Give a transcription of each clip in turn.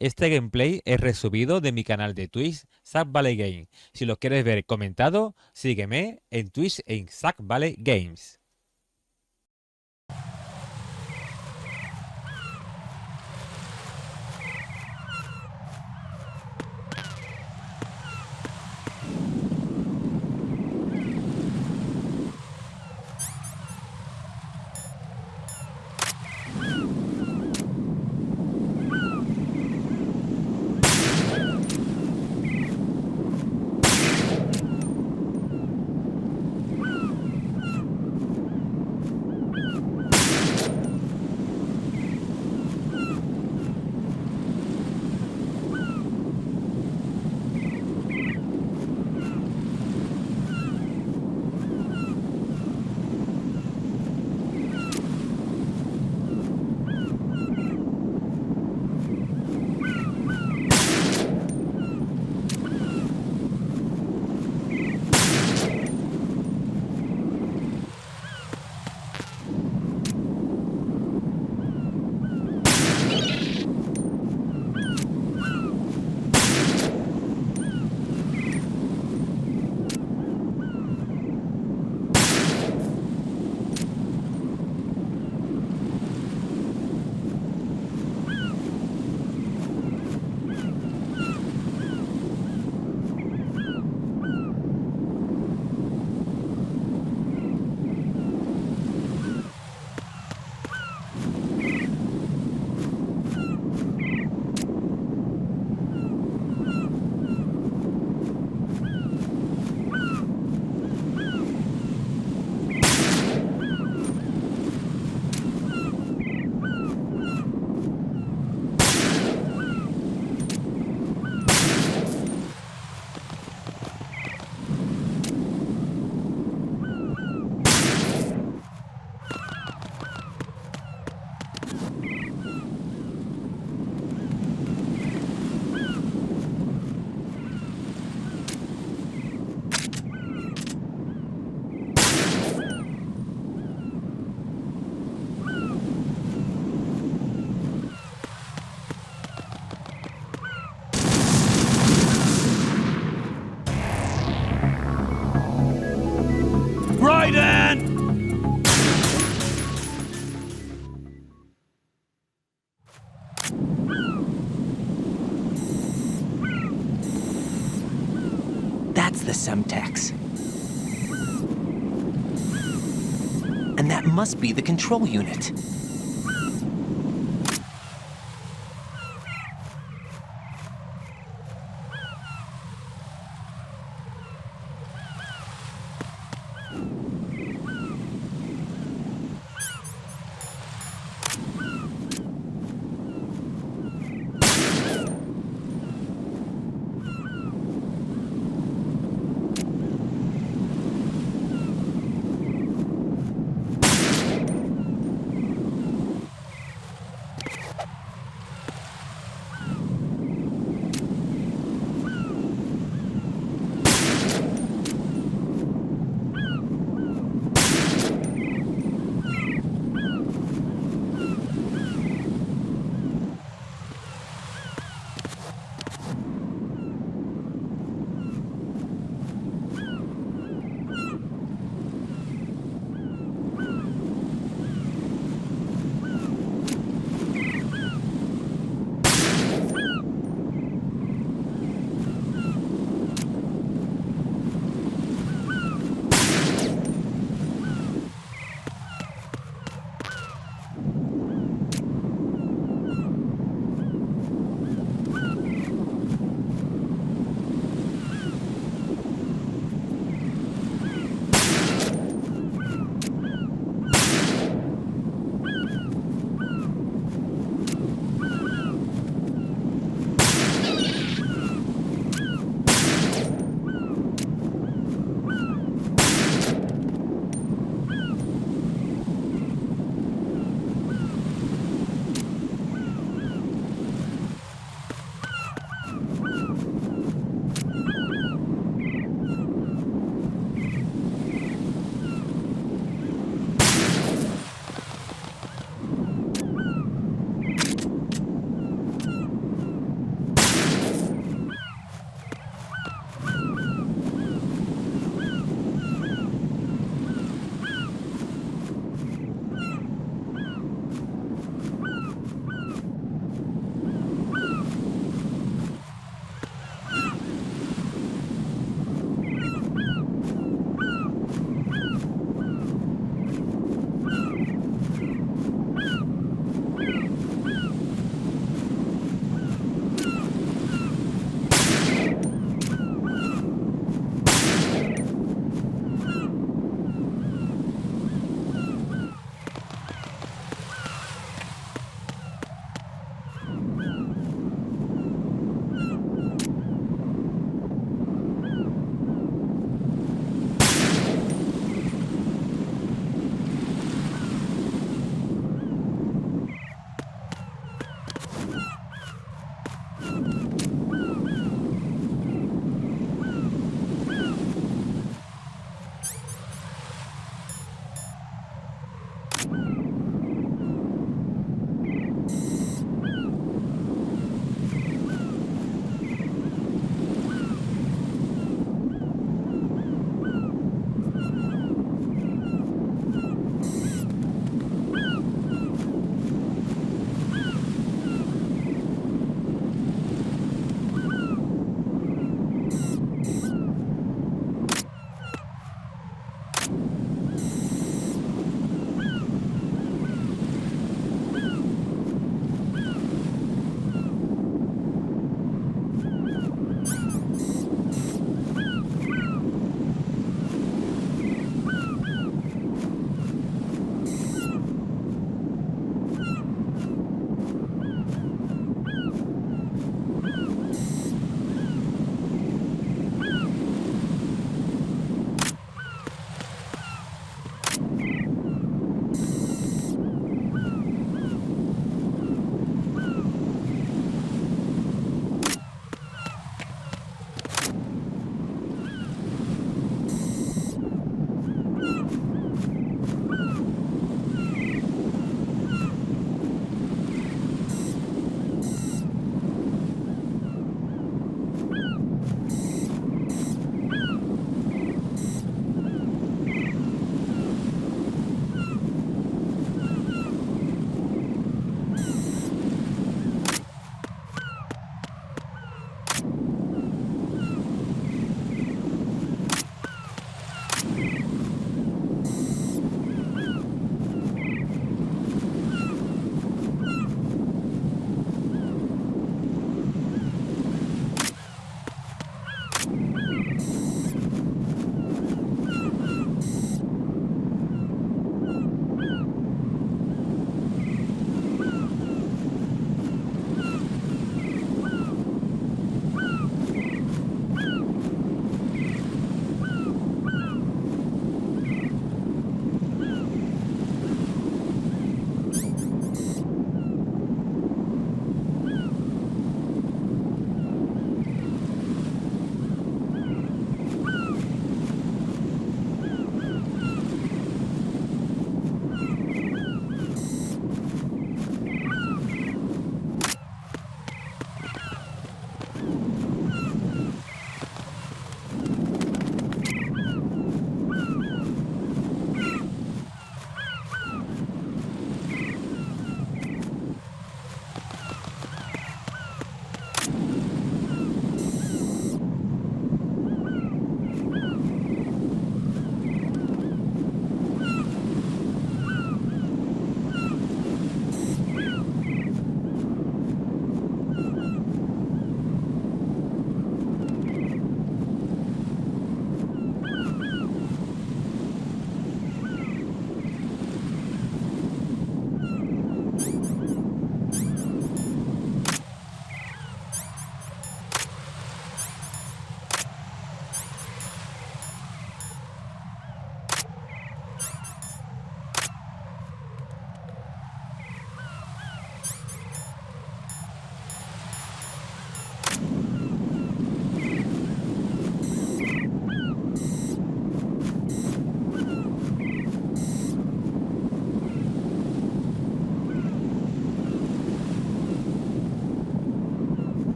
Este gameplay es resubido de mi canal de Twitch, Zack Valley Game. Si lo quieres ver comentado, sígueme en Twitch en Zack Valley Games. Raiden! That's the Semtex. And that must be the control unit.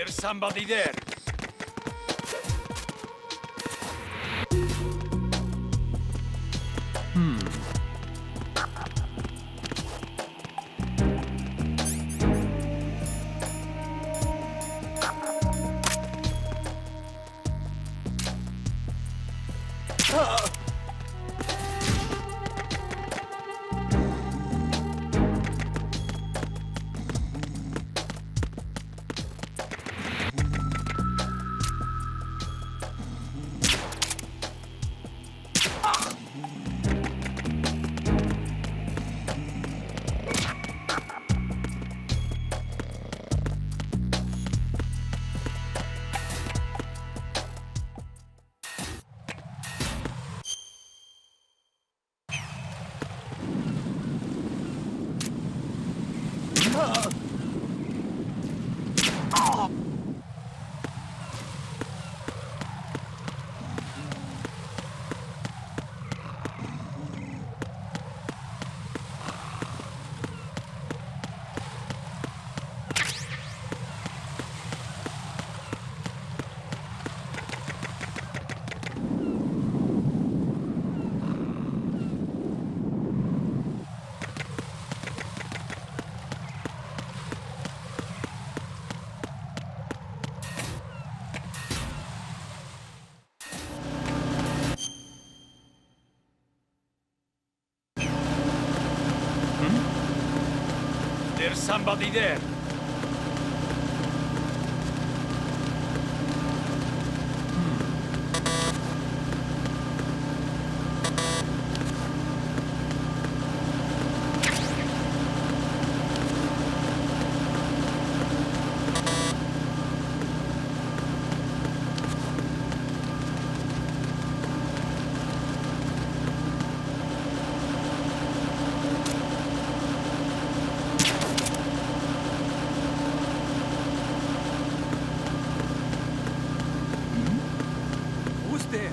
There's somebody there. There's somebody there. Who's there?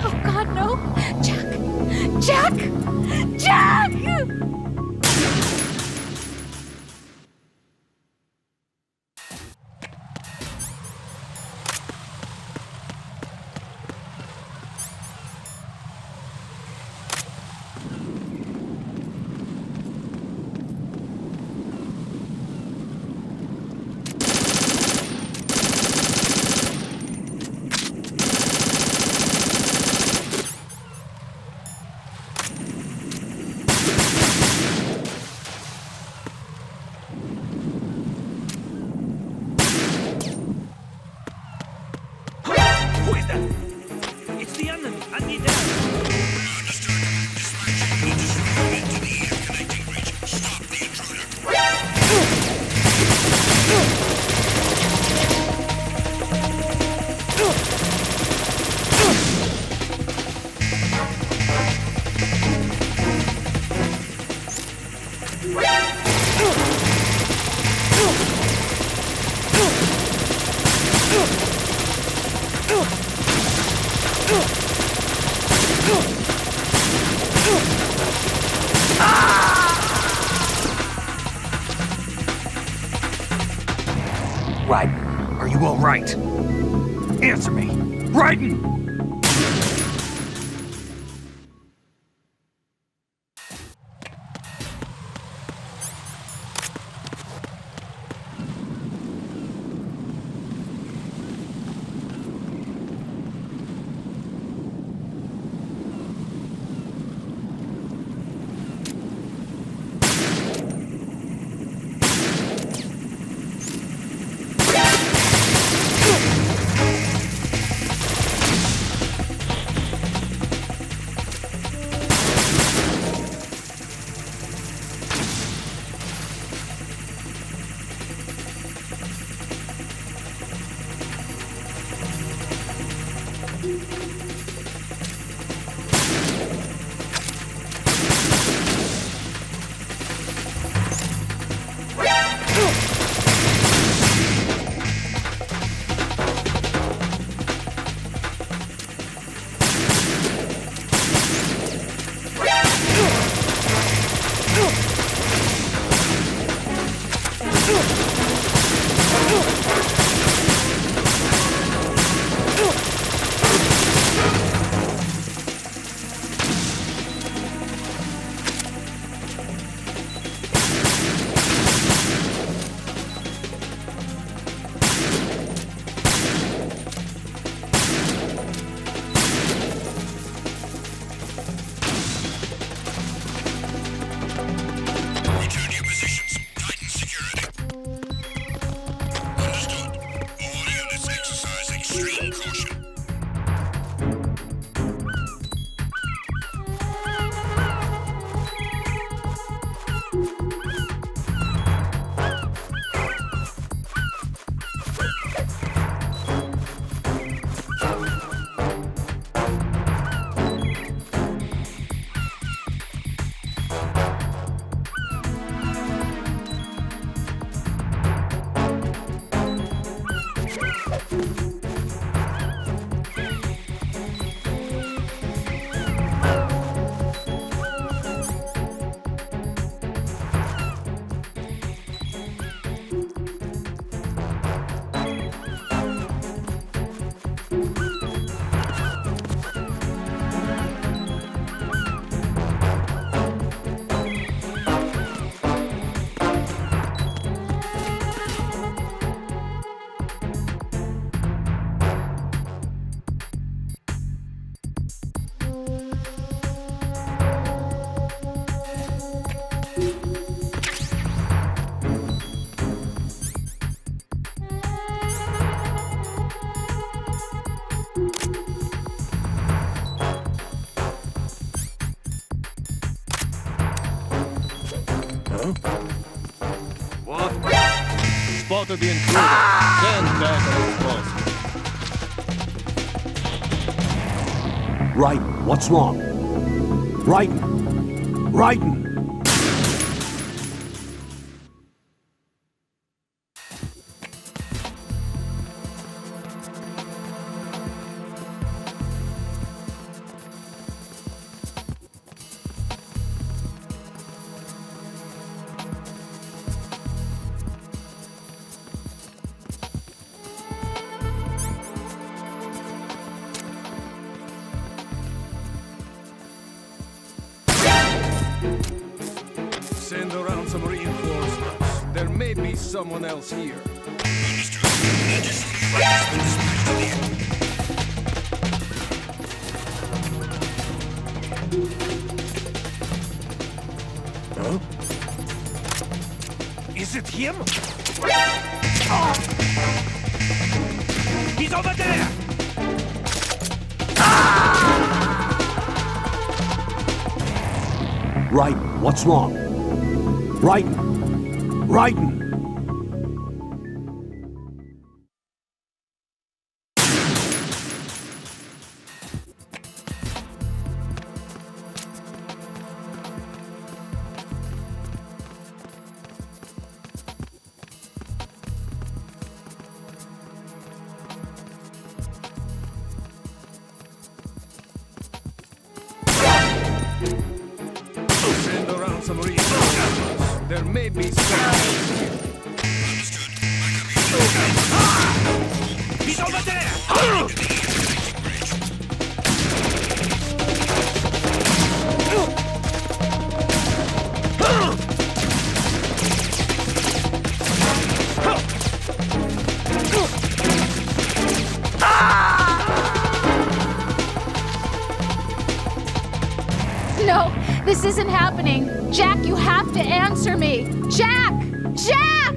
Oh God, no! Jack! Jack! Jack! Who is that? It's the enemy. I need that. Raiden, are you all right? Answer me. Raiden! What? Spotted the intruder. Stand back on the cross. Raiden, what's wrong? Raiden! Raiden! Send around some reinforcements. There may be someone else here. Huh? Is it him? He's over there! Raiden, what's wrong? Raiden! Raiden! Send around some reinforcements. There may be someone else here. He's over there! No, this isn't happening. Jack, you have to answer me. Jack! Jack!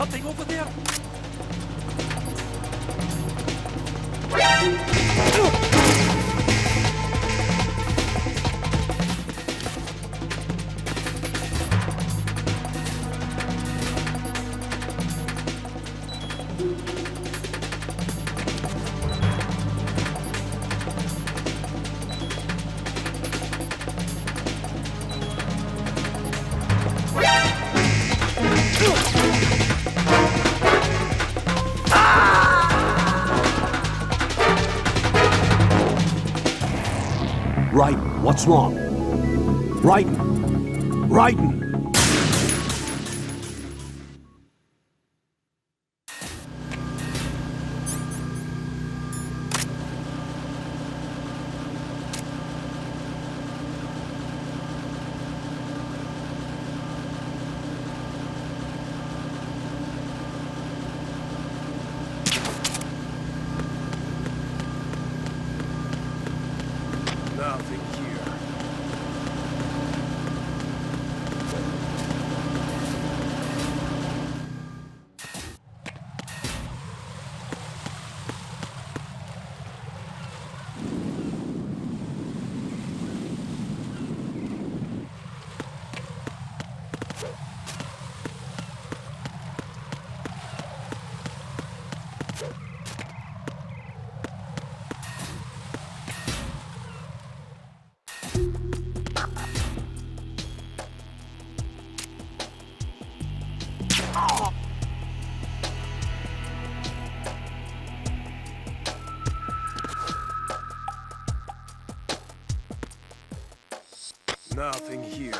something over there? Raiden, what's wrong? Raiden! Raiden! Nothing here. Nothing here.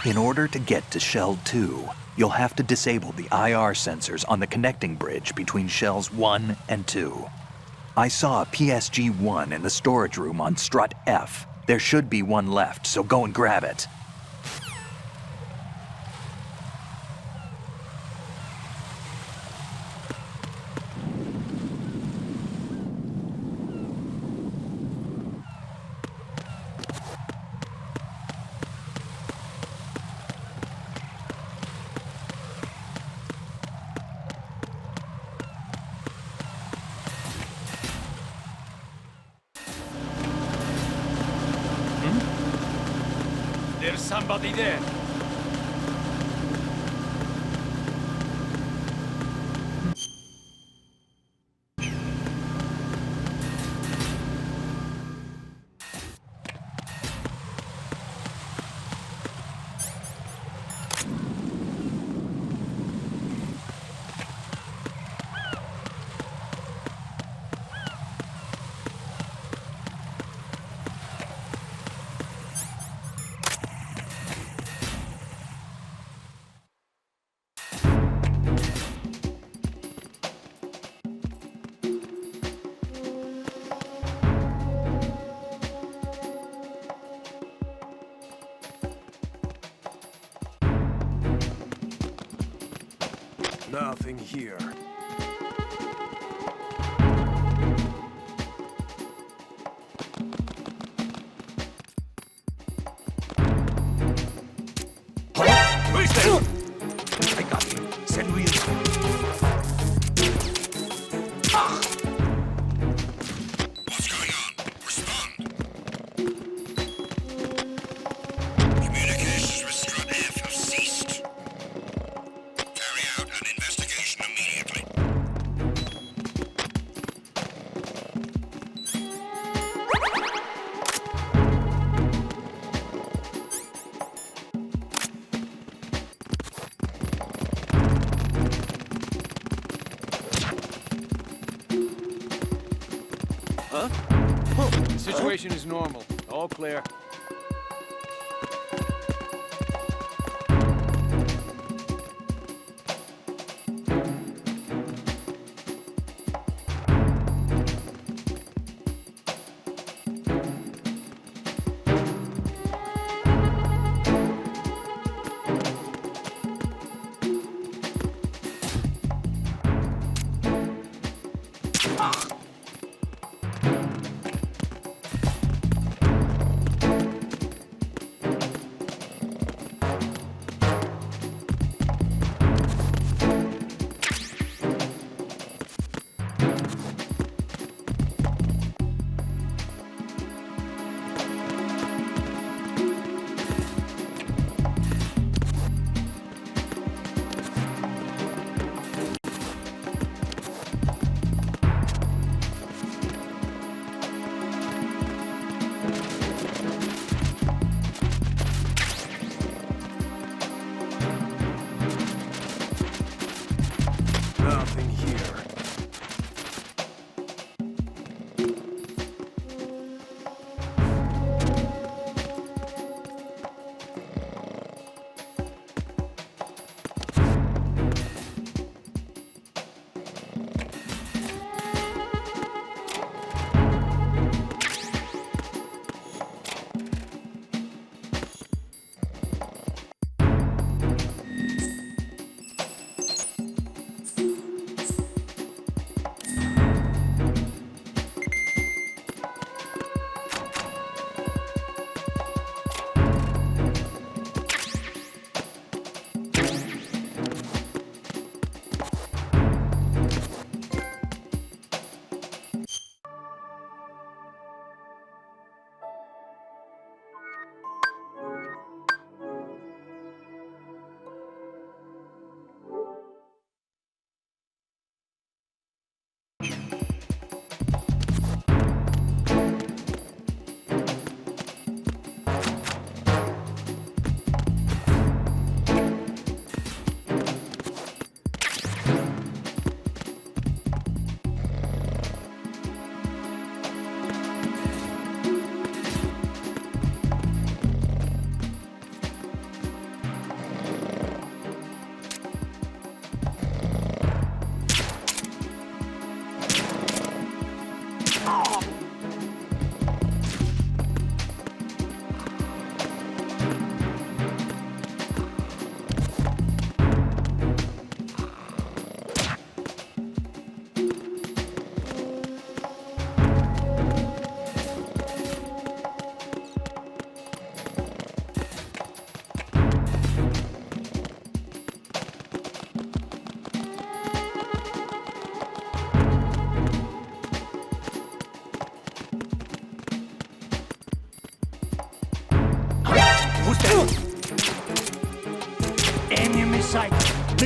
In order to get to Shell 2, you'll have to disable the IR sensors on the connecting bridge between Shells 1 and 2. I saw a PSG-1 in the storage room on strut F. There should be one left, so go and grab it. There's somebody there. Nothing here. Who's there? I got him. Send wheels. What's going on? Respond. Communications with Strut F have ceased. Carry out an investigation immediately. Situation is normal. All clear.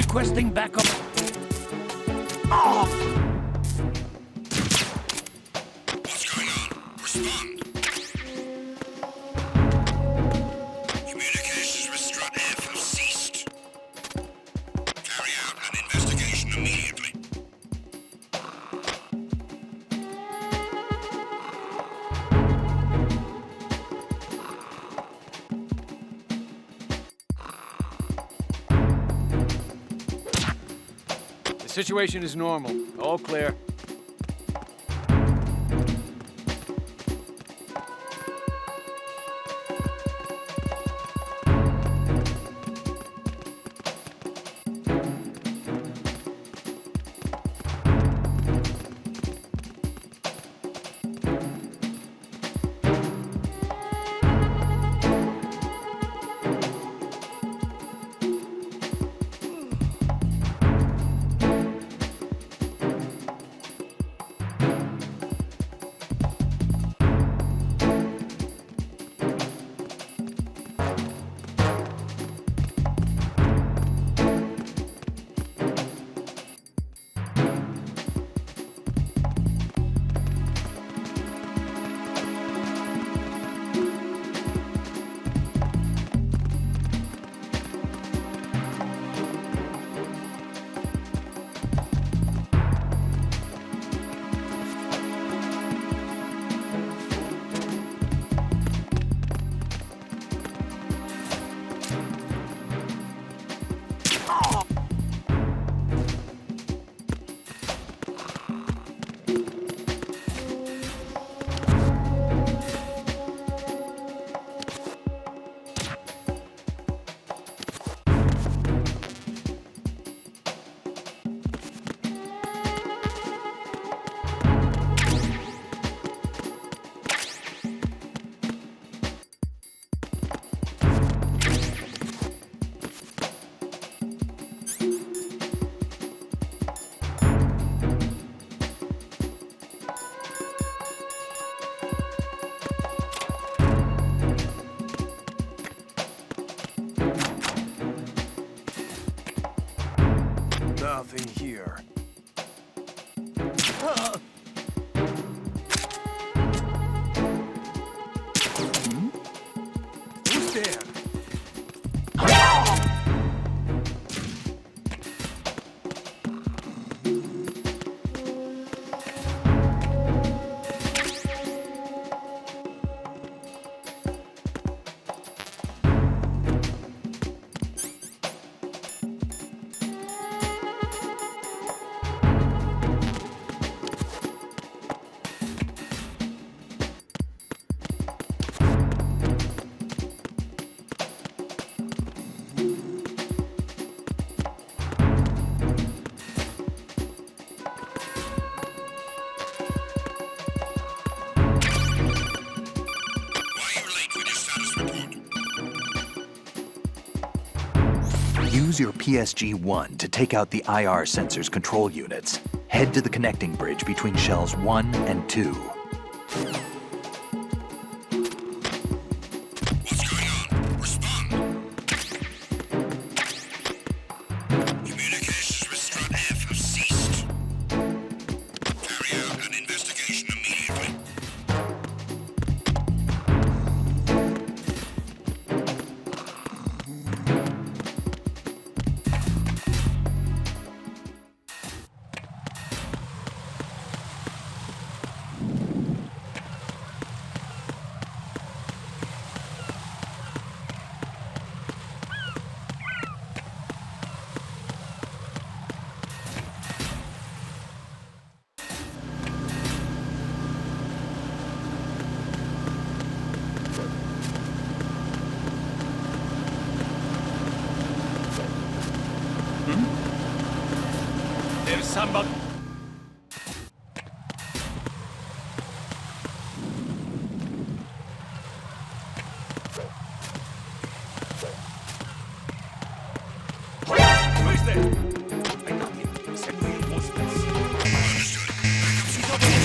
Requesting backup. What's going on? Respond. Communications with Strut F have ceased. Carry out an investigation immediately. The situation is normal. All clear. Nothing here. Who's there? Why are you late with your status report? Use your PSG-1 to take out the IR sensors control units. Head to the connecting bridge between shells 1 and 2. What's going on? Respond. Communications with Strut F have ceased. Carry out an investigation immediately. There's somebody. Who's there? I got him. Send reinforcements. Understood. Backups are coming in.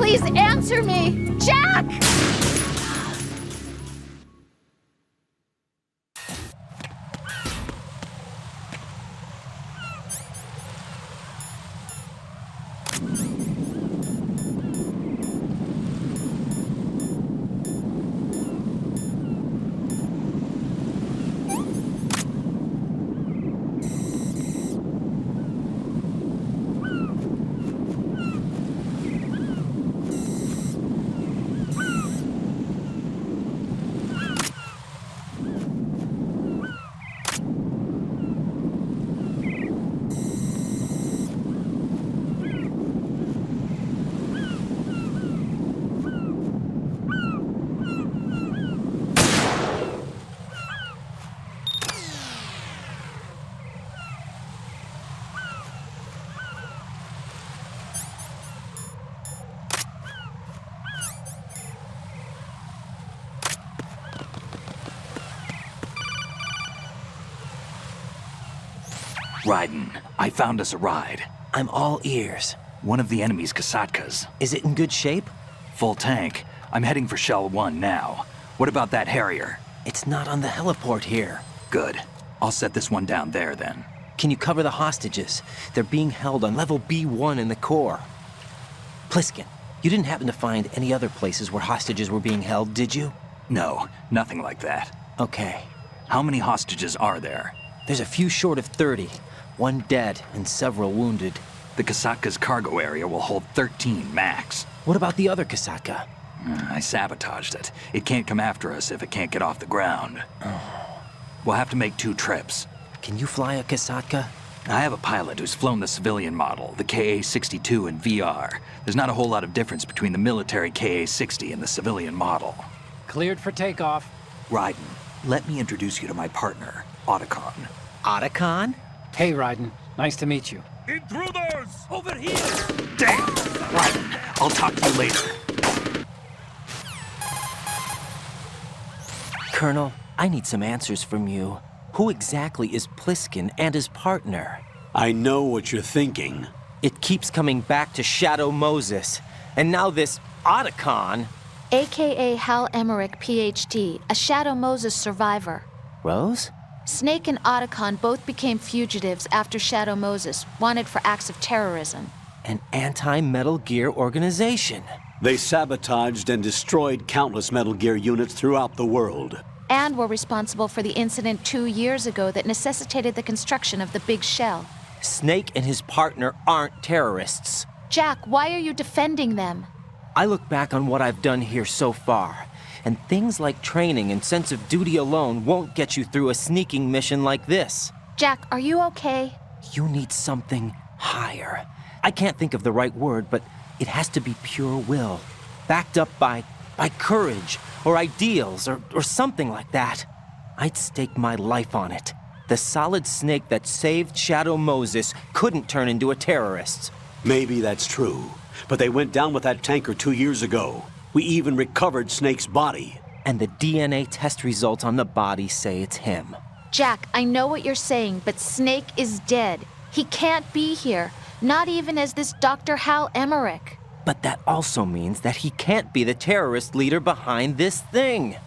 please answer me! Jack! Raiden, I found us a ride. I'm all ears. One of the enemy's Kasatkas. Is it in good shape? Full tank. I'm heading for Shell 1 now. What about that Harrier? It's not on the heliport here. Good. I'll set this one down there then. Can you cover the hostages? They're being held on level B1 in the core. Pliskin, you didn't happen to find any other places where hostages were being held, did you? No, nothing like that. Okay. How many hostages are there? There's a few short of 30. One dead and several wounded. The Kasatka's cargo area will hold 13 max. What about the other Kasaka? I sabotaged it. It can't come after us if it can't get off the ground. We'll have to make 2 trips. Can you fly a Kasaka? I have a pilot who's flown the civilian model, the KA-62 in VR. There's not a whole lot of difference between the military KA-60 and the civilian model. Cleared for takeoff. Raiden, let me introduce you to my partner, Otacon. Otacon? Hey, Raiden. Nice to meet you. Intruders! Over here! Damn! Raiden, I'll talk to you later. Colonel, I need some answers from you. Who exactly is Pliskin and his partner? I know what you're thinking. It keeps coming back to Shadow Moses. And now this Otacon. AKA Hal Emmerich, PhD, a Shadow Moses survivor. Rose? Snake and Otacon both became fugitives after Shadow Moses, wanted for acts of terrorism. An anti-Metal Gear organization. They sabotaged and destroyed countless Metal Gear units throughout the world. And were responsible for the incident 2 years ago that necessitated the construction of the big shell. Snake and his partner aren't terrorists. Jack, why are you defending them? I look back on what I've done here so far, and things like training and sense of duty alone won't get you through a sneaking mission like this. Jack, are you okay? You need something higher. I can't think of the right word, but it has to be pure will, backed up by courage, or ideals, or something like that. I'd stake my life on it. The solid Snake that saved Shadow Moses couldn't turn into a terrorist. Maybe that's true, but they went down with that tanker 2 years ago. We even recovered Snake's body. And the DNA test results on the body say it's him. Jack, I know what you're saying, but Snake is dead. He can't be here, not even as this Dr. Hal Emmerich. But that also means that he can't be the terrorist leader behind this thing.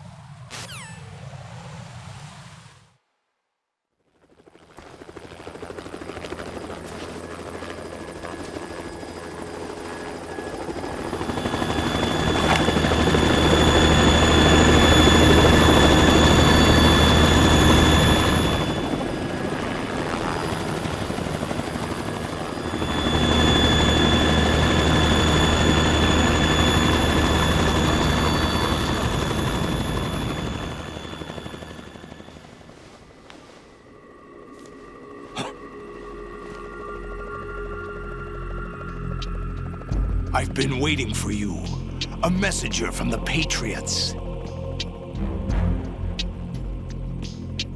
I've been waiting for you. A messenger from the Patriots.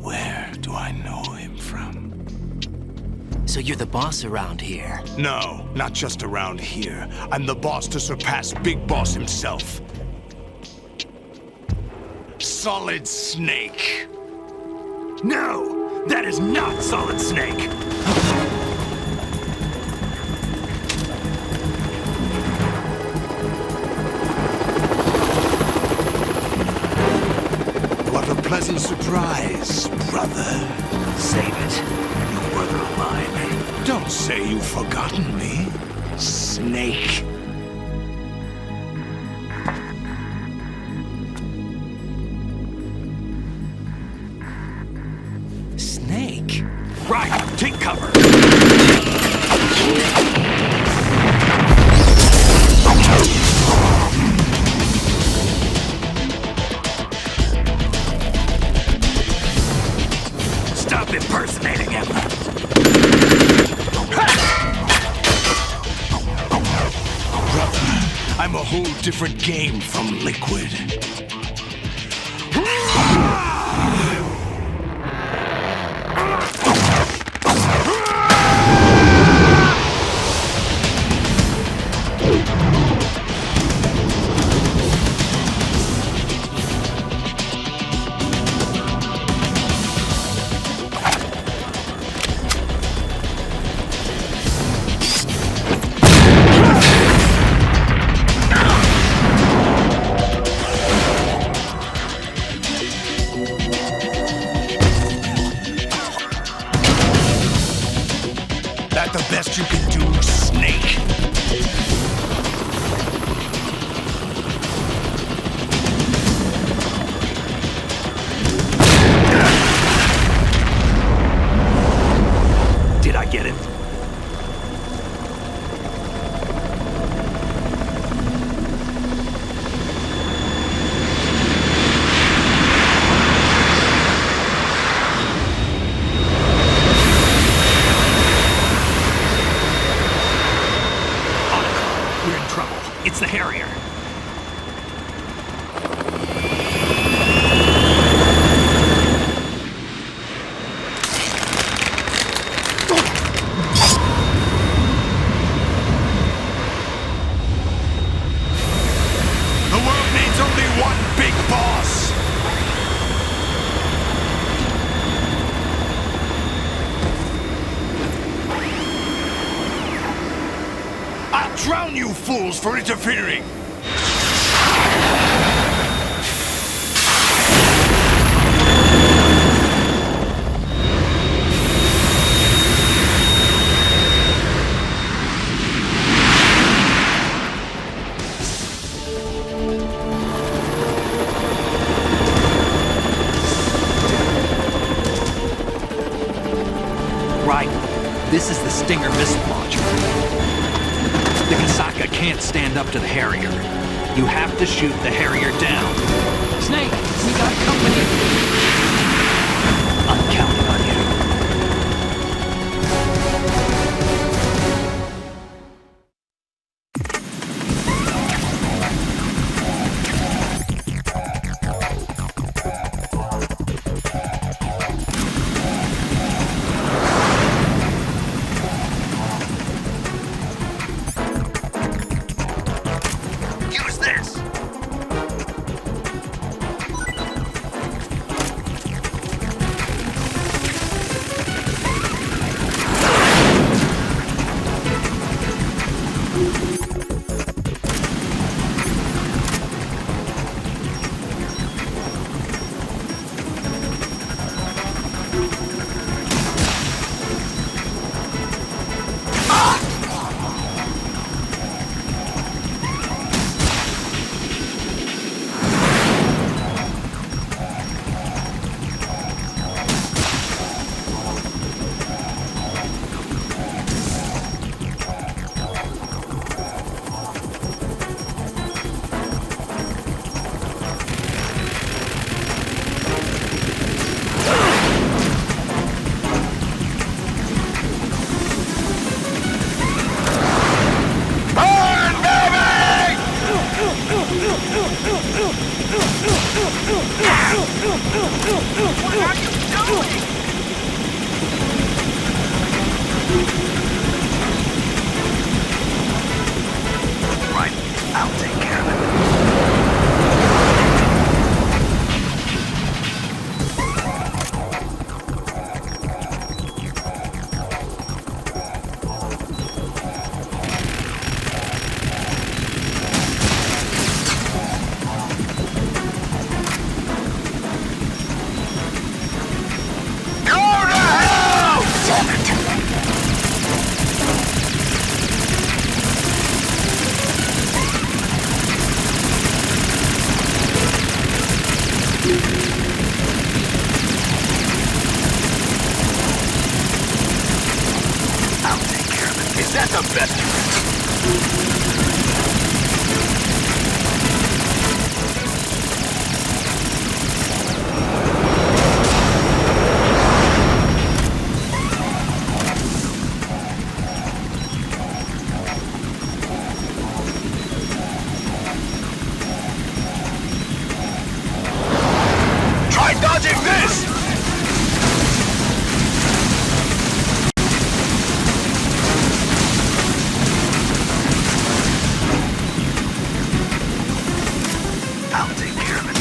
Where do I know him from? So you're the boss around here? No, not just around here. I'm the boss to surpass Big Boss himself. Solid Snake. No, that is not Solid Snake. Don't say you've forgotten me, Snake. Snake? Right, take cover. Stop impersonating him. Brother, I'm a whole different game from Liquid. That the best you can do, Snake? Did I get it? We're in trouble. It's the Harrier. The world needs only one big boss. I'll drown you fools for interfering. Right. This is the Stinger missile launcher. The Kasaka can't stand up to the Harrier. You have to shoot the Harrier down. Snake, we got company. I'm counting on you. Use this. Is that the best? Try dodging this! I'll take care of it.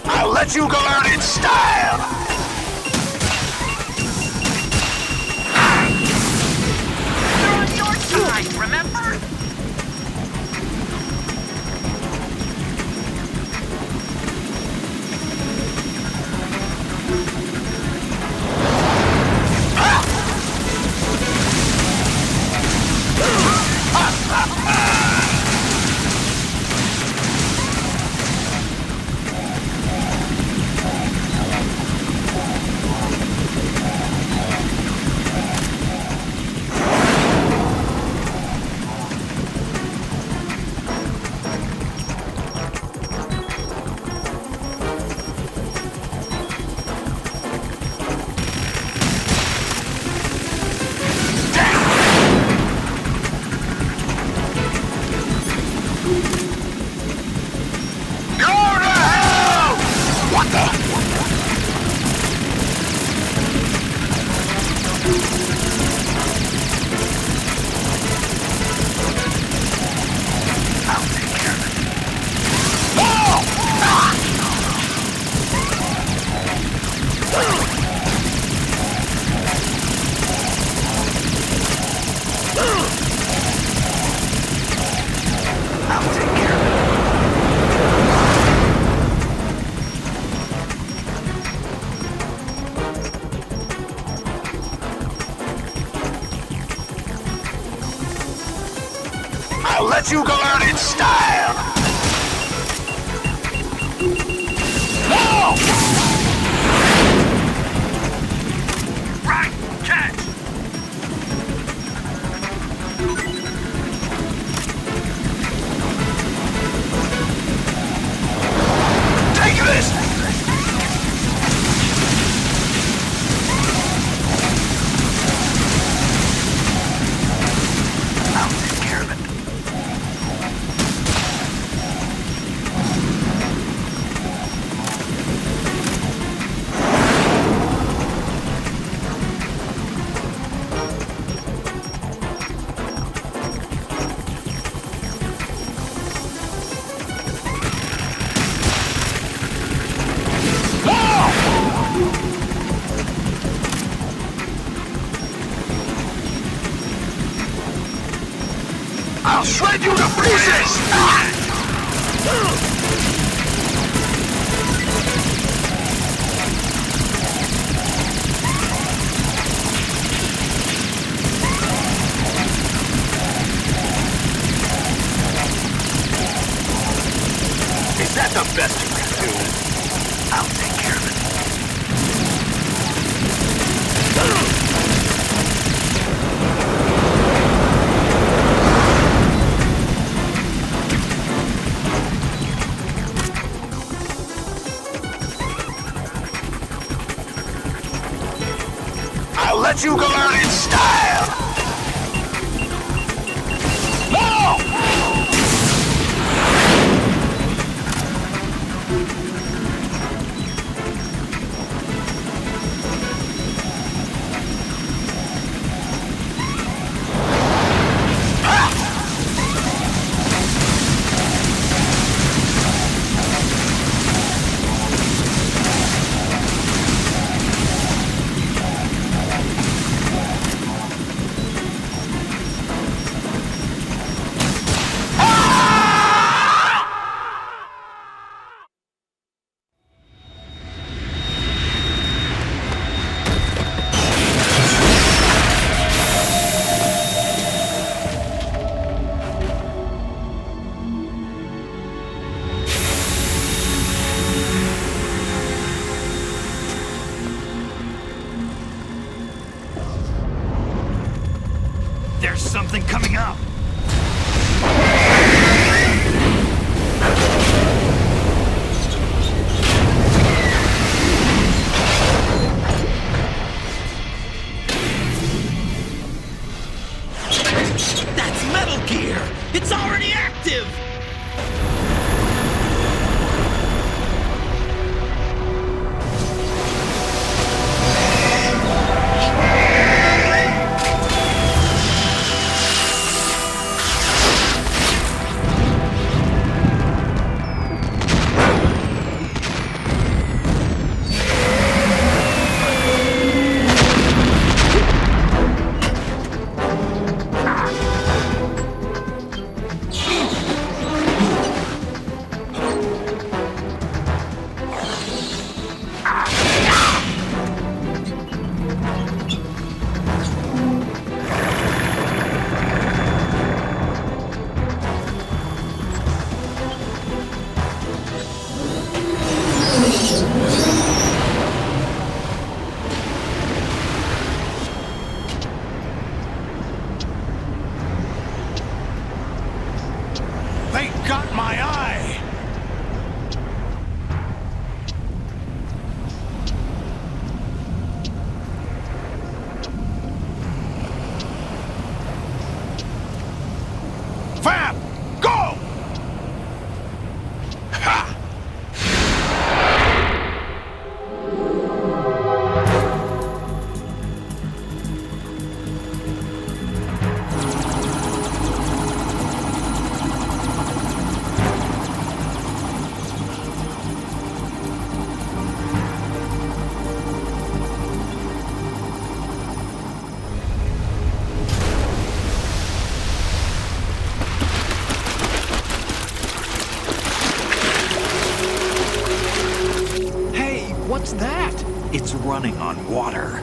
I'll let you go out in style! They're on your side, remember? I'll let you go out in style! Right, catch! Take this! shred you to pieces! Is that the best you can do? I'll take care of it. I'll let you go out in style! No! There's something coming up! That's Metal Gear! It's already active! They got my eye! Fab! Go! Ha! What's that? It's running on water.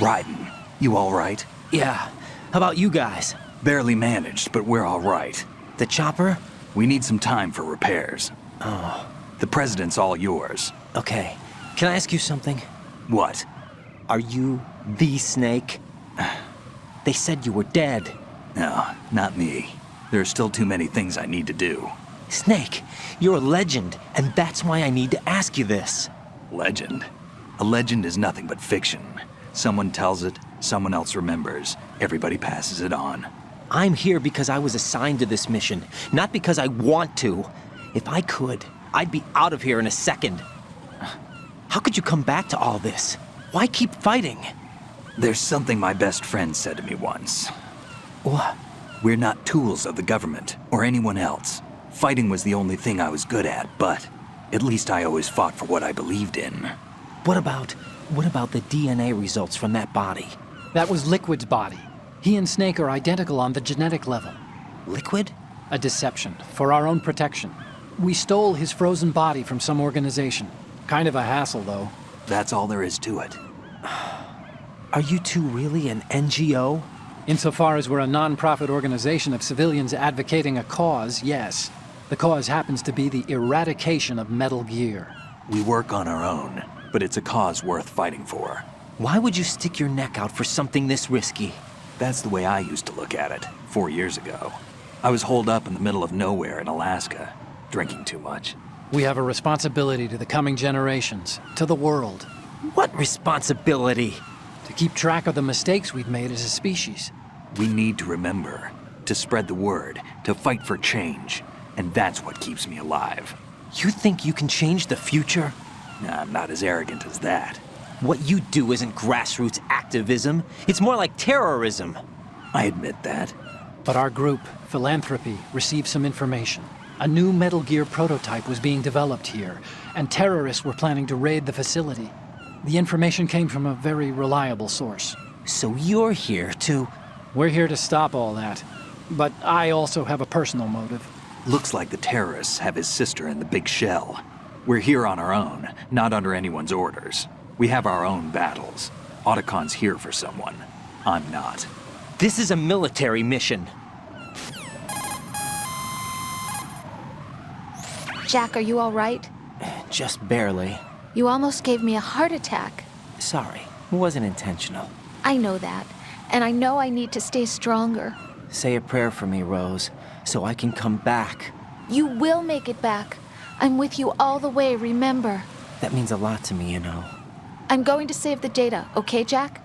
Raiden, you all right? Yeah. How about you guys? Barely managed, but we're all right. The chopper? We need some time for repairs. Oh. The president's all yours. Okay. Can I ask you something? What? Are you the Snake? They said you were dead. No, not me. There are still too many things I need to do. Snake, you're a legend, and that's why I need to ask you this. Legend? A legend is nothing but fiction. Someone tells it, someone else remembers. Everybody passes it on. I'm here because I was assigned to this mission, not because I want to. If I could, I'd be out of here in a second. How could you come back to all this? Why keep fighting? There's something my best friend said to me once. What? We're not tools of the government or anyone else. Fighting was the only thing I was good at, but at least I always fought for what I believed in. What about the DNA results from that body? That was Liquid's body. He and Snake are identical on the genetic level. Liquid? A deception, for our own protection. We stole his frozen body from some organization. Kind of a hassle, though. That's all there is to it. Are you two really an NGO? Insofar as we're a non-profit organization of civilians advocating a cause, yes. The cause happens to be the eradication of Metal Gear. We work on our own, but it's a cause worth fighting for. Why would you stick your neck out for something this risky? That's the way I used to look at it 4 years ago. I was holed up in the middle of nowhere in Alaska, drinking too much. We have a responsibility to the coming generations, to the world. What responsibility? To keep track of the mistakes we've made as a species. We need to remember, to spread the word, to fight for change. And that's what keeps me alive. You think you can change the future? Nah, I'm not as arrogant as that. What you do isn't grassroots activism. It's more like terrorism. I admit that. But our group, Philanthropy, received some information. A new Metal Gear prototype was being developed here, and terrorists were planning to raid the facility. The information came from a very reliable source. So you're here to... We're here to stop all that. But I also have a personal motive. Looks like the terrorists have his sister in the big shell. We're here on our own, not under anyone's orders. We have our own battles. Otacon's here for someone. I'm not. This is a military mission. Jack, are you all right? Just barely. You almost gave me a heart attack. Sorry, it wasn't intentional. I know that, and I know I need to stay stronger. Say a prayer for me, Rose, so I can come back. You will make it back. I'm with you all the way, remember. That means a lot to me, you know. I'm going to save the data, okay, Jack?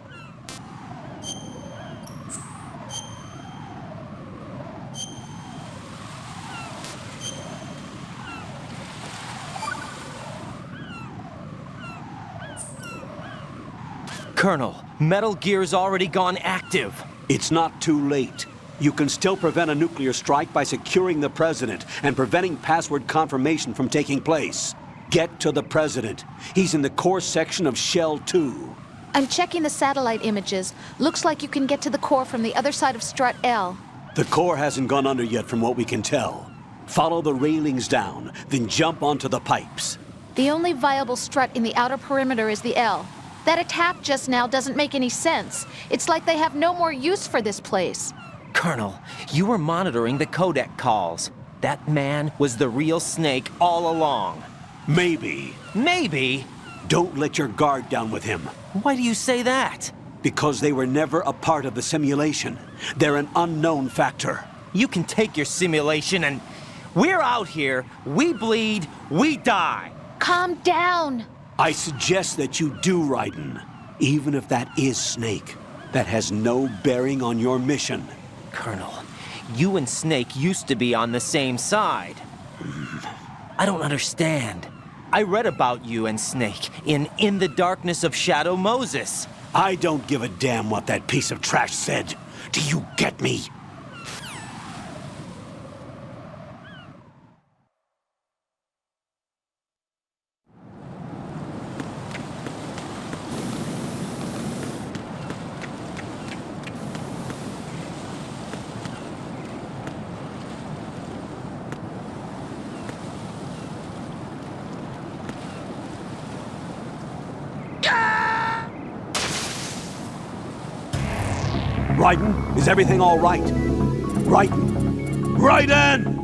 Colonel, Metal Gear's already gone active. It's not too late. You can still prevent a nuclear strike by securing the president and preventing password confirmation from taking place. Get to the president. He's in the core section of Shell 2. I'm checking the satellite images. Looks like you can get to the core from the other side of Strut L. The core hasn't gone under yet from what we can tell. Follow the railings down, then jump onto the pipes. The only viable strut in the outer perimeter is the L. That attack just now doesn't make any sense. It's like they have no more use for this place. Colonel, you were monitoring the codec calls. That man was the real Snake all along. Maybe. Maybe? Don't let your guard down with him. Why do you say that? Because they were never a part of the simulation. They're an unknown factor. You can take your simulation and... We're out here, we bleed, we die. Calm down. I suggest that you do, Raiden. Even if that is Snake. That has no bearing on your mission. Colonel, you and Snake used to be on the same side. I don't understand. I read about you and Snake in the Darkness of Shadow Moses. I don't give a damn what that piece of trash said. Do you get me? Raiden, is everything all right? Raiden! Raiden!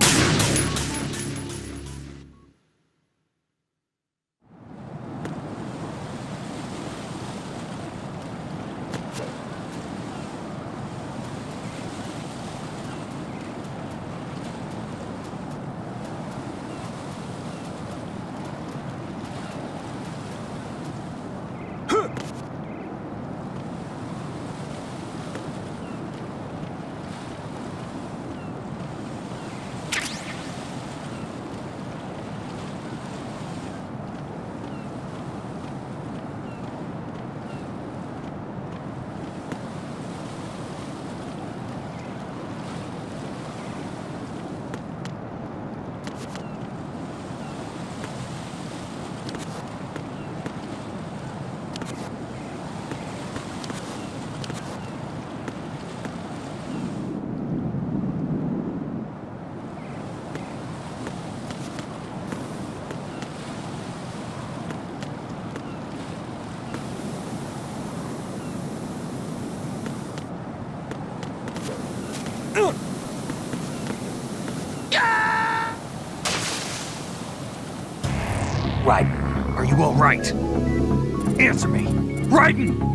Raiden, are you all right? Answer me. Raiden!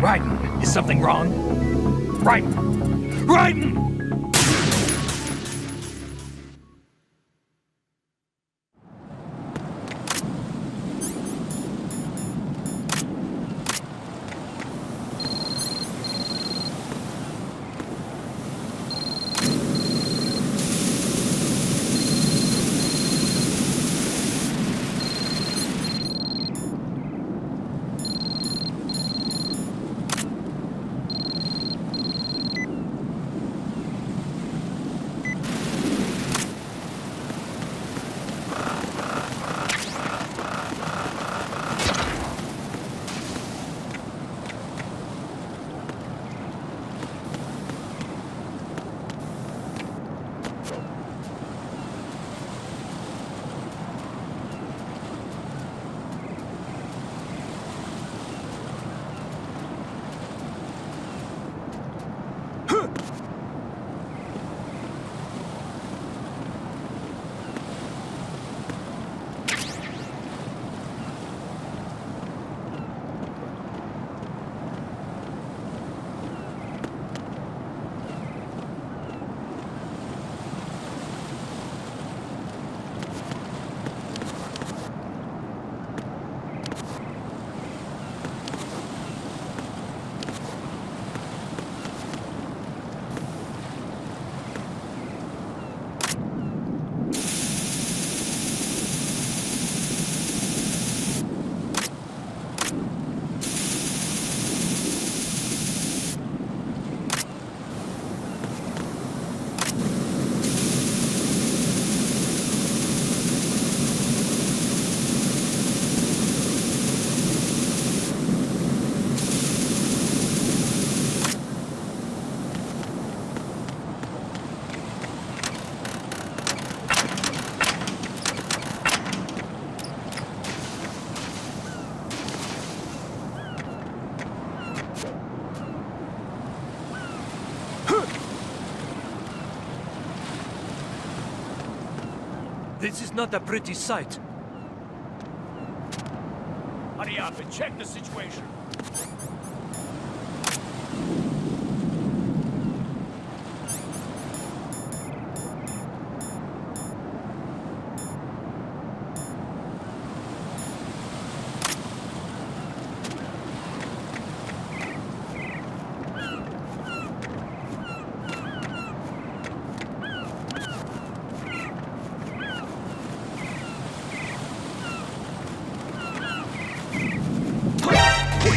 Raiden, is something wrong? Raiden! Raiden! This is not a pretty sight. Hurry up and check the situation.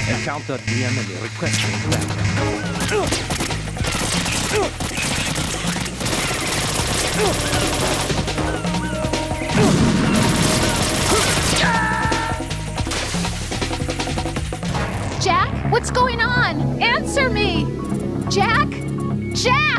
Encounter DM requesting interaction. Jack, what's going on? Answer me! Jack? Jack!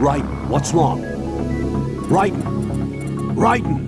Raiden, what's wrong? Raiden! Raiden!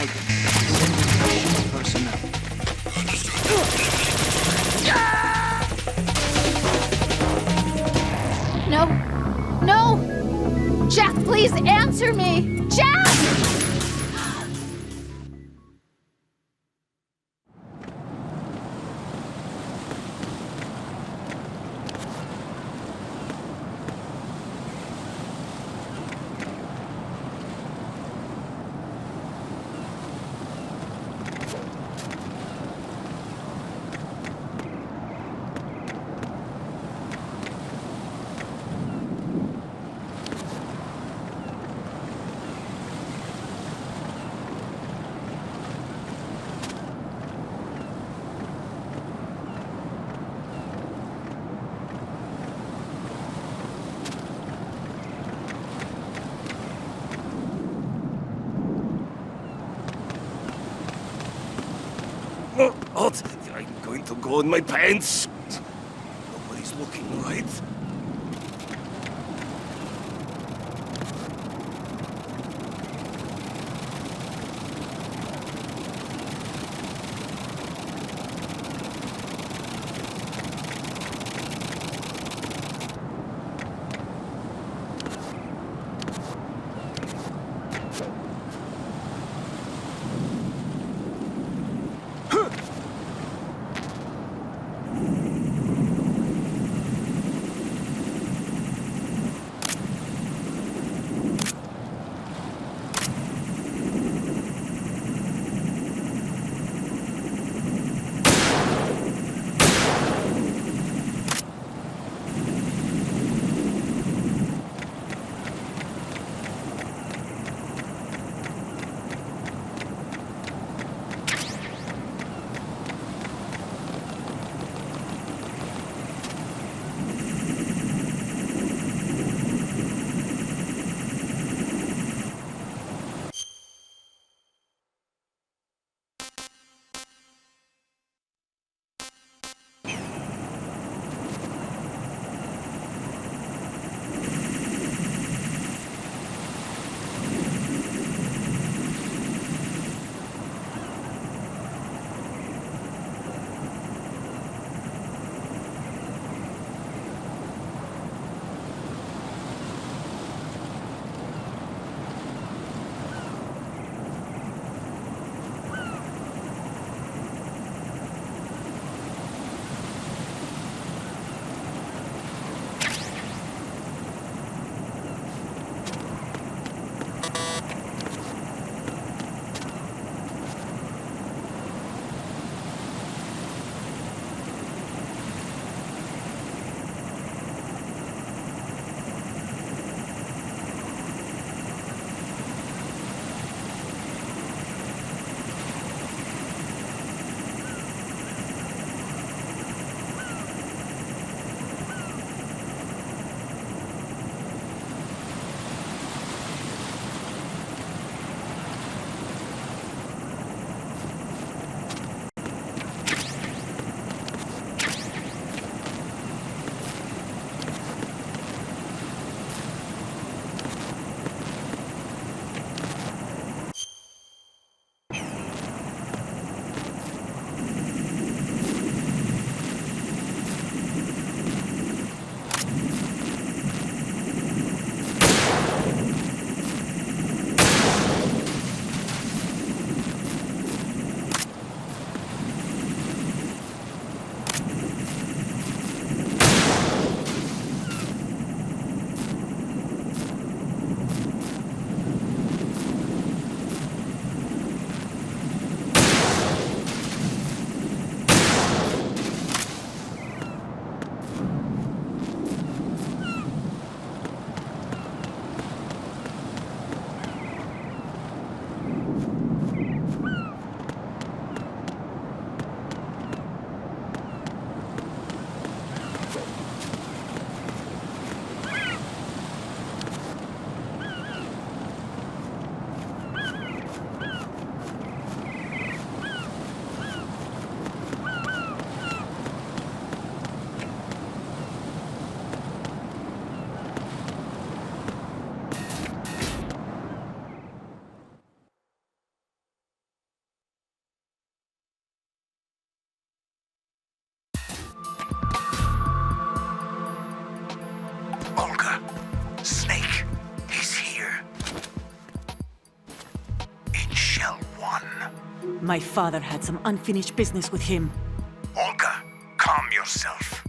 Raiden, identification personnel. No. No! Jack, please answer me! Jack! What? I'm going to go in my pants. Nobody's looking, right? My father had some unfinished business with him. Olga, calm yourself.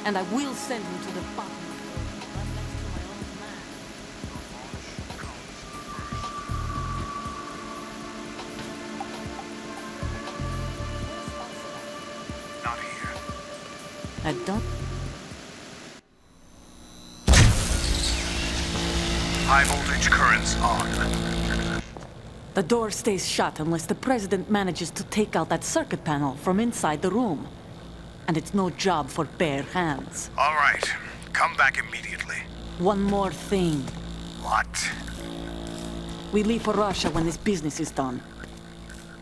And I will send him to the bottom. Not here. I don't. High voltage currents on. The door stays shut unless the president manages to take out that circuit panel from inside the room. And it's no job for bare hands. All right. Come back immediately. One more thing. What? We leave for Russia when this business is done.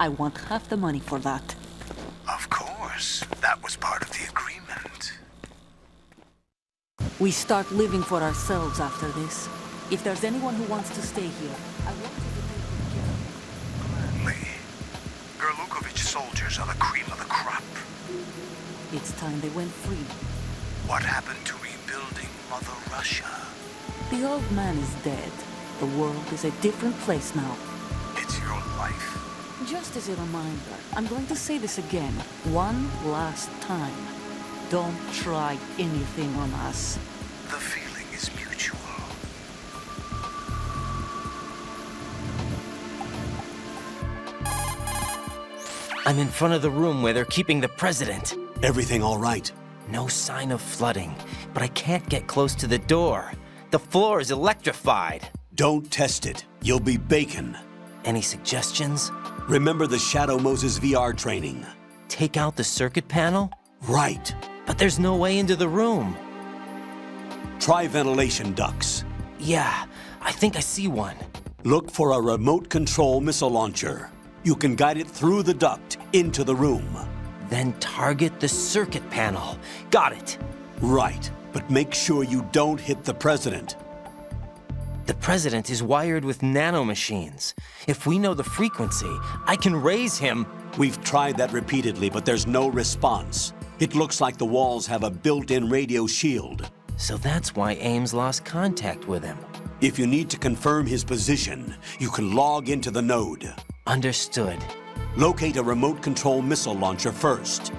I want half the money for that. Of course. That was part of the agreement. We start living for ourselves after this. If there's anyone who wants to stay here, I want you to take good care of them. Gladly. Gerlukovich soldiers are the cream of the crop. It's time they went free. What happened to rebuilding Mother Russia? The old man is dead. The world is a different place now. It's your life. Just as a reminder, I'm going to say this again, one last time. Don't try anything on us. The feeling is mutual. I'm in front of the room where they're keeping the president. Everything all right? No sign of flooding, but I can't get close to the door. The floor is electrified. Don't test it. You'll be bacon. Any suggestions? Remember the Shadow Moses VR training. Take out the circuit panel? Right. But there's no way into the room. Try ventilation ducts. Yeah, I think I see one. Look for a remote control missile launcher. You can guide it through the duct into the room. Then target the circuit panel. Got it. Right, but make sure you don't hit the president. The president is wired with nanomachines. If we know the frequency, I can raise him. We've tried that repeatedly, but there's no response. It looks like the walls have a built-in radio shield. So that's why Ames lost contact with him. If you need to confirm his position, you can log into the node. Understood. Locate a remote control missile launcher first.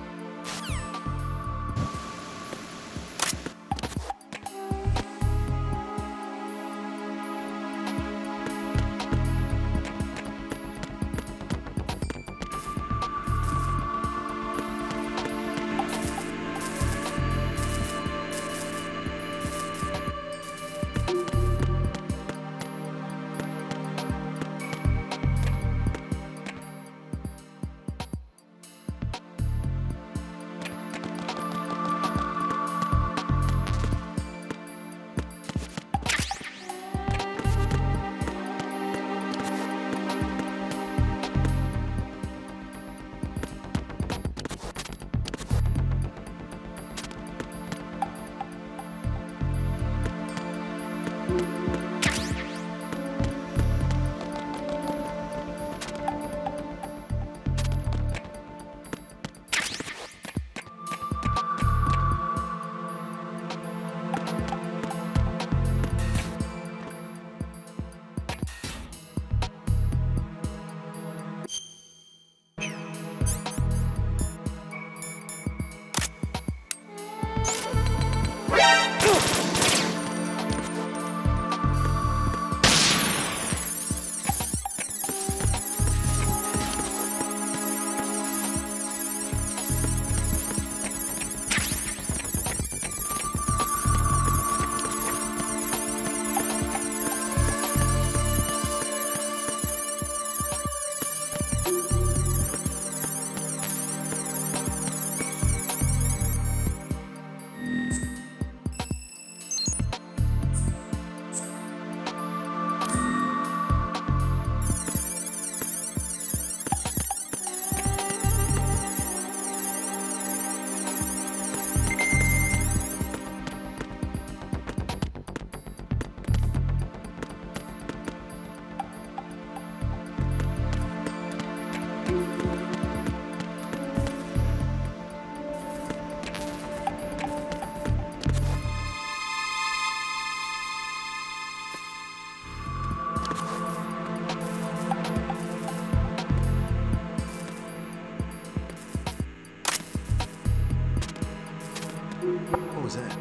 What was that?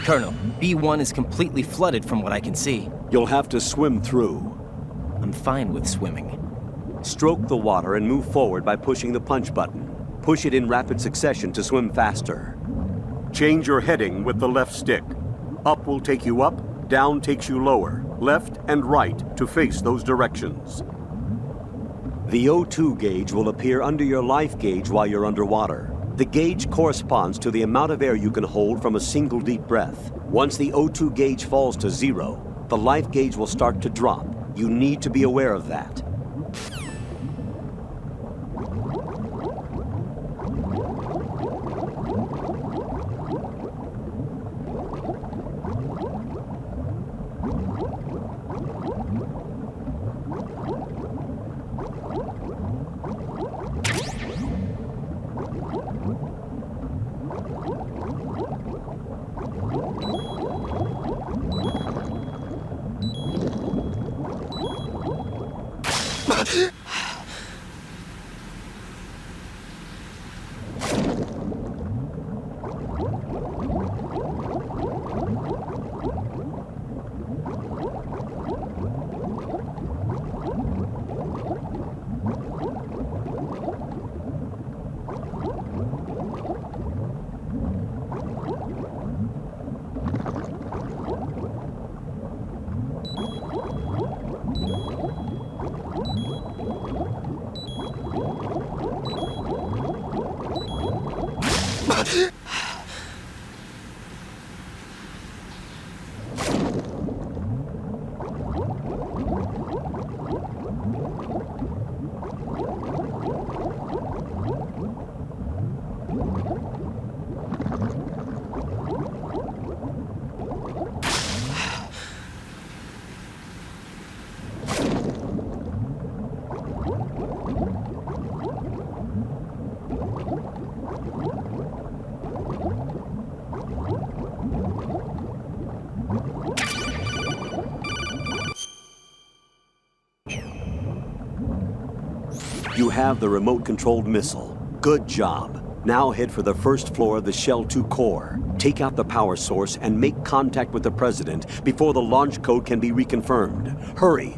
Colonel, B1 is completely flooded from what I can see. You'll have to swim through. I'm fine with swimming. Stroke the water and move forward by pushing the punch button. Push it in rapid succession to swim faster. Change your heading with the left stick. Up will take you up, down takes you lower, left and right to face those directions. The O2 gauge will appear under your life gauge while you're underwater. The gauge corresponds to the amount of air you can hold from a single deep breath. Once the O2 gauge falls to 0, the life gauge will start to drop. You need to be aware of that. You have the remote-controlled missile. Good job. Now head for the first floor of the Shell 2 core. Take out the power source and make contact with the President before the launch code can be reconfirmed. Hurry!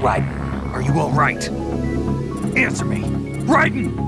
Raiden, are you all right? Answer me! Raiden!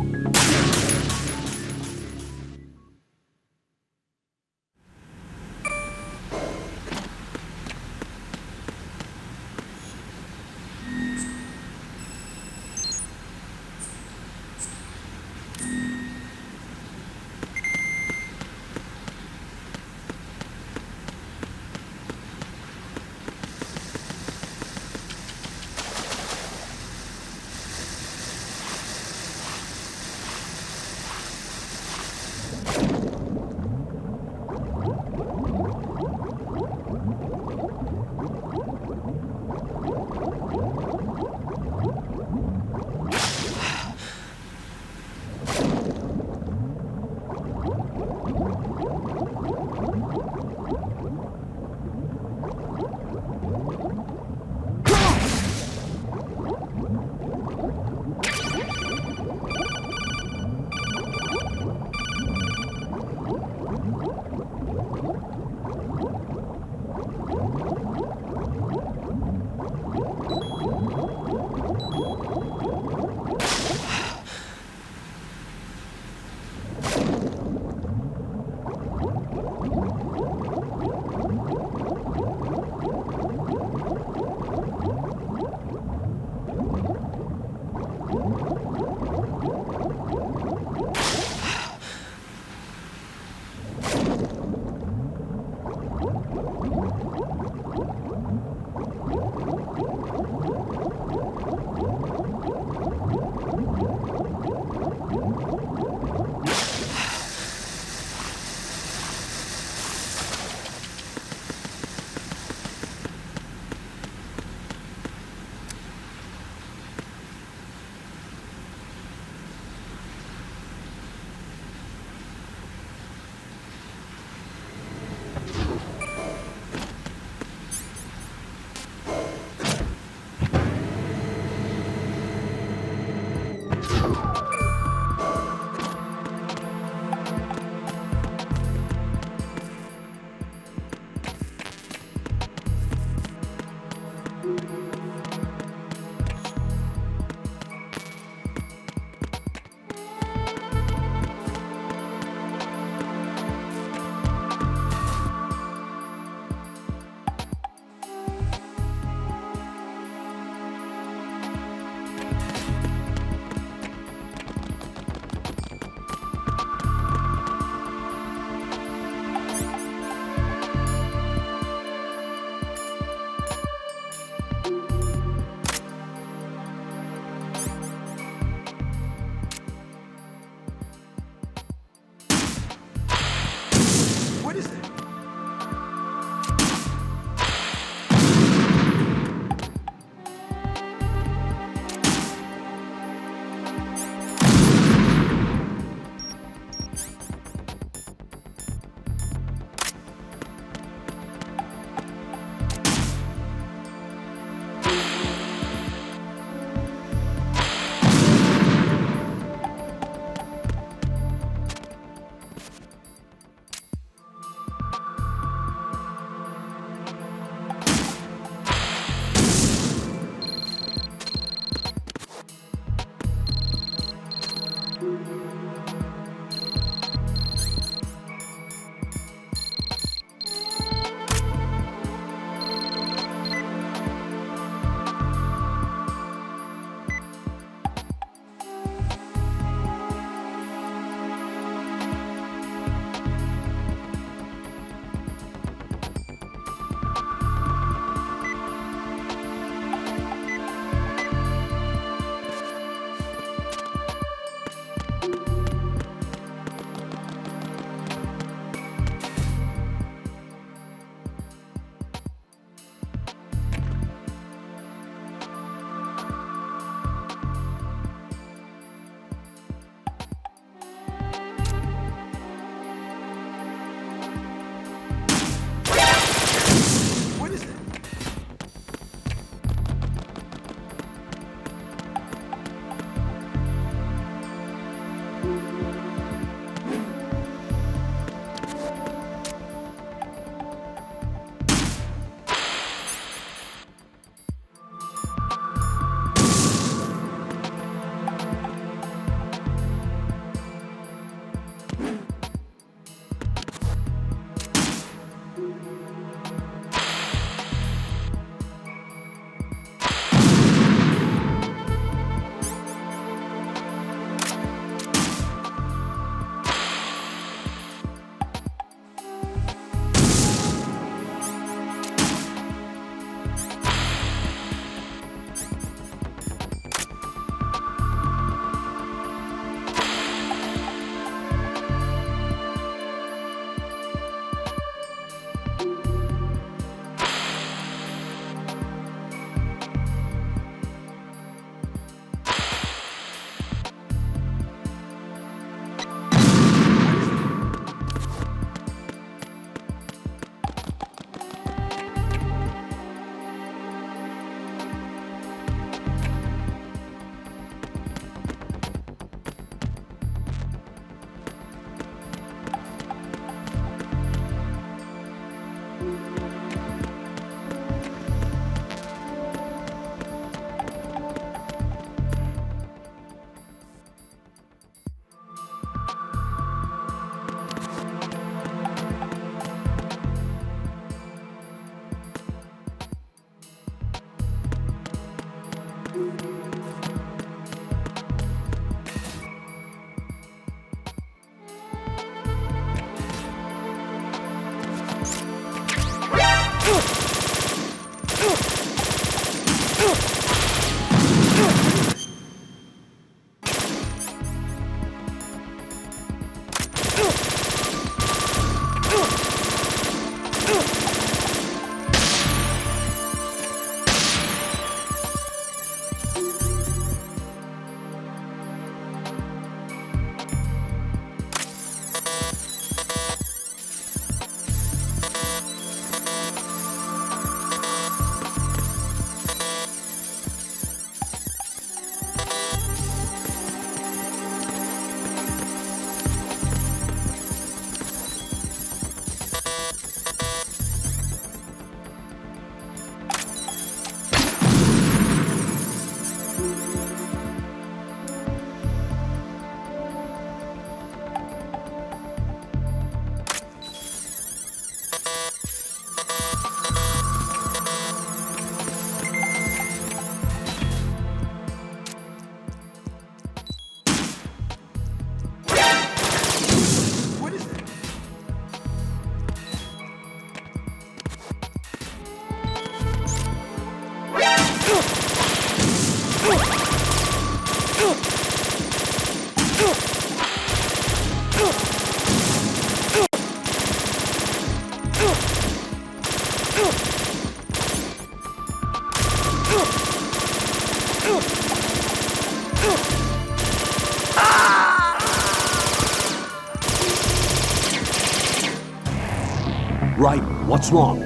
Raiden, what's wrong?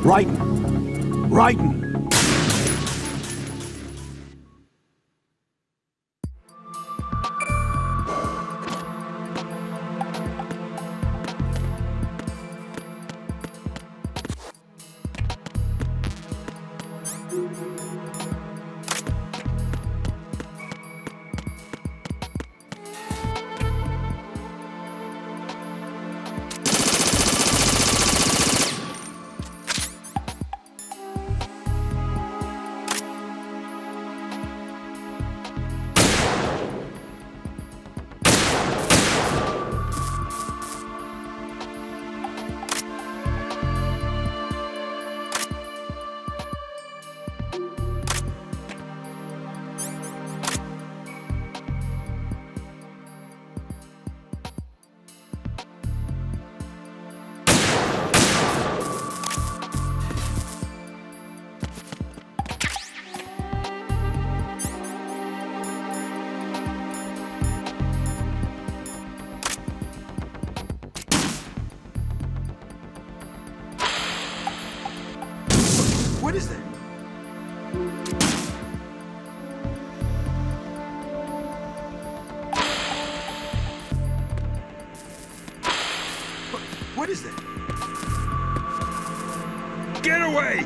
Raiden! Raiden! What is that? What is that? Get away!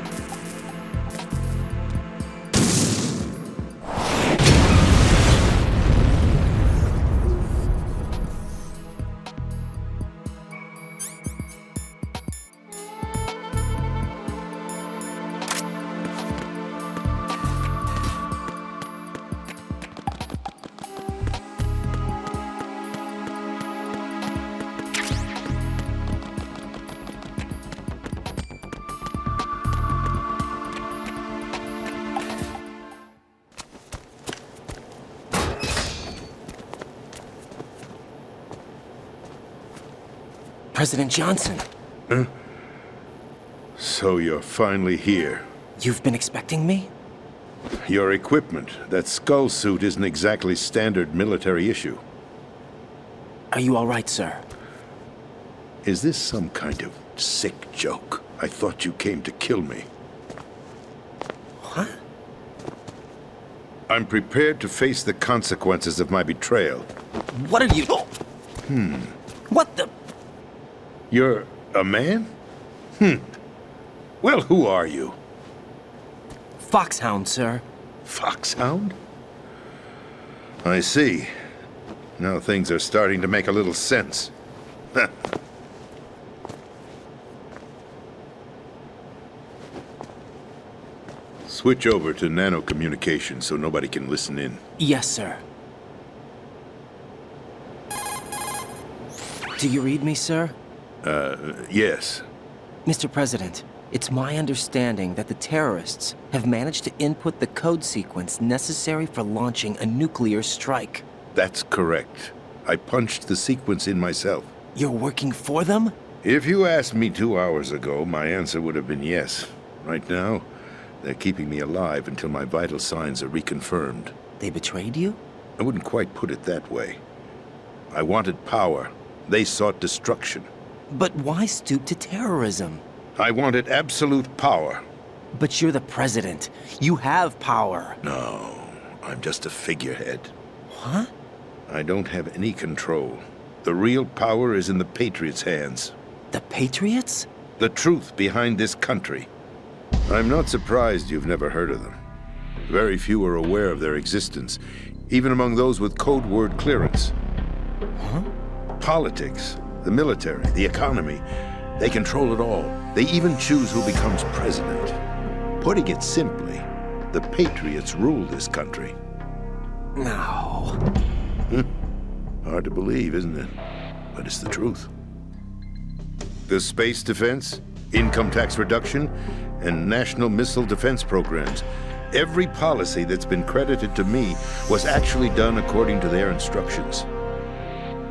President Johnson. Huh? So you're finally here. You've been expecting me? Your equipment, that skull suit isn't exactly standard military issue. Are you all right, sir? Is this some kind of sick joke? I thought you came to kill me. What? I'm prepared to face the consequences of my betrayal. What are you... What the... You're a man? Well, who are you? Foxhound, sir. Foxhound? I see. Now things are starting to make a little sense. Switch over to nano-communication so nobody can listen in. Yes, sir. Do you read me, sir? Yes. Mr. President, it's my understanding that the terrorists have managed to input the code sequence necessary for launching a nuclear strike. That's correct. I punched the sequence in myself. You're working for them? If you asked me 2 hours ago, my answer would have been yes. Right now, they're keeping me alive until my vital signs are reconfirmed. They betrayed you? I wouldn't quite put it that way. I wanted power. They sought destruction. But why stoop to terrorism? I wanted absolute power. But you're the president. You have power. No, I'm just a figurehead. What? I don't have any control. The real power is in the Patriots' hands. The Patriots? The truth behind this country. I'm not surprised you've never heard of them. Very few are aware of their existence, even among those with code word clearance. Huh? Politics, the military, the economy, they control it all. They even choose who becomes president. Putting it simply, the Patriots rule this country. No. Hard to believe, isn't it? But it's the truth. The space defense, income tax reduction, and national missile defense programs. Every policy that's been credited to me was actually done according to their instructions.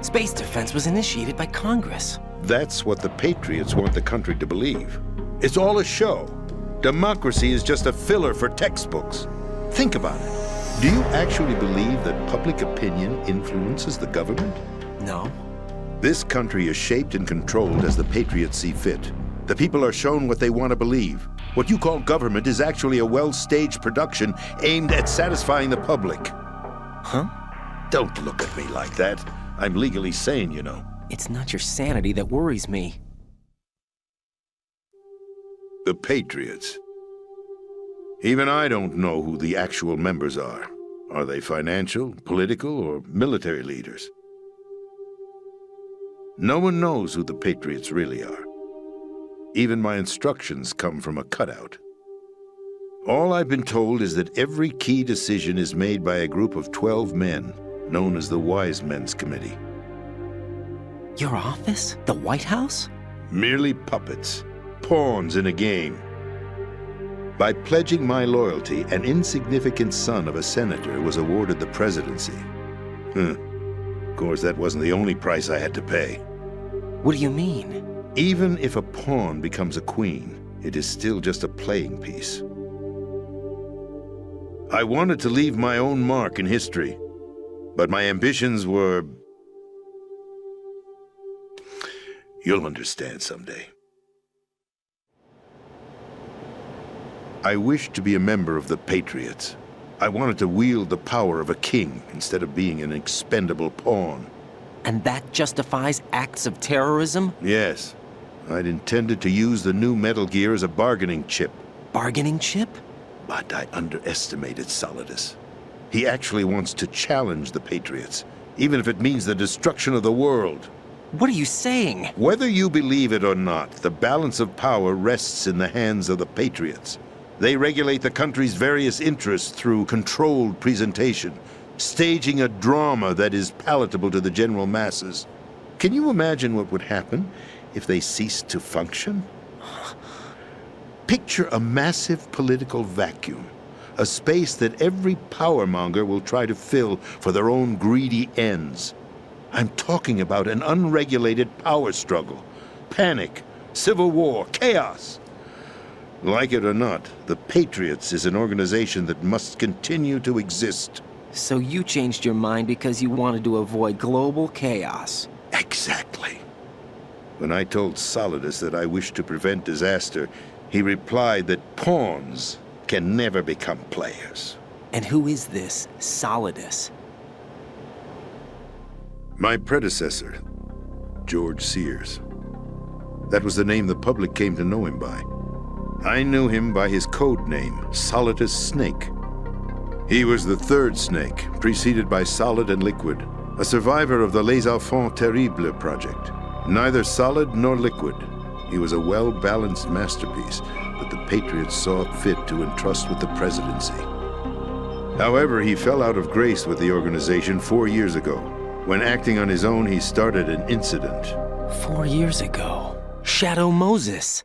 Space defense was initiated by Congress. That's what the Patriots want the country to believe. It's all a show. Democracy is just a filler for textbooks. Think about it. Do you actually believe that public opinion influences the government? No. This country is shaped and controlled as the patriots see fit. The people are shown what they want to believe. What you call government is actually a well-staged production aimed at satisfying the public. Huh? Don't look at me like that. I'm legally sane, you know. It's not your sanity that worries me. The Patriots. Even I don't know who the actual members are. Are they financial, political, or military leaders? No one knows who the Patriots really are. Even my instructions come from a cutout. All I've been told is that every key decision is made by a group of 12 men, known as the Wise Men's Committee. Your office? The White House? Merely puppets, pawns in a game. By pledging my loyalty, an insignificant son of a senator was awarded the presidency. Of course, that wasn't the only price I had to pay. What do you mean? Even if a pawn becomes a queen, it is still just a playing piece. I wanted to leave my own mark in history, but my ambitions were... You'll understand someday. I wished to be a member of the Patriots. I wanted to wield the power of a king instead of being an expendable pawn. And that justifies acts of terrorism? Yes. I'd intended to use the new Metal Gear as a bargaining chip. Bargaining chip? But I underestimated Solidus. He actually wants to challenge the Patriots, even if it means the destruction of the world. What are you saying? Whether you believe it or not, the balance of power rests in the hands of the Patriots. They regulate the country's various interests through controlled presentation, staging a drama that is palatable to the general masses. Can you imagine what would happen if they ceased to function? Picture a massive political vacuum, a space that every powermonger will try to fill for their own greedy ends. I'm talking about an unregulated power struggle, panic, civil war, chaos. Like it or not, the Patriots is an organization that must continue to exist. So you changed your mind because you wanted to avoid global chaos. Exactly. When I told Solidus that I wished to prevent disaster, he replied that pawns can never become players. And who is this Solidus? My predecessor, George Sears. That was the name the public came to know him by. I knew him by his code name, Solidus Snake. He was the third snake, preceded by Solid and Liquid, a survivor of the Les Enfants Terribles project. Neither solid nor liquid, he was a well-balanced masterpiece that the Patriots saw fit to entrust with the presidency. However, he fell out of grace with the organization 4 years ago. When acting on his own, he started an incident. 4 years ago? Shadow Moses.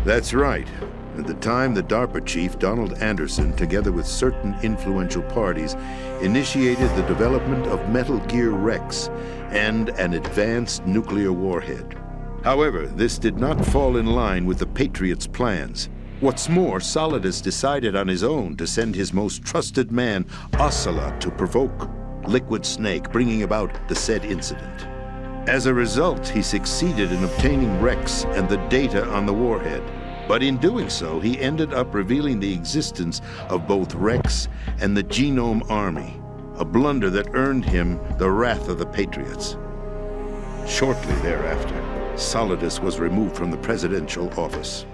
That's right. At the time, the DARPA chief, Donald Anderson, together with certain influential parties, initiated the development of Metal Gear Rex and an advanced nuclear warhead. However, this did not fall in line with the Patriots' plans. What's more, Solidus decided on his own to send his most trusted man, Ocelot, to provoke Liquid Snake, bringing about the said incident. As a result, he succeeded in obtaining Rex and the data on the warhead. But in doing so, he ended up revealing the existence of both Rex and the Genome Army, a blunder that earned him the wrath of the Patriots. Shortly thereafter, Solidus was removed from the presidential office.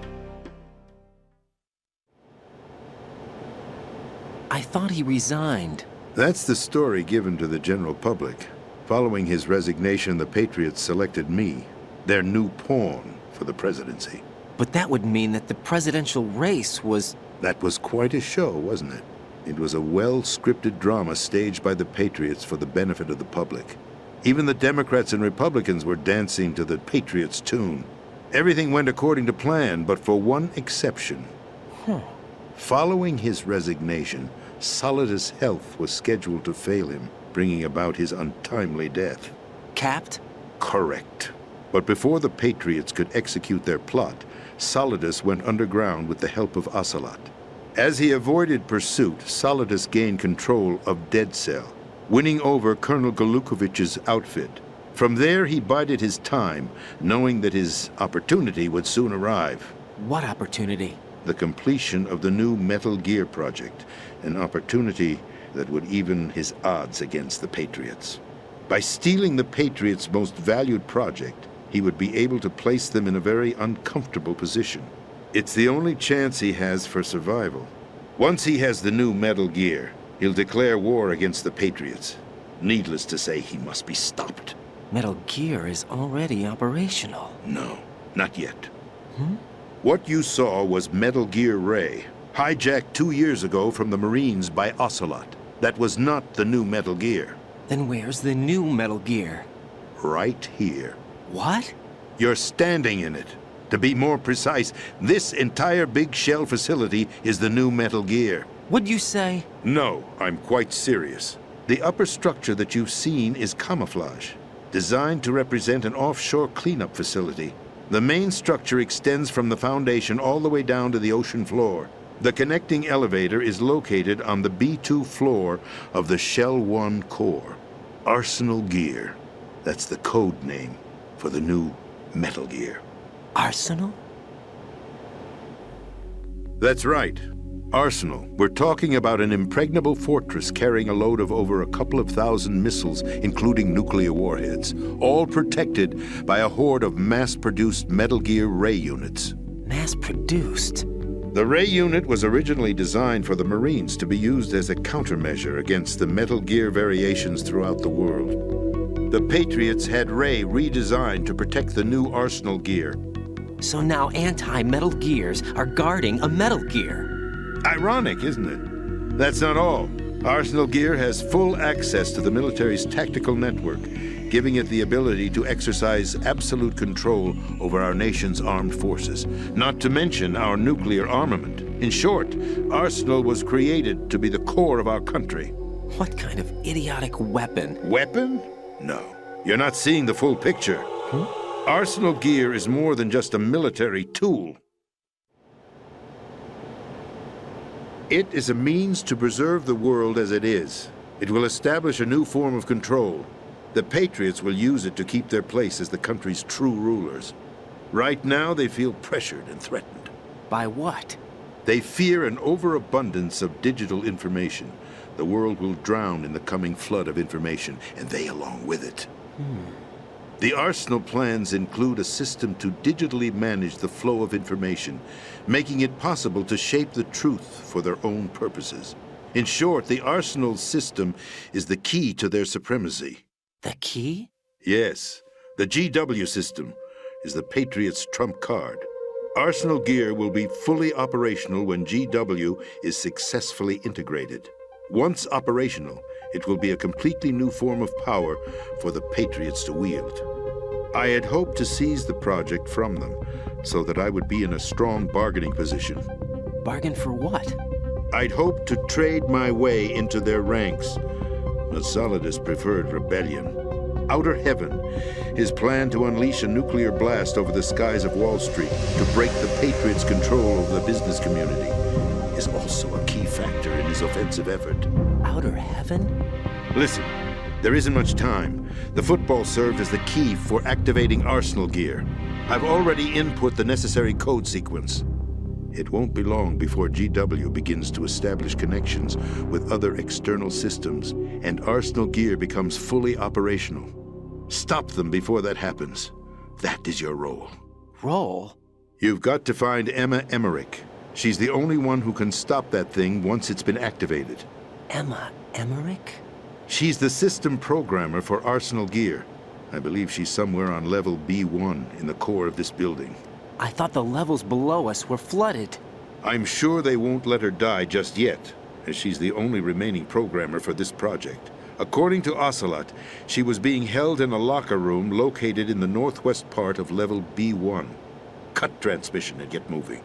I thought he resigned. That's the story given to the general public. Following his resignation, the Patriots selected me, their new pawn, for the presidency. But that would mean that the presidential race was... That was quite a show, wasn't it? It was a well-scripted drama staged by the Patriots for the benefit of the public. Even the Democrats and Republicans were dancing to the Patriots' tune. Everything went according to plan, but for one exception. Following his resignation, Solidus' health was scheduled to fail him, bringing about his untimely death. Capped? Correct. But before the Patriots could execute their plot, Solidus went underground with the help of Ocelot. As he avoided pursuit, Solidus gained control of Dead Cell, winning over Colonel Golukovich's outfit. From there, he bided his time, knowing that his opportunity would soon arrive. What opportunity? The completion of the new Metal Gear project, an opportunity that would even his odds against the Patriots. By stealing the Patriots' most valued project, he would be able to place them in a very uncomfortable position. It's the only chance he has for survival. Once he has the new Metal Gear, he'll declare war against the Patriots. Needless to say, he must be stopped. Metal Gear is already operational. No, not yet. What you saw was Metal Gear Ray, hijacked 2 years ago from the Marines by Ocelot. That was not the new Metal Gear. Then where's the new Metal Gear? Right here. What? You're standing in it. To be more precise, this entire big shell facility is the new Metal Gear. What'd you say? No, I'm quite serious. The upper structure that you've seen is camouflage, designed to represent an offshore cleanup facility. The main structure extends from the foundation all the way down to the ocean floor. The connecting elevator is located on the B2 floor of the Shell 1 core. Arsenal Gear. That's the code name for the new Metal Gear. Arsenal? That's right. Arsenal. We're talking about an impregnable fortress carrying a load of over a couple of thousand missiles, including nuclear warheads, all protected by a horde of mass-produced Metal Gear Ray units. Mass-produced? The Ray unit was originally designed for the Marines to be used as a countermeasure against the Metal Gear variations throughout the world. The Patriots had Ray redesigned to protect the new Arsenal Gear. So now anti-Metal Gears are guarding a Metal Gear. Ironic, isn't it? That's not all. Arsenal Gear has full access to the military's tactical network, giving it the ability to exercise absolute control over our nation's armed forces, not to mention our nuclear armament. In short, Arsenal was created to be the core of our country. What kind of idiotic weapon? Weapon? No. You're not seeing the full picture. Arsenal Gear is more than just a military tool. It is a means to preserve the world as it is. It will establish a new form of control. The Patriots will use it to keep their place as the country's true rulers. Right now, they feel pressured and threatened. By what? They fear an overabundance of digital information. The world will drown in the coming flood of information, and they along with it. The Arsenal plans include a system to digitally manage the flow of information, making it possible to shape the truth for their own purposes. In short, the Arsenal system is the key to their supremacy. The key? Yes. The GW system is the Patriots' trump card. Arsenal Gear will be fully operational when GW is successfully integrated. Once operational, it will be a completely new form of power for the Patriots to wield. I had hoped to seize the project from them so that I would be in a strong bargaining position. Bargain for what? I'd hoped to trade my way into their ranks. But Solidus preferred rebellion. Outer Heaven, his plan to unleash a nuclear blast over the skies of Wall Street to break the Patriots' control over the business community, is also a key factor in his offensive effort. Outer Heaven? Listen, there isn't much time. The football served as the key for activating Arsenal Gear. I've already input the necessary code sequence. It won't be long before GW begins to establish connections with other external systems, and Arsenal Gear becomes fully operational. Stop them before that happens. That is your role. Role? You've got to find Emma Emmerich. She's the only one who can stop that thing once it's been activated. Emma Emmerich? She's the system programmer for Arsenal Gear. I believe she's somewhere on level B1 in the core of this building. I thought the levels below us were flooded. I'm sure they won't let her die just yet, as she's the only remaining programmer for this project. According to Ocelot, she was being held in a locker room located in the northwest part of level B1. Cut transmission and get moving.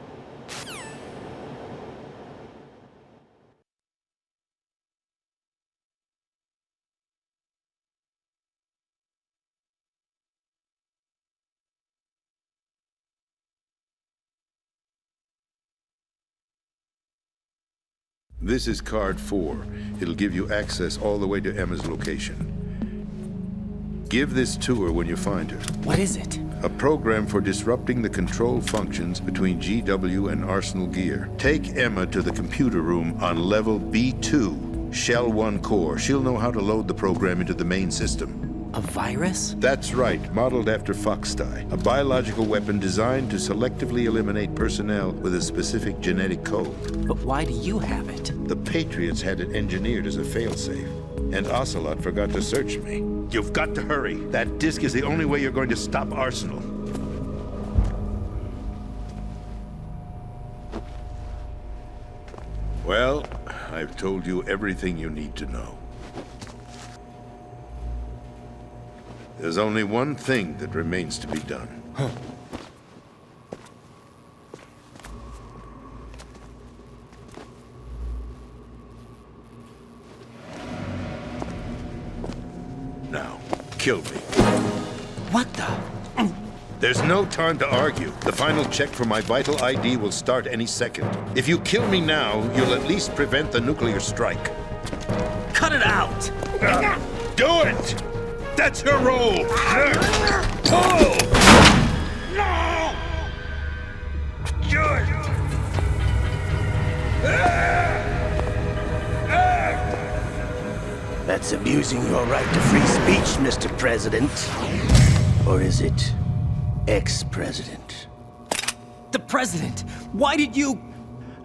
This is card 4. It'll give you access all the way to Emma's location. Give this to her when you find her. What is it? A program for disrupting the control functions between GW and Arsenal Gear. Take Emma to the computer room on level B2, Shell 1 core. She'll know how to load the program into the main system. A virus? That's right, modeled after FOXHOUND, a biological weapon designed to selectively eliminate personnel with a specific genetic code. But why do you have it? The Patriots had it engineered as a failsafe, and Ocelot forgot to search me. You've got to hurry. That disk is the only way you're going to stop Arsenal. Well, I've told you everything you need to know. There's only one thing that remains to be done. Now, kill me. What the? There's no time to argue. The final check for my vital ID will start any second. If you kill me now, you'll at least prevent the nuclear strike. Cut it out! Do it! That's her role! Pull! No! That's abusing your right to free speech, Mr. President. Or is it ex-president? The president! Why did you...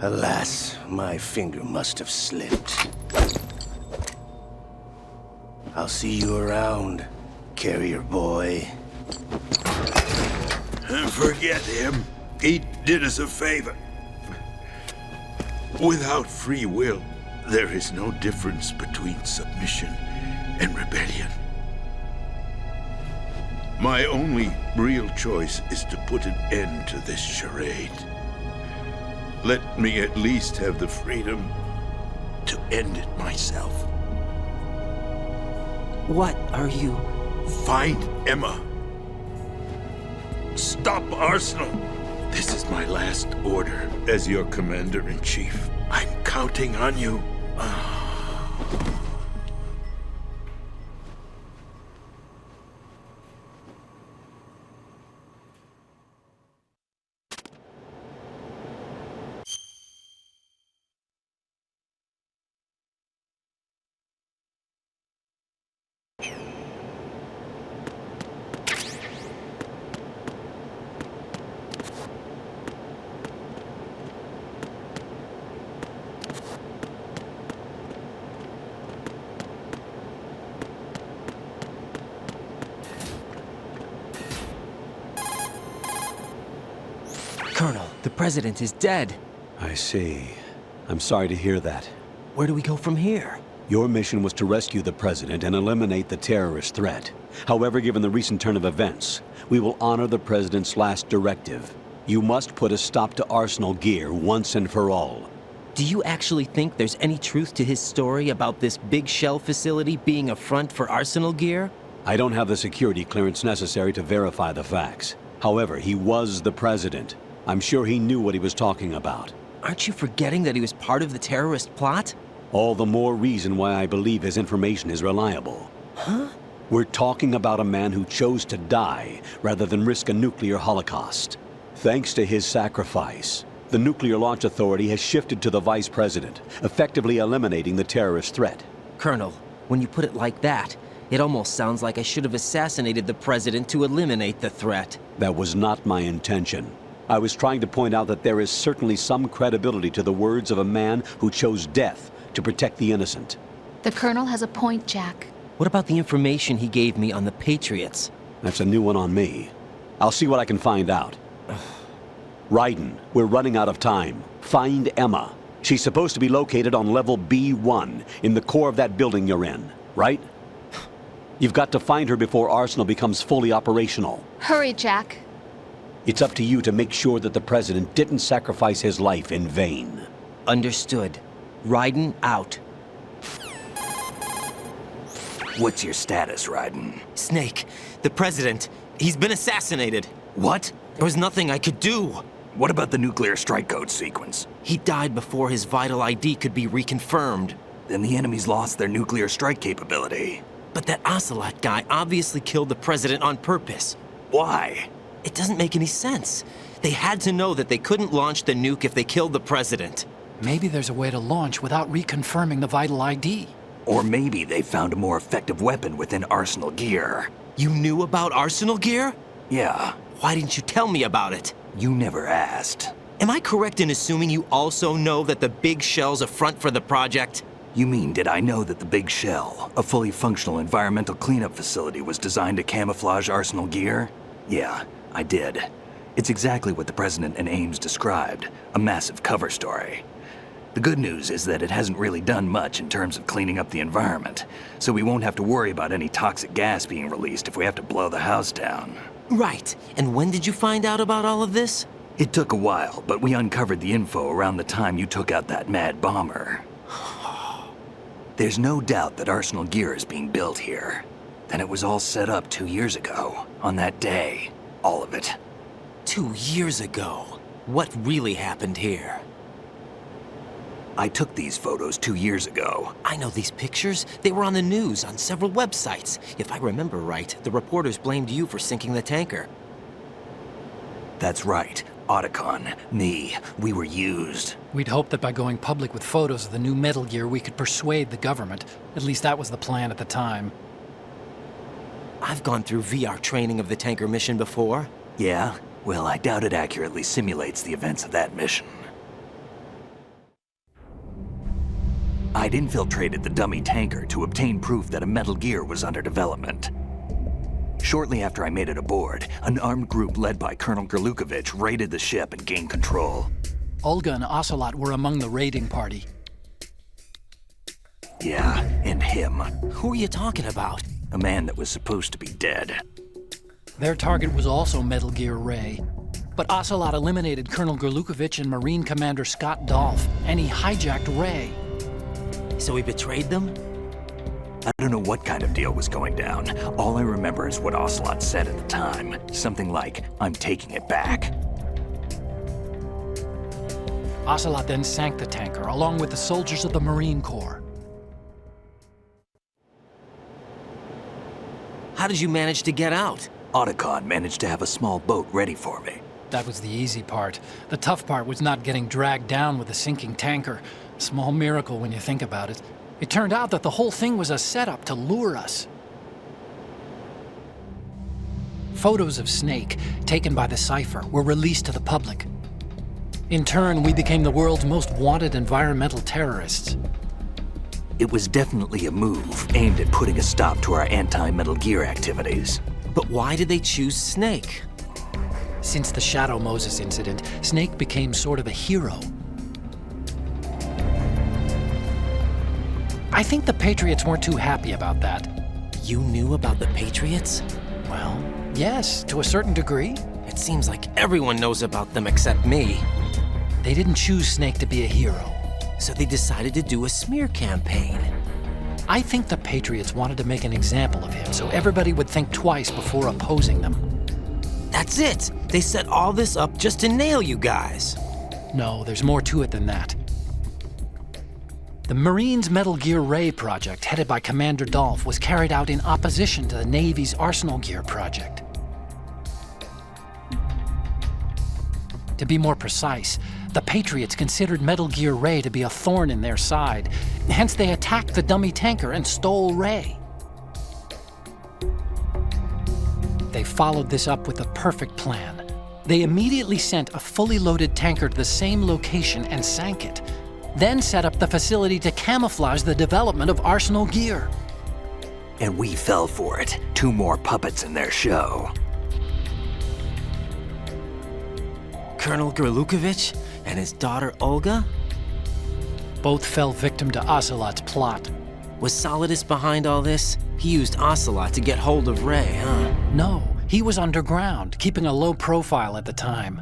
Alas, my finger must have slipped. I'll see you around, carrier boy. Forget him. He did us a favor. Without free will, there is no difference between submission and rebellion. My only real choice is to put an end to this charade. Let me at least have the freedom to end it myself. What are you... Find Emma. Stop Arsenal. This is my last order as your commander-in-chief. I'm counting on you. Colonel, the president is dead. I see. I'm sorry to hear that. Where do we go from here? Your mission was to rescue the president and eliminate the terrorist threat. However, given the recent turn of events, we will honor the president's last directive. You must put a stop to Arsenal Gear once and for all. Do you actually think there's any truth to his story about this big shell facility being a front for Arsenal Gear? I don't have the security clearance necessary to verify the facts. However, he was the president. I'm sure he knew what he was talking about. Aren't you forgetting that he was part of the terrorist plot? All the more reason why I believe his information is reliable. Huh? We're talking about a man who chose to die rather than risk a nuclear holocaust. Thanks to his sacrifice, the Nuclear Launch Authority has shifted to the vice president, effectively eliminating the terrorist threat. Colonel, when you put it like that, it almost sounds like I should have assassinated the president to eliminate the threat. That was not my intention. I was trying to point out that there is certainly some credibility to the words of a man who chose death to protect the innocent. The Colonel has a point, Jack. What about the information he gave me on the Patriots? That's a new one on me. I'll see what I can find out. Raiden, we're running out of time. Find Emma. She's supposed to be located on level B1, in the core of that building you're in, right? You've got to find her before Arsenal becomes fully operational. Hurry, Jack. It's up to you to make sure that the president didn't sacrifice his life in vain. Understood. Raiden out. What's your status, Raiden? Snake, the president, he's been assassinated. What? There was nothing I could do. What about the nuclear strike code sequence? He died before his vital ID could be reconfirmed. Then the enemy's lost their nuclear strike capability. But that Ocelot guy obviously killed the president on purpose. Why? It doesn't make any sense. They had to know that they couldn't launch the nuke if they killed the president. Maybe there's a way to launch without reconfirming the vital ID. Or maybe they found a more effective weapon within Arsenal gear. You knew about Arsenal gear? Yeah. Why didn't you tell me about it? You never asked. Am I correct in assuming you also know that the big shell's a front for the project? You mean, did I know that the Big Shell, a fully functional environmental cleanup facility, was designed to camouflage Arsenal gear? Yeah, I did. It's exactly what the President and Ames described, a massive cover story. The good news is that it hasn't really done much in terms of cleaning up the environment, so we won't have to worry about any toxic gas being released if we have to blow the house down. Right. And when did you find out about all of this? It took a while, but we uncovered the info around the time you took out that mad bomber. There's no doubt that Arsenal gear is being built here. Then it was all set up 2 years ago, on that day. All of it. 2 years ago? What really happened here? I took these photos 2 years ago. I know these pictures. They were on the news, on several websites. If I remember right, the reporters blamed you for sinking the tanker. That's right. Otacon, me, we were used. We'd hoped that by going public with photos of the new Metal Gear, we could persuade the government. At least that was the plan at the time. I've gone through VR training of the tanker mission before. Yeah? Well, I doubt it accurately simulates the events of that mission. I'd infiltrated the dummy tanker to obtain proof that a Metal Gear was under development. Shortly after I made it aboard, an armed group led by Colonel Gerlukovich raided the ship and gained control. Olga and Ocelot were among the raiding party. Yeah, and him. Who are you talking about? A man that was supposed to be dead. Their target was also Metal Gear Ray. But Ocelot eliminated Colonel Gerlukovich and Marine Commander Scott Dolph, and he hijacked Ray. So he betrayed them? I don't know what kind of deal was going down. All I remember is what Ocelot said at the time. Something like, "I'm taking it back." Ocelot then sank the tanker, along with the soldiers of the Marine Corps. How did you manage to get out? Otacon managed to have a small boat ready for me. That was the easy part. The tough part was not getting dragged down with the sinking tanker. Small miracle when you think about it. It turned out that the whole thing was a setup to lure us. Photos of Snake, taken by the Cypher, were released to the public. In turn, we became the world's most wanted environmental terrorists. It was definitely a move aimed at putting a stop to our anti-Metal Gear activities. But why did they choose Snake? Since the Shadow Moses incident, Snake became sort of a hero. I think the Patriots weren't too happy about that. You knew about the Patriots? Well, yes, to a certain degree. It seems like everyone knows about them except me. They didn't choose Snake to be a hero. So they decided to do a smear campaign. I think the Patriots wanted to make an example of him so everybody would think twice before opposing them. That's it! They set all this up just to nail you guys. No, there's more to it than that. The Marines' Metal Gear Ray project, headed by Commander Dolph, was carried out in opposition to the Navy's Arsenal Gear project. To be more precise, the Patriots considered Metal Gear Ray to be a thorn in their side. Hence, they attacked the dummy tanker and stole Ray. They followed this up with a perfect plan. They immediately sent a fully loaded tanker to the same location and sank it. Then set up the facility to camouflage the development of Arsenal Gear. And we fell for it. 2 more puppets in their show. Colonel Gerlukovich and his daughter Olga? Both fell victim to Ocelot's plot. Was Solidus behind all this? He used Ocelot to get hold of Ray, huh? No, he was underground, keeping a low profile at the time.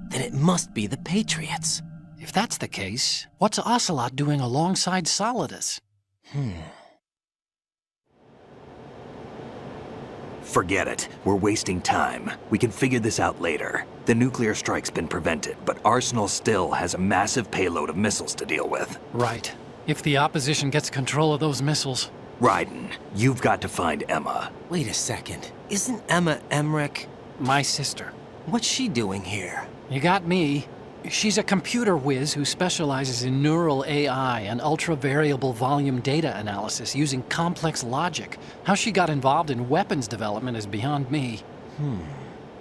Then it must be the Patriots. If that's the case, what's Ocelot doing alongside Solidus? Forget it. We're wasting time. We can figure this out later. The nuclear strike's been prevented, but Arsenal still has a massive payload of missiles to deal with. Right. If the opposition gets control of those missiles, Raiden, you've got to find Emma. Wait a second. Isn't Emma Emmerich? My sister. What's she doing here? You got me. She's a computer whiz who specializes in neural AI and ultra-variable volume data analysis using complex logic. How she got involved in weapons development is beyond me.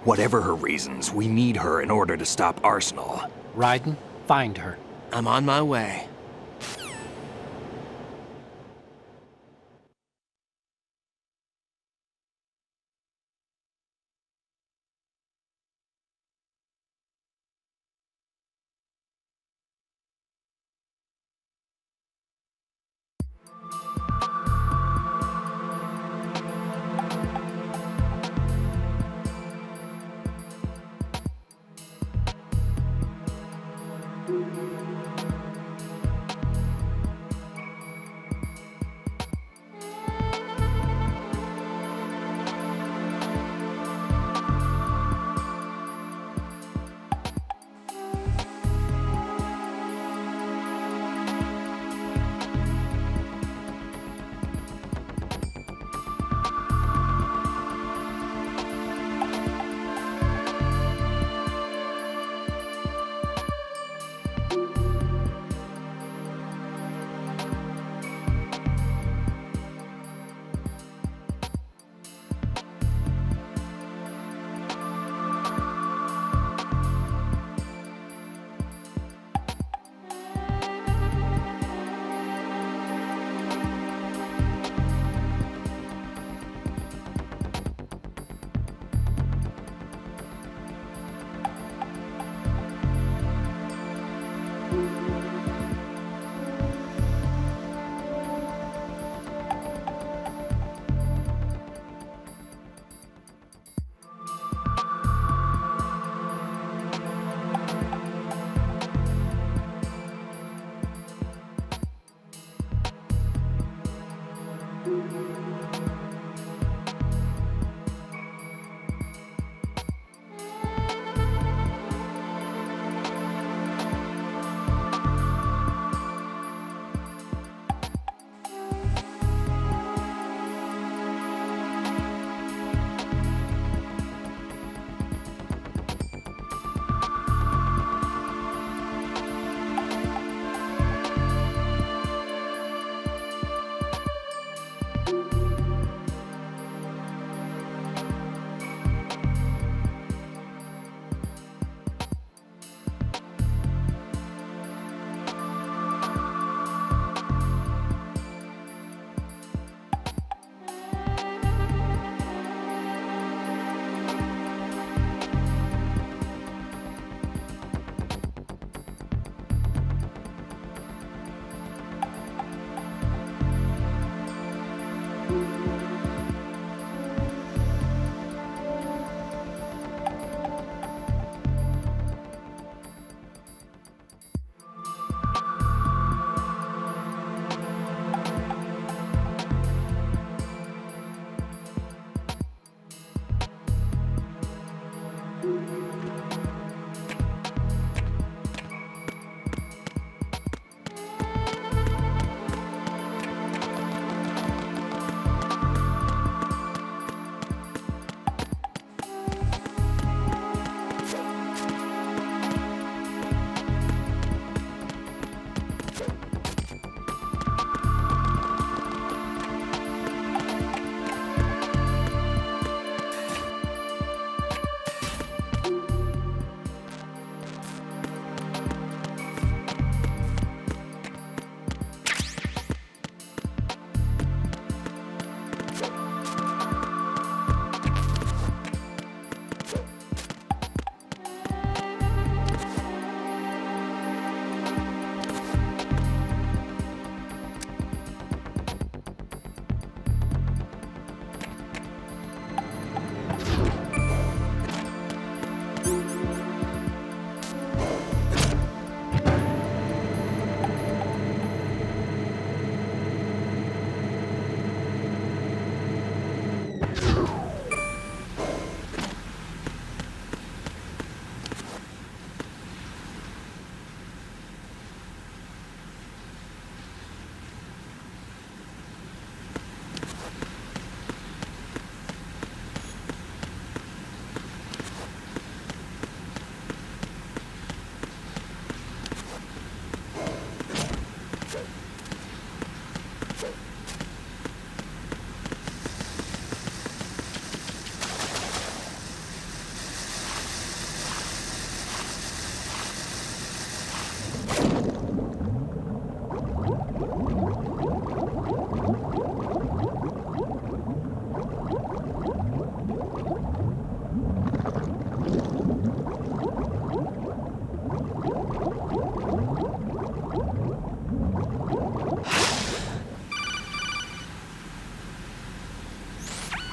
Whatever her reasons, we need her in order to stop Arsenal. Raiden, find her. I'm on my way.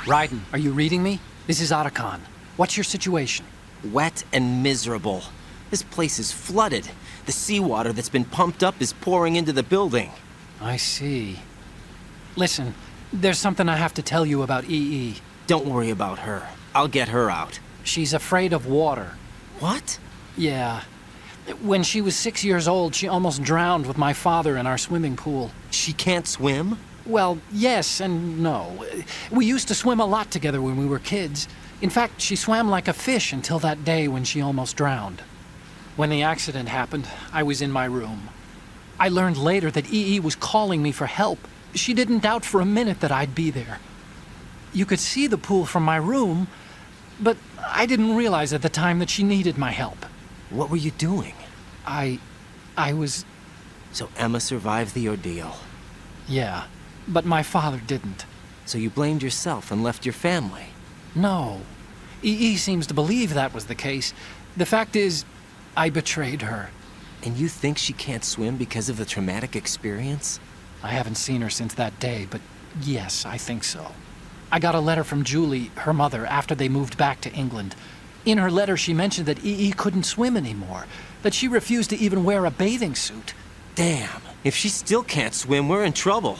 Raiden, are you reading me? This is Otacon. What's your situation? Wet and miserable. This place is flooded. The seawater that's been pumped up is pouring into the building. I see. Listen, there's something I have to tell you about EE. Don't worry about her. I'll get her out. She's afraid of water. What? Yeah. When she was 6 years old, she almost drowned with my father in our swimming pool. She can't swim? Well, yes and no. We used to swim a lot together when we were kids. In fact, she swam like a fish until that day when she almost drowned. When the accident happened, I was in my room. I learned later that EE was calling me for help. She didn't doubt for a minute that I'd be there. You could see the pool from my room, but I didn't realize at the time that she needed my help. What were you doing? I was... So Emma survived the ordeal. Yeah, but my father didn't. So you blamed yourself and left your family? No. EE seems to believe that was the case. The fact is, I betrayed her. And you think she can't swim because of the traumatic experience? I haven't seen her since that day, but yes, I think so. I got a letter from Julie, her mother, after they moved back to England. In her letter, she mentioned that EE couldn't swim anymore, that she refused to even wear a bathing suit. Damn, if she still can't swim, we're in trouble.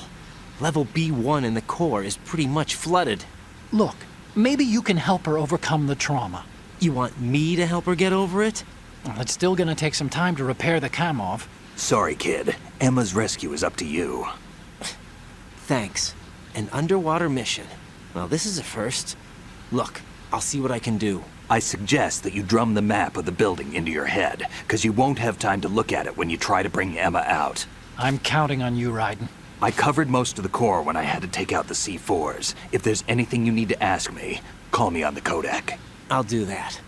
Level B1 in the core is pretty much flooded. Look, maybe you can help her overcome the trauma. You want me to help her get over it? Well, it's still gonna take some time to repair the Kamov. Sorry, kid. Emma's rescue is up to you. Thanks. An underwater mission. Well, this is a first. Look, I'll see what I can do. I suggest that you drum the map of the building into your head, because you won't have time to look at it when you try to bring Emma out. I'm counting on you, Raiden. I covered most of the core when I had to take out the C4s. If there's anything you need to ask me, call me on the codec. I'll do that.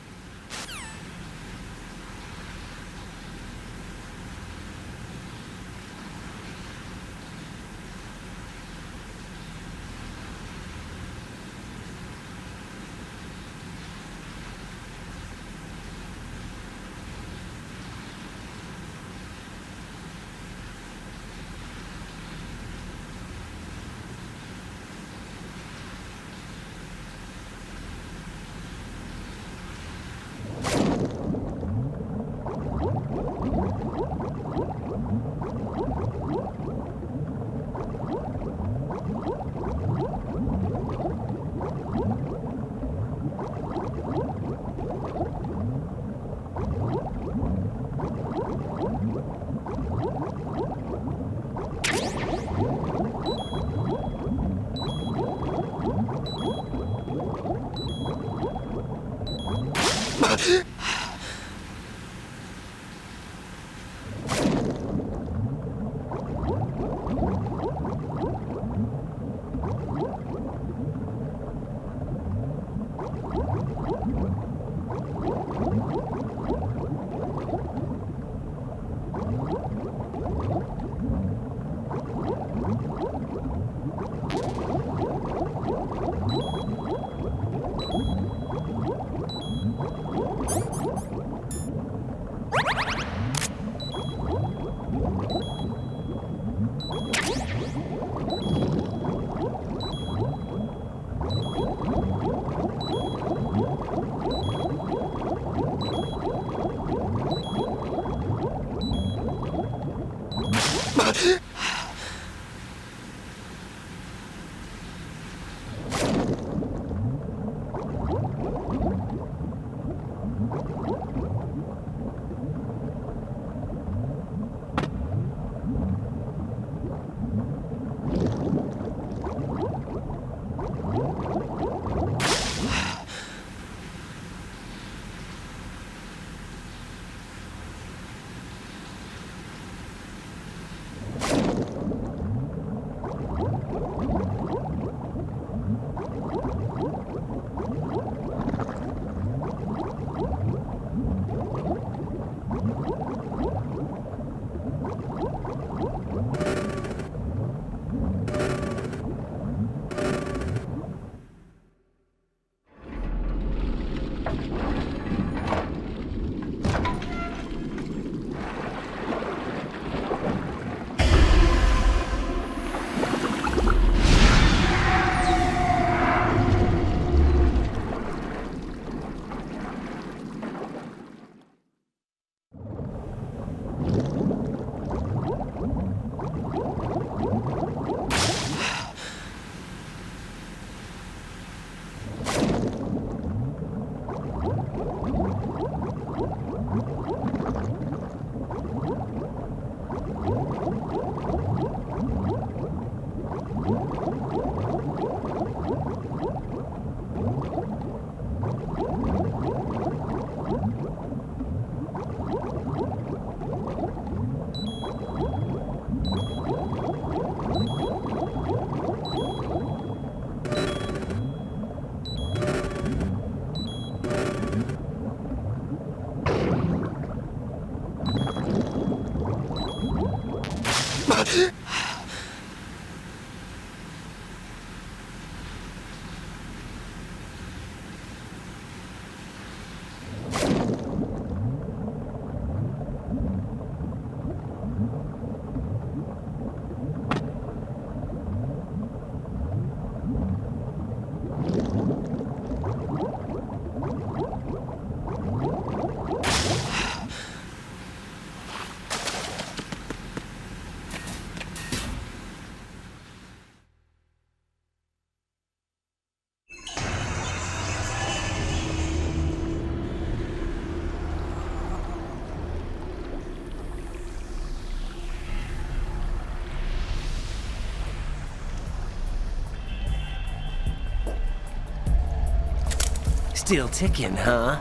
Still ticking, huh?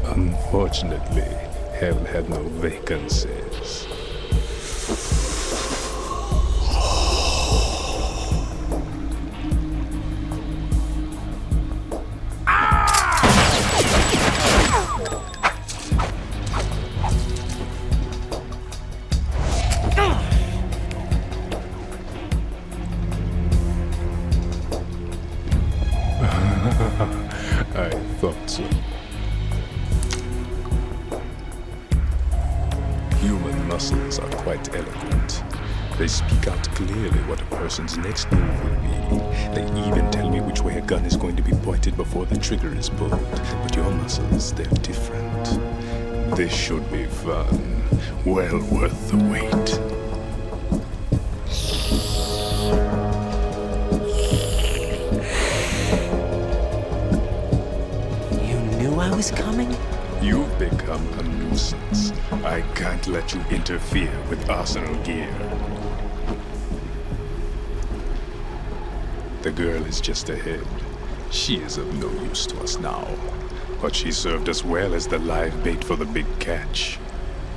Unfortunately, hell had no vacancies. I thought so. Human muscles are quite eloquent. They speak out clearly what a person's next move will be. They even tell me which way a gun is going to be pointed before the trigger is pulled. But your muscles, they're different. This should be fun. Well worth the wait. I was coming? You've become a nuisance. I can't let you interfere with arsenal gear. The girl is just ahead. She is of no use to us now. But she served us well as the live bait for the big catch.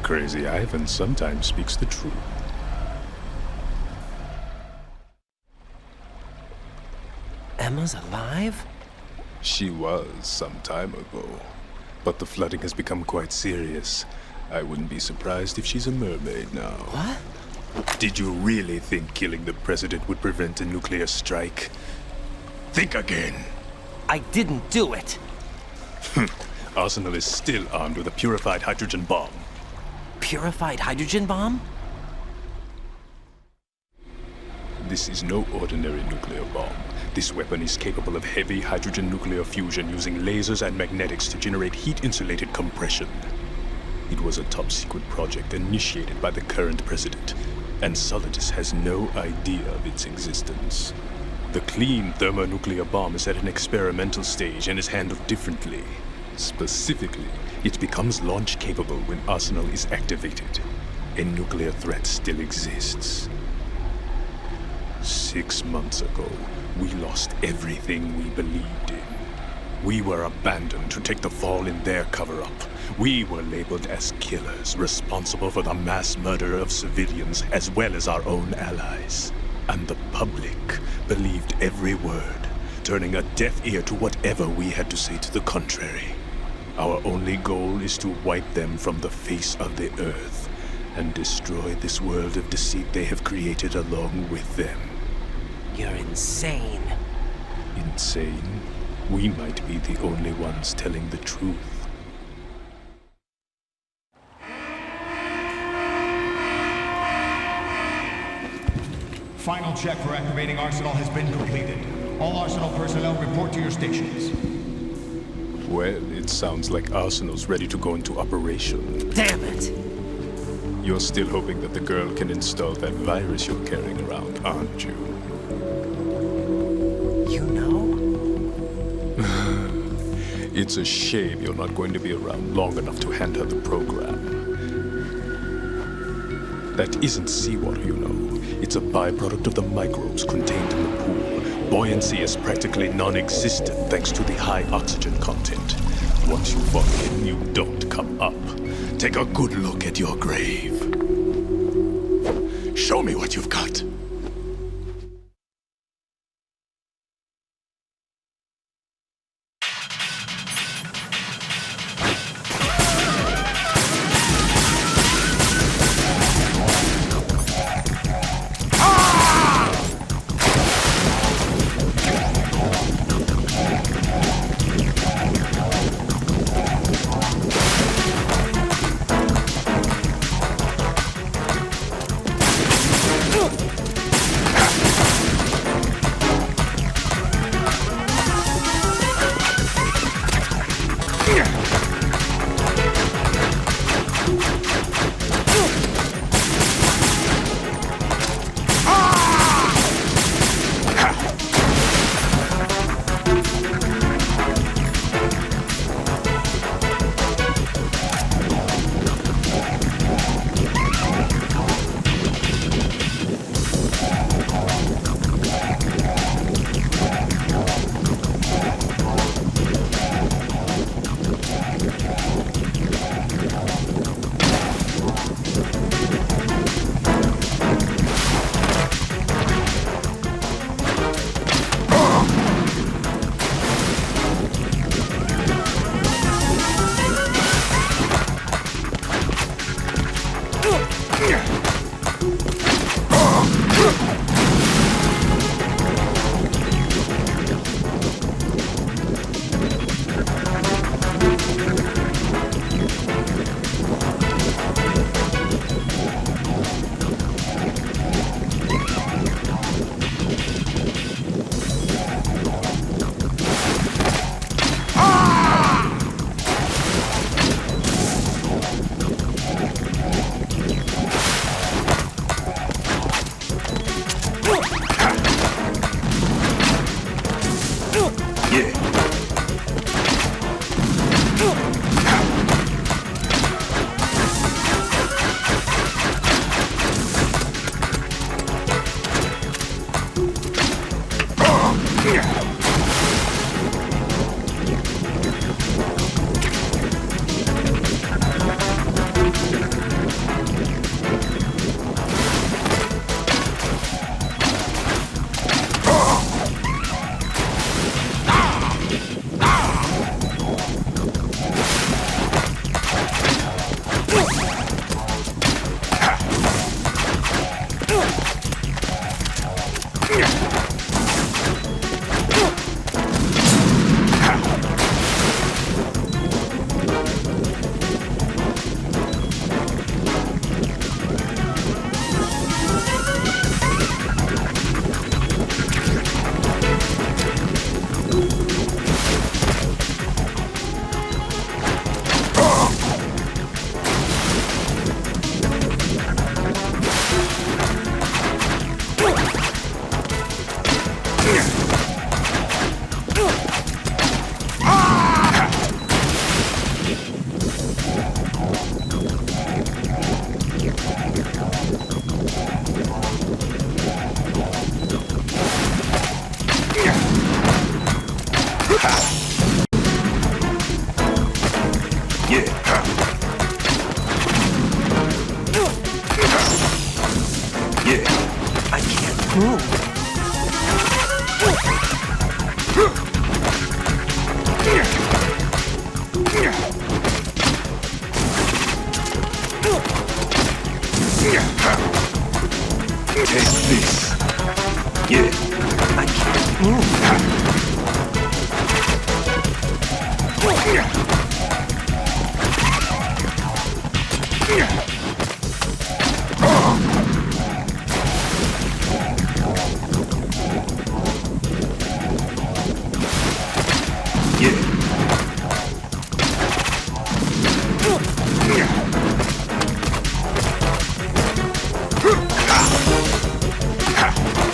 Crazy Ivan sometimes speaks the truth. Emma's alive? She was some time ago, but the flooding has become quite serious. I wouldn't be surprised if she's a mermaid now. What? Did you really think killing the president would prevent a nuclear strike? Think again. I didn't do it. Arsenal is still armed with a purified hydrogen bomb. Purified hydrogen bomb? This is no ordinary nuclear bomb. This weapon is capable of heavy hydrogen nuclear fusion using lasers and magnetics to generate heat-insulated compression. It was a top-secret project initiated by the current president, and Solidus has no idea of its existence. The clean thermonuclear bomb is at an experimental stage and is handled differently. Specifically, it becomes launch-capable when Arsenal is activated. A nuclear threat still exists. 6 months ago, we lost everything we believed in. We were abandoned to take the fall in their cover-up. We were labeled as killers, responsible for the mass murder of civilians as well as our own allies. And the public believed every word, turning a deaf ear to whatever we had to say to the contrary. Our only goal is to wipe them from the face of the earth and destroy this world of deceit they have created along with them. You're insane. Insane? We might be the only ones telling the truth. Final check for activating Arsenal has been completed. All Arsenal personnel report to your stations. Well, it sounds like Arsenal's ready to go into operation. Damn it! You're still hoping that the girl can install that virus you're carrying around, aren't you? You know? It's a shame you're not going to be around long enough to hand her the program. That isn't seawater, you know. It's a byproduct of the microbes contained in the pool. Buoyancy is practically non-existent thanks to the high oxygen content. Once you fall in, you don't come up. Take a good look at your grave. Show me what you've got.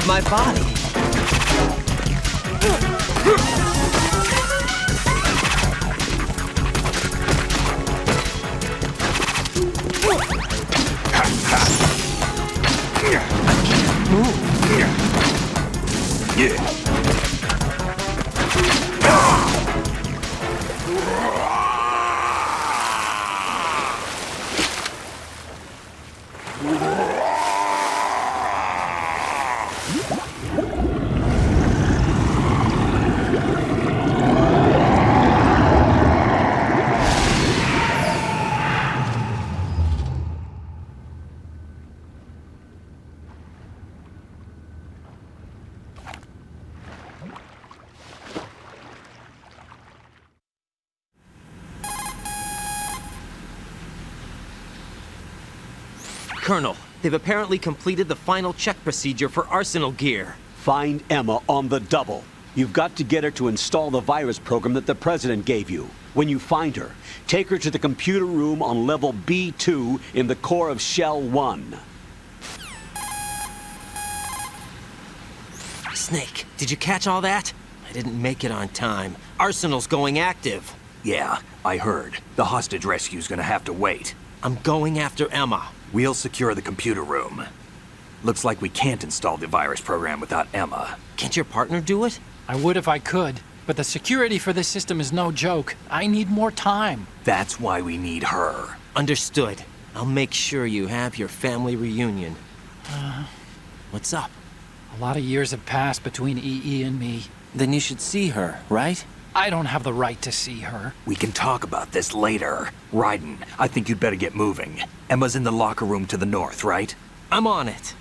My body. Colonel, they've apparently completed the final check procedure for arsenal gear. Find Emma on the double. You've got to get her to install the virus program that the President gave you. When you find her, take her to the computer room on level B2 in the core of Shell 1. Snake, did you catch all that? I didn't make it on time. Arsenal's going active. Yeah, I heard. The hostage rescue's gonna have to wait. I'm going after Emma. We'll secure the computer room. Looks like we can't install the virus program without Emma. Can't your partner do it? I would if I could, but the security for this system is no joke. I need more time. That's why we need her. Understood. I'll make sure you have your family reunion. What's up? A lot of years have passed between EE and me. Then you should see her, right? I don't have the right to see her. We can talk about this later. Raiden, I think you'd better get moving. Emma's in the locker room to the north, right? I'm on it.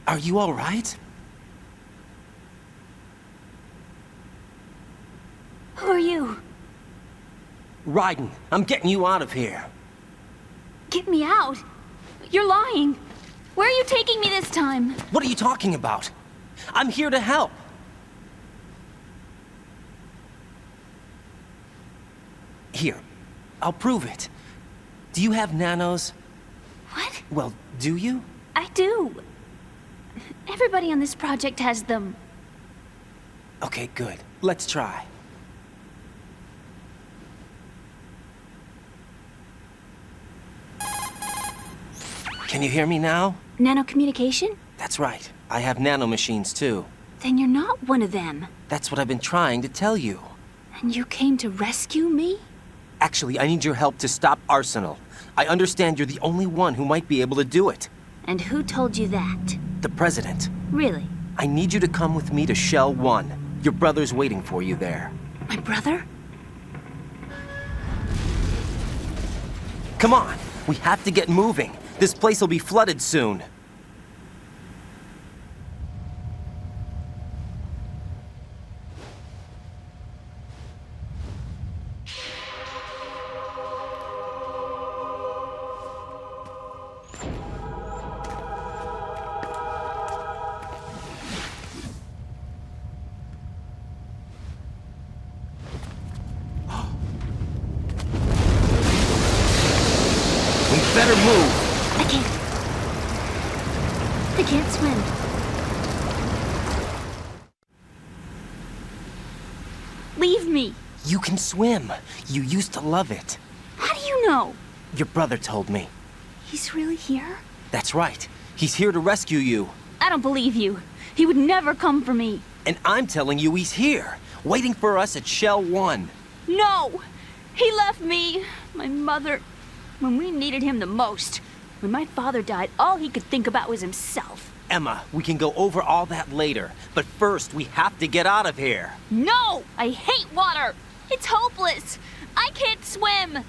Are you all right? Who are you? Raiden, I'm getting you out of here. Get me out. You're lying. Where are you taking me this time? What are you talking about? I'm here to help. Here, I'll prove it. Do you have nanos? What? Well, do you? I do. Everybody on this project has them. Okay, good. Let's try. Can you hear me now? Nanocommunication? That's right. I have nanomachines too. Then you're not one of them. That's what I've been trying to tell you. And you came to rescue me? Actually, I need your help to stop Arsenal. I understand you're the only one who might be able to do it. And who told you that? The President. Really? I need you to come with me to Shell 1. Your brother's waiting for you there. My brother? Come on! We have to get moving. This place will be flooded soon. Better move! I can't swim. Leave me. You can swim. You used to love it. How do you know? Your brother told me. He's really here? That's right. He's here to rescue you. I don't believe you. He would never come for me. And I'm telling you he's here, waiting for us at Shell 1. No! He left me, my mother, when we needed him the most. When my father died, all he could think about was himself. Emma, we can go over all that later, but first we have to get out of here. No! I hate water! It's hopeless! I can't swim!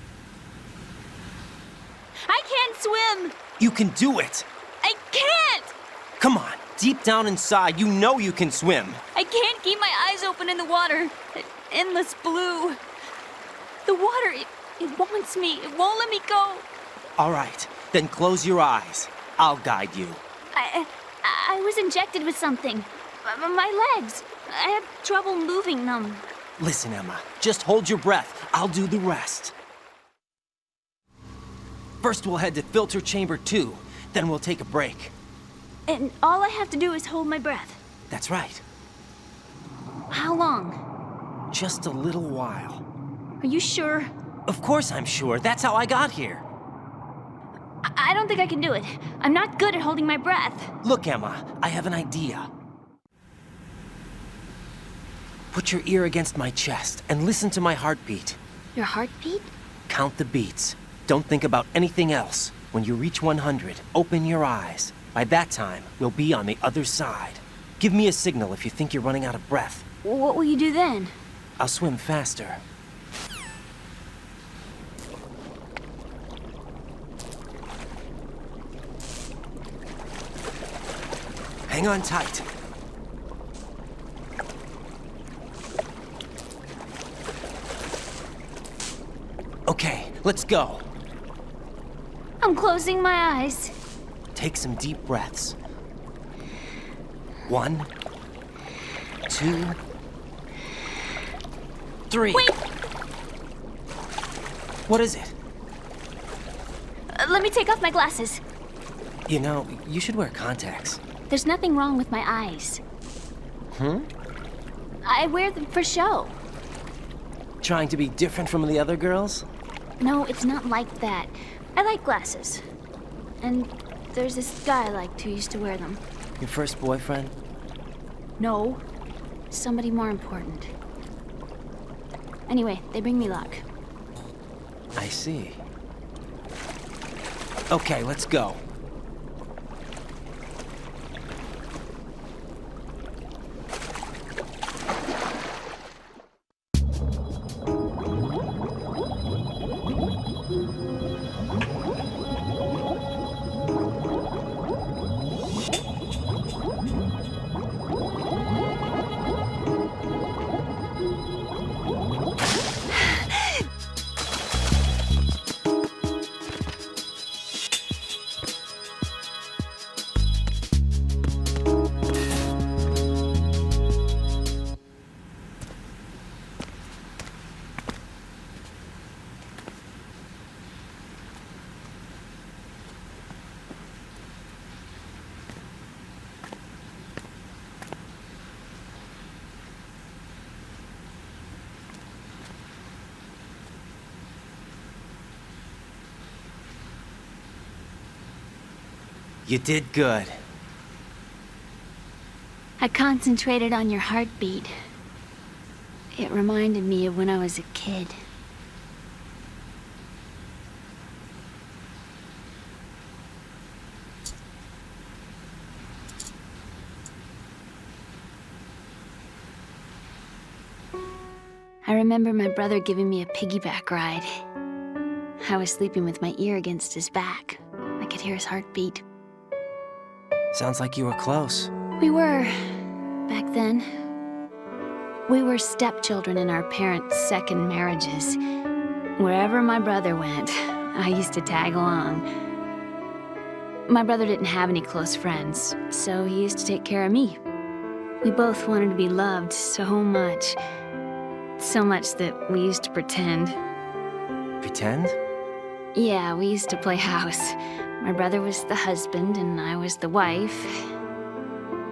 I can't swim! You can do it! I can't! Come on, deep down inside, you know you can swim. I can't keep my eyes open in the water. That endless blue. The water, it wants me. It won't let me go. All right, then close your eyes. I'll guide you. I was injected with something. My legs. I have trouble moving them. Listen, Emma, just hold your breath. I'll do the rest. First, we'll head to filter chamber 2. Then we'll take a break. And all I have to do is hold my breath. That's right. How long? Just a little while. Are you sure? Of course I'm sure. That's how I got here. I don't think I can do it. I'm not good at holding my breath. Look, Emma, I have an idea. Put your ear against my chest and listen to my heartbeat. Your heartbeat? Count the beats. Don't think about anything else. When you reach 100, open your eyes. By that time, we'll be on the other side. Give me a signal if you think you're running out of breath. What will you do then? I'll swim faster. Hang on tight. Okay, let's go. I'm closing my eyes. Take some deep breaths. 1, 2, 3. Wait! What is it? Let me take off my glasses. You know, you should wear contacts. There's nothing wrong with my eyes. I wear them for show. Trying to be different from the other girls? No, it's not like that. I like glasses. And there's this guy I liked who used to wear them. Your first boyfriend? No. Somebody more important. Anyway, they bring me luck. I see. Okay, let's go. You did good. I concentrated on your heartbeat. It reminded me of when I was a kid. I remember my brother giving me a piggyback ride. I was sleeping with my ear against his back. I could hear his heartbeat. Sounds like you were close. We were, back then. We were stepchildren in our parents' second marriages. Wherever my brother went, I used to tag along. My brother didn't have any close friends, so he used to take care of me. We both wanted to be loved so much. So much that we used to pretend. Pretend? Yeah, we used to play house. My brother was the husband and I was the wife.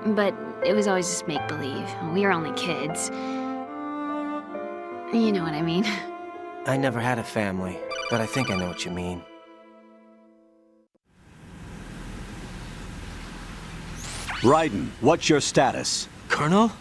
But it was always just make-believe. We were only kids. You know what I mean. I never had a family, but I think I know what you mean. Raiden, what's your status? Colonel,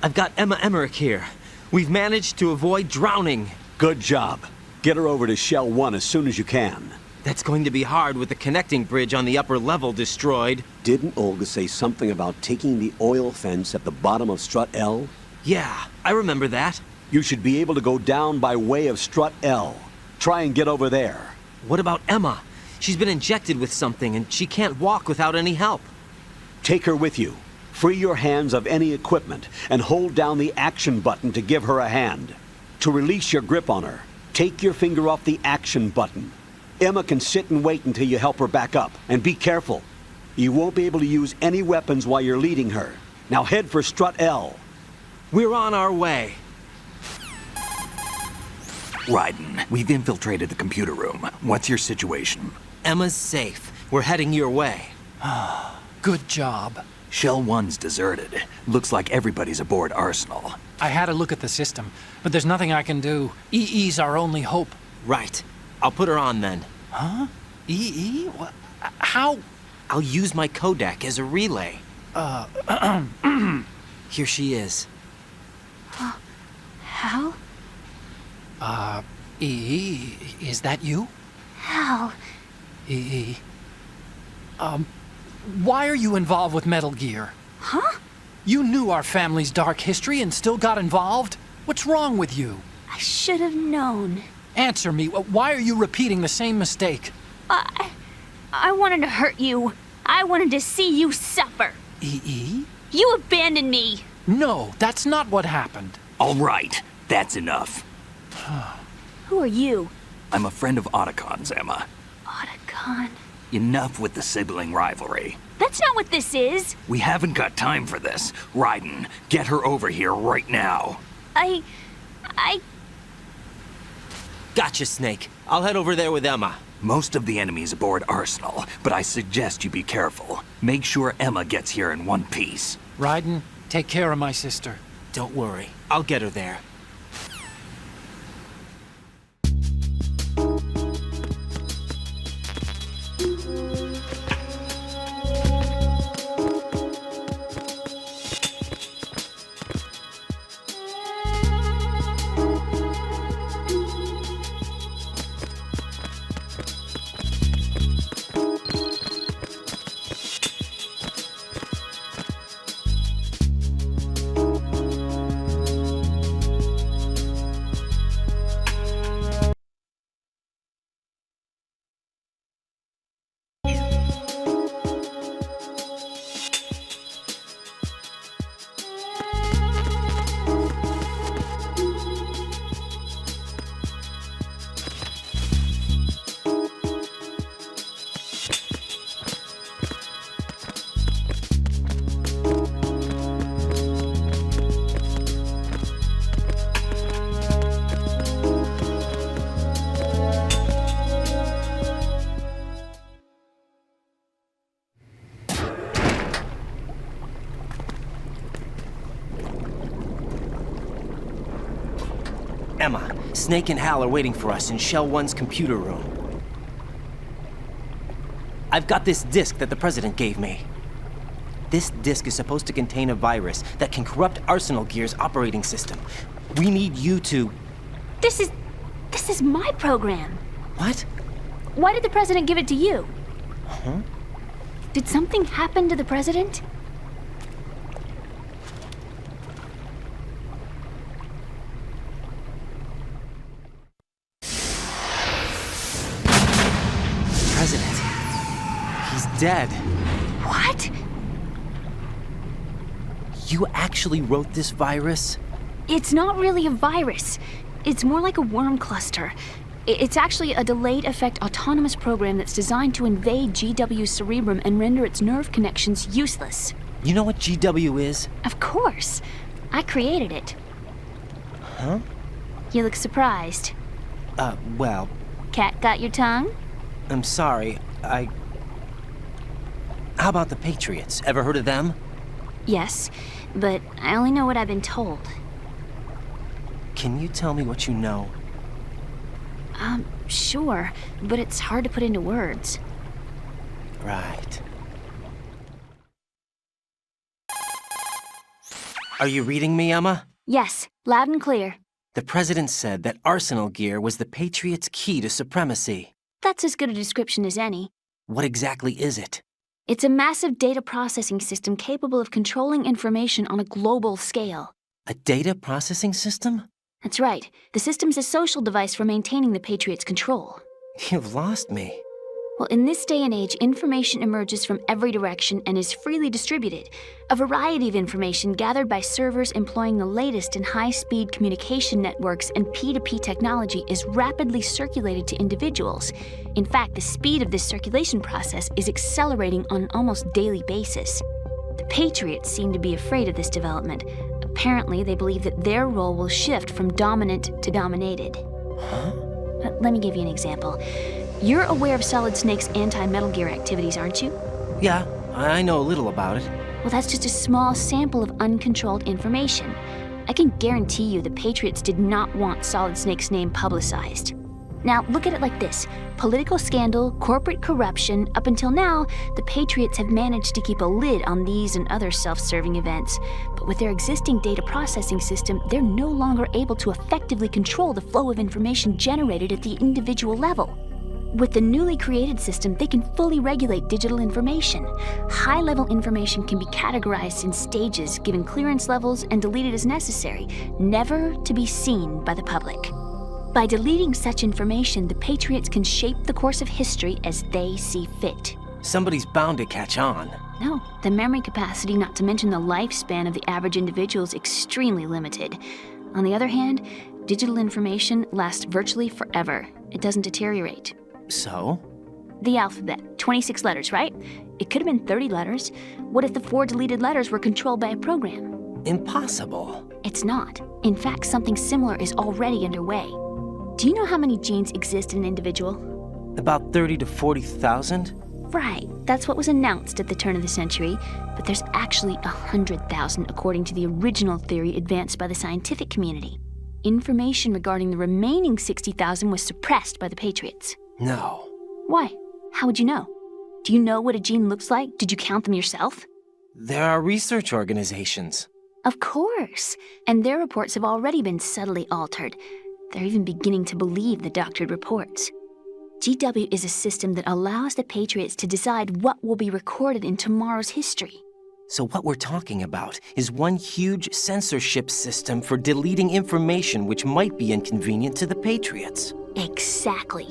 I've got Emma Emmerich here. We've managed to avoid drowning. Good job. Get her over to Shell 1 as soon as you can. That's going to be hard with the connecting bridge on the upper level destroyed. Didn't Olga say something about taking the oil fence at the bottom of Strut L? Yeah, I remember that. You should be able to go down by way of Strut L. Try and get over there. What about Emma? She's been injected with something and she can't walk without any help. Take her with you. Free your hands of any equipment and hold down the action button to give her a hand. To release your grip on her, take your finger off the action button. Emma can sit and wait until you help her back up. And be careful. You won't be able to use any weapons while you're leading her. Now head for Strut L. We're on our way. Raiden, we've infiltrated the computer room. What's your situation? Emma's safe. We're heading your way. Good job. Shell 1's deserted. Looks like everybody's aboard Arsenal. I had a look at the system, but there's nothing I can do. EE's our only hope. Right. I'll put her on then. Huh? EE? What? How? I'll use my codec as a relay. Here she is. How? EE, is that you? How? EE. Why are you involved with Metal Gear? Huh? You knew our family's dark history and still got involved? What's wrong with you? I should have known. Answer me. Why are you repeating the same mistake? I wanted to hurt you. I wanted to see you suffer. EE? You abandoned me. No, that's not what happened. All right, that's enough. Who are you? I'm a friend of Otacon's, Emma. Otacon? Enough with the sibling rivalry. That's not what this is. We haven't got time for this. Raiden, get her over here right now. I... Gotcha, Snake. I'll head over there with Emma. Most of the enemy's aboard Arsenal, but I suggest you be careful. Make sure Emma gets here in one piece. Raiden, take care of my sister. Don't worry. I'll get her there. Emma, Snake and Hal are waiting for us in Shell 1's computer room. I've got this disk that the President gave me. This disk is supposed to contain a virus that can corrupt Arsenal Gear's operating system. We need you to... This is my program. What? Why did the President give it to you? Huh? Did something happen to the President? President. He's dead. What? You actually wrote this virus? It's not really a virus. It's more like a worm cluster. It's actually a delayed effect autonomous program that's designed to invade GW's cerebrum and render its nerve connections useless. You know what GW is? Of course. I created it. Huh? You look surprised. Well... Cat got your tongue? I'm sorry, How about the Patriots? Ever heard of them? Yes, but I only know what I've been told. Can you tell me what you know? Sure, but it's hard to put into words. Right. Are you reading me, Emma? Yes, loud and clear. The President said that Arsenal Gear was the Patriots' key to supremacy. That's as good a description as any. What exactly is it? It's a massive data processing system capable of controlling information on a global scale. A data processing system? That's right. The system's a social device for maintaining the Patriots' control. You've lost me. Well, in this day and age, information emerges from every direction and is freely distributed. A variety of information gathered by servers employing the latest in high-speed communication networks and P2P technology is rapidly circulated to individuals. In fact, the speed of this circulation process is accelerating on an almost daily basis. The Patriots seem to be afraid of this development. Apparently, they believe that their role will shift from dominant to dominated. Huh? Let me give you an example. You're aware of Solid Snake's anti-Metal Gear activities, aren't you? Yeah, I know a little about it. Well, that's just a small sample of uncontrolled information. I can guarantee you the Patriots did not want Solid Snake's name publicized. Now, look at it like this. Political scandal, corporate corruption, up until now, the Patriots have managed to keep a lid on these and other self-serving events. But with their existing data processing system, they're no longer able to effectively control the flow of information generated at the individual level. With the newly created system, they can fully regulate digital information. High-level information can be categorized in stages, given clearance levels, and deleted as necessary, never to be seen by the public. By deleting such information, the Patriots can shape the course of history as they see fit. Somebody's bound to catch on. No, the memory capacity, not to mention the lifespan of the average individual, is extremely limited. On the other hand, digital information lasts virtually forever. It doesn't deteriorate. So? The alphabet, 26 letters, right? It could have been 30 letters. What if the 4 deleted letters were controlled by a program? Impossible. It's not. In fact, something similar is already underway. Do you know how many genes exist in an individual? About 30 to 40,000? Right, that's what was announced at the turn of the century, but there's actually 100,000 according to the original theory advanced by the scientific community. Information regarding the remaining 60,000 was suppressed by the Patriots. No. Why? How would you know? Do you know what a gene looks like? Did you count them yourself? There are research organizations. Of course, and their reports have already been subtly altered. They're even beginning to believe the doctored reports. GW is a system that allows the Patriots to decide what will be recorded in tomorrow's history. So what we're talking about is one huge censorship system for deleting information which might be inconvenient to the Patriots. Exactly.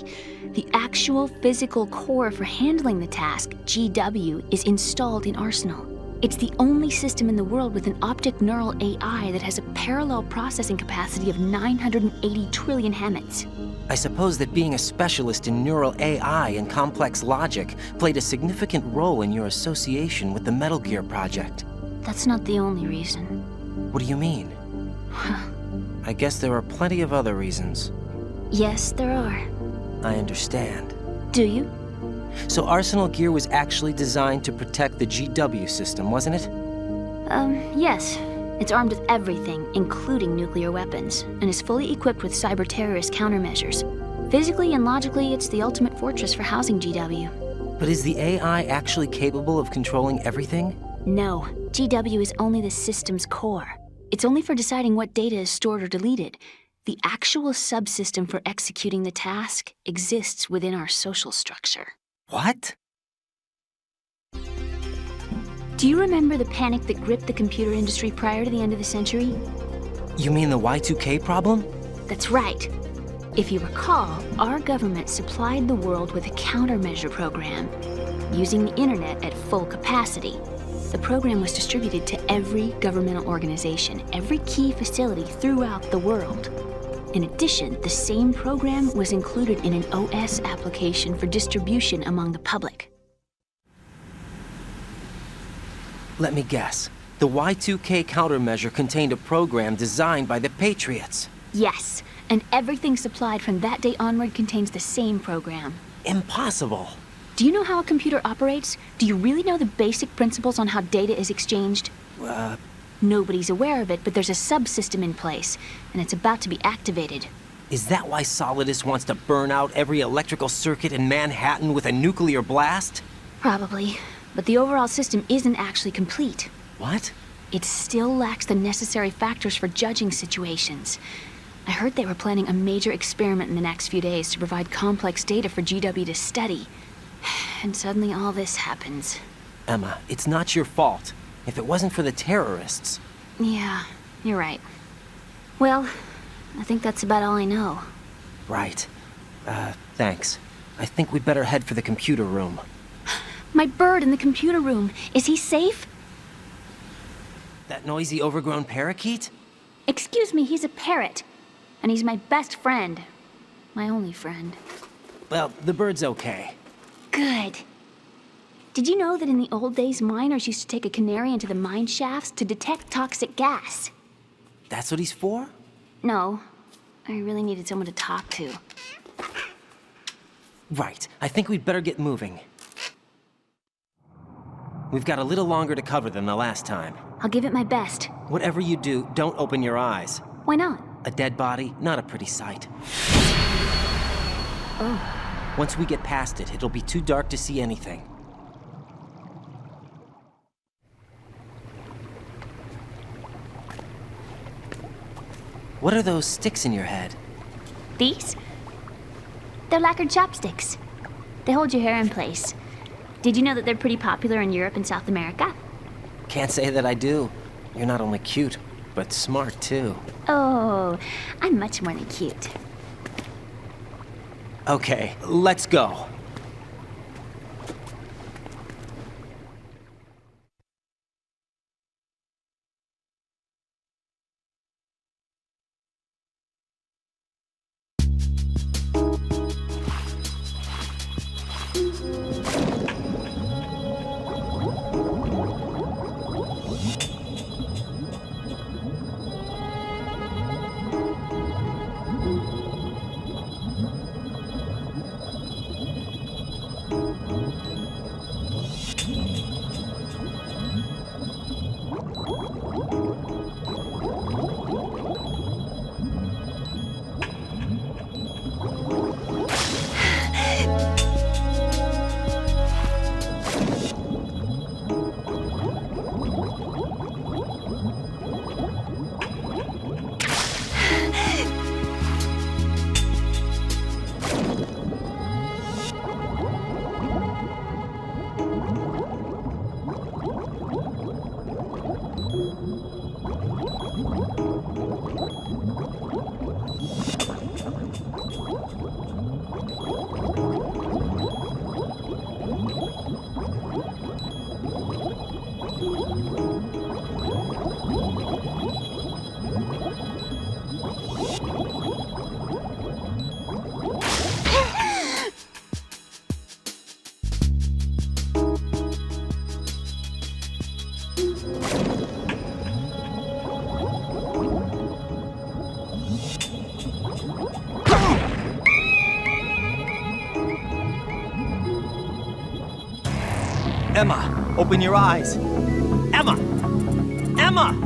The actual physical core for handling the task, GW, is installed in Arsenal. It's the only system in the world with an optic neural AI that has a parallel processing capacity of 980 trillion Hammets. I suppose that being a specialist in neural AI and complex logic played a significant role in your association with the Metal Gear project. That's not the only reason. What do you mean? I guess there are plenty of other reasons. Yes, there are. I understand. Do you? So Arsenal Gear was actually designed to protect the GW system, wasn't it? Yes. It's armed with everything, including nuclear weapons, and is fully equipped with cyber-terrorist countermeasures. Physically and logically, it's the ultimate fortress for housing GW. But is the AI actually capable of controlling everything? No, GW is only the system's core. It's only for deciding what data is stored or deleted. The actual subsystem for executing the task exists within our social structure. What? Do you remember the panic that gripped the computer industry prior to the end of the century? You mean the Y2K problem? That's right. If you recall, our government supplied the world with a countermeasure program, using the internet at full capacity. The program was distributed to every governmental organization, every key facility throughout the world. In addition, the same program was included in an OS application for distribution among the public. Let me guess. The Y2K countermeasure contained a program designed by the Patriots. Yes, and everything supplied from that day onward contains the same program. Impossible. Do you know how a computer operates? Do you really know the basic principles on how data is exchanged? Nobody's aware of it, but there's a subsystem in place, and it's about to be activated. Is that why Solidus wants to burn out every electrical circuit in Manhattan with a nuclear blast? Probably, but the overall system isn't actually complete. What? It still lacks the necessary factors for judging situations. I heard they were planning a major experiment in the next few days to provide complex data for GW to study. And suddenly all this happens. Emma, it's not your fault. If it wasn't for the terrorists... Yeah, you're right. Well, I think that's about all I know. Right. Thanks. I think we'd better head for the computer room. My bird in the computer room. Is he safe? That noisy, overgrown parakeet? Excuse me, he's a parrot. And he's my best friend. My only friend. Well, the bird's okay. Good. Did you know that in the old days, miners used to take a canary into the mine shafts to detect toxic gas? That's what he's for? No. I really needed someone to talk to. Right. I think we'd better get moving. We've got a little longer to cover than the last time. I'll give it my best. Whatever you do, don't open your eyes. Why not? A dead body, not a pretty sight. Oh. Once we get past it, it'll be too dark to see anything. What are those sticks in your head? These? They're lacquered chopsticks. They hold your hair in place. Did you know that they're pretty popular in Europe and South America? Can't say that I do. You're not only cute, but smart too. Oh, I'm much more than cute. Okay, let's go. Emma, open your eyes. Emma! Emma!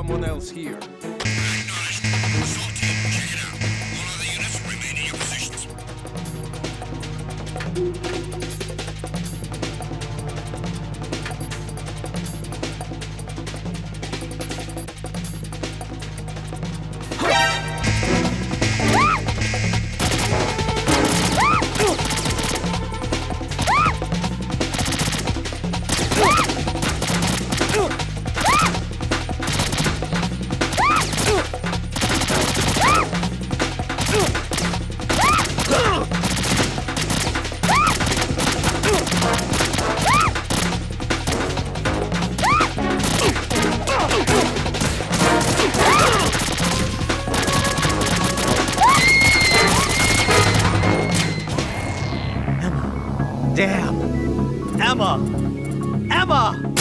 someone else here. Damn! Emma! Emma!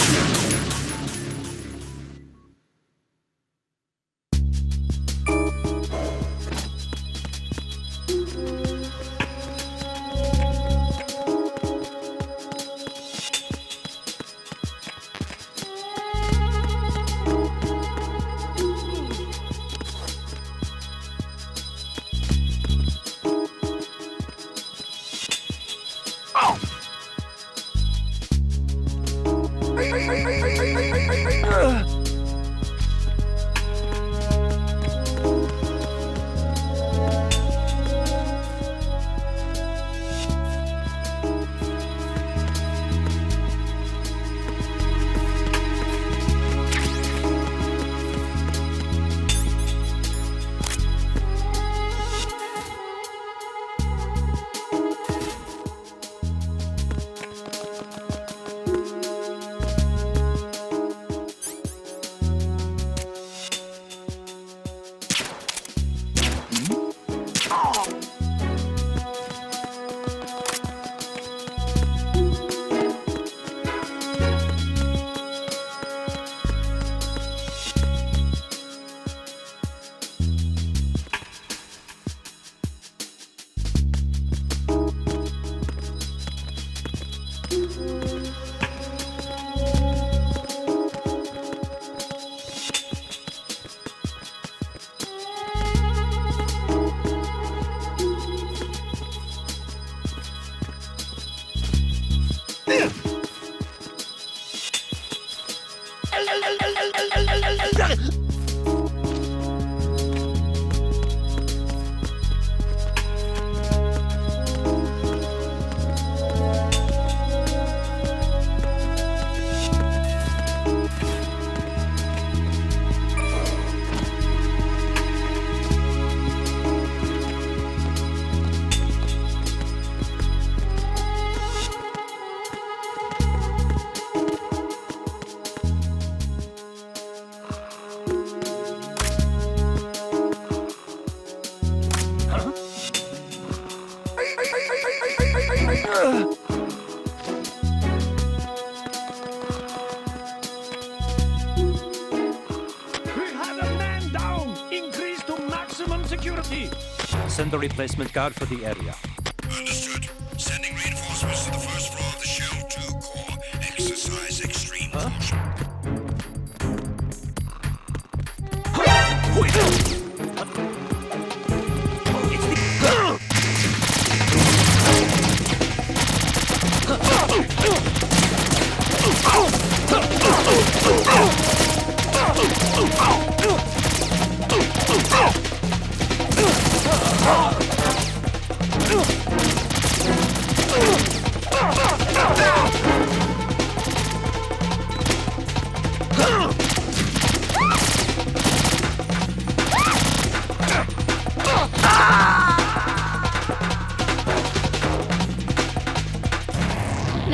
Send a replacement guard for the area. Understood. Sending reinforcements to the first floor of the Shell 2 core. Exercise extreme caution.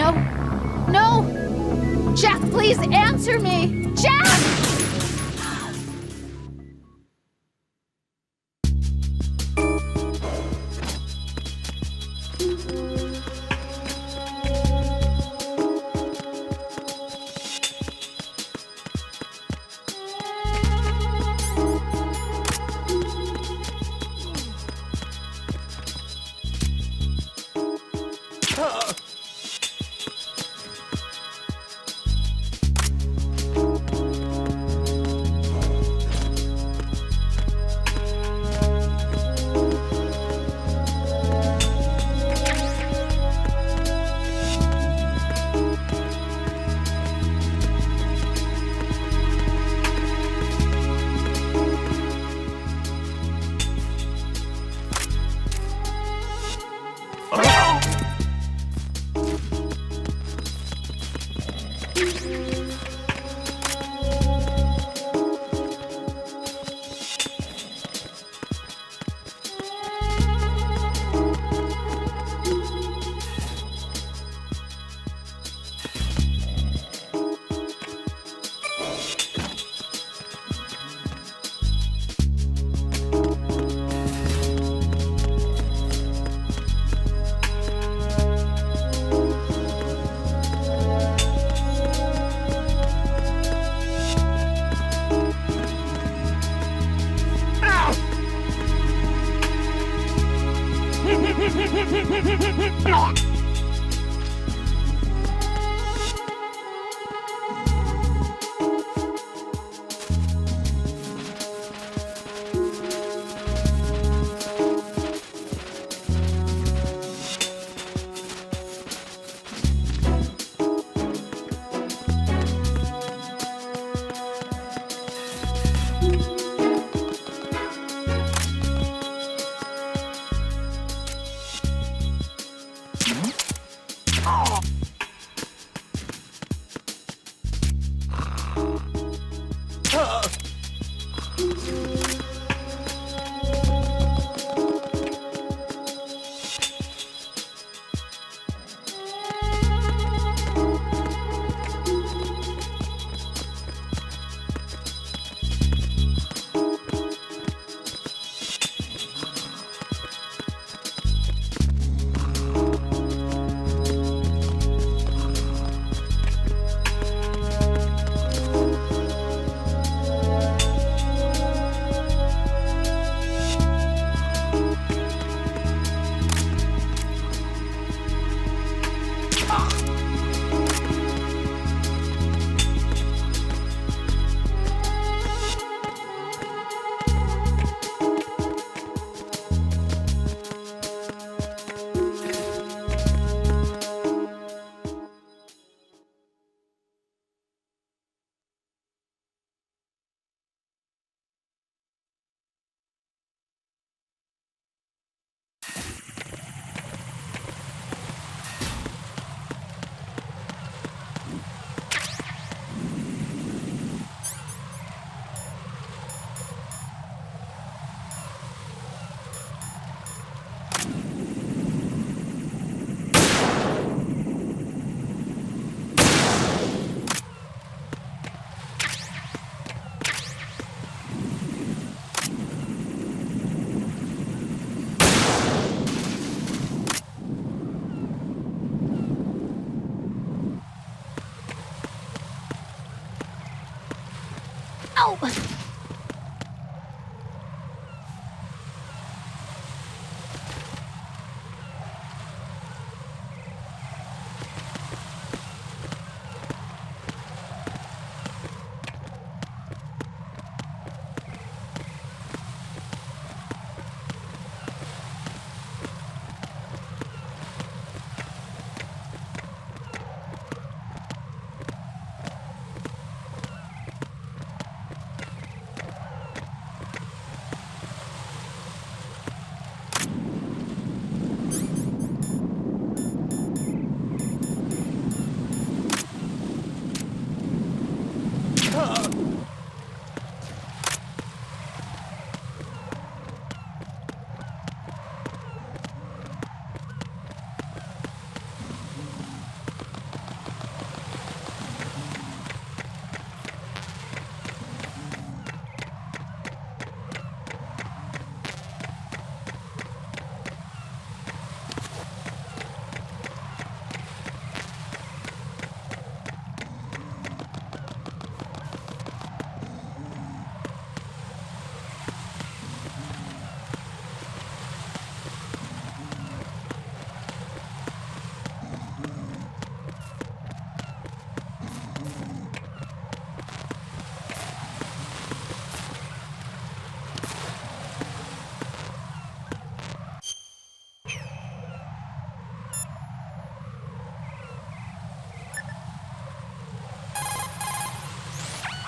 No. No! Jack, please answer me! Jack! Ow!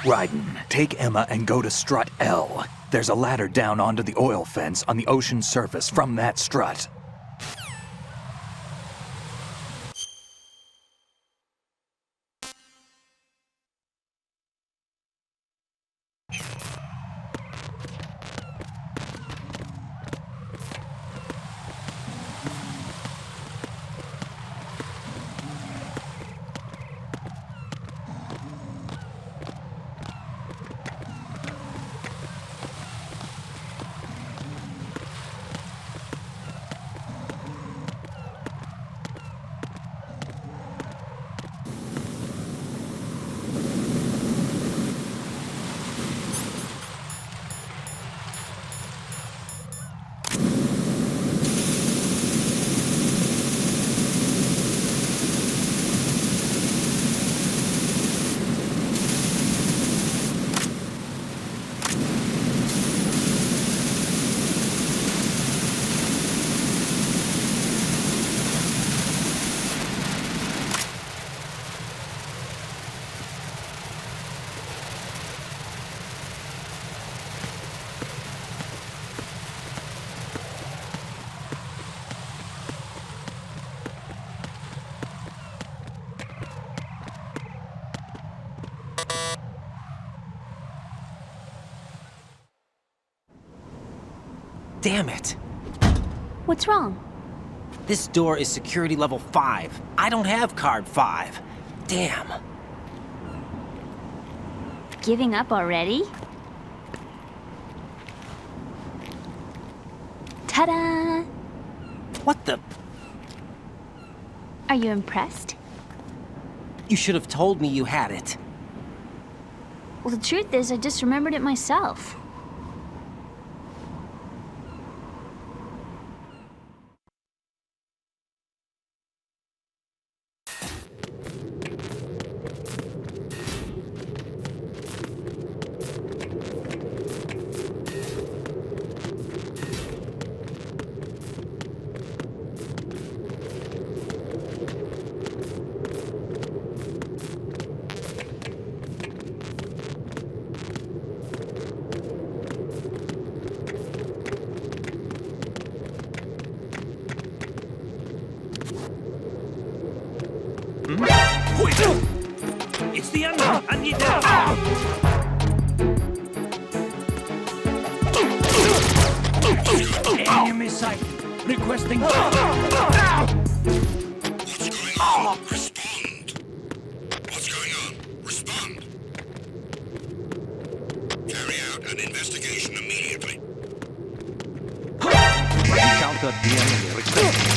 Raiden, take Emma and go to strut L. There's a ladder down onto the oil fence on the ocean surface from that strut. Damn it. What's wrong? This door is security level 5. I don't have card 5. Damn. Giving up already? Ta-da! What the? Are you impressed? You should have told me you had it. Well, the truth is, I just remembered it myself. It's the onion! Enemy sight. Requesting. What's going on? Respond. What's going on? Respond. Carry out an investigation immediately. Encounter the enemy. Requesting.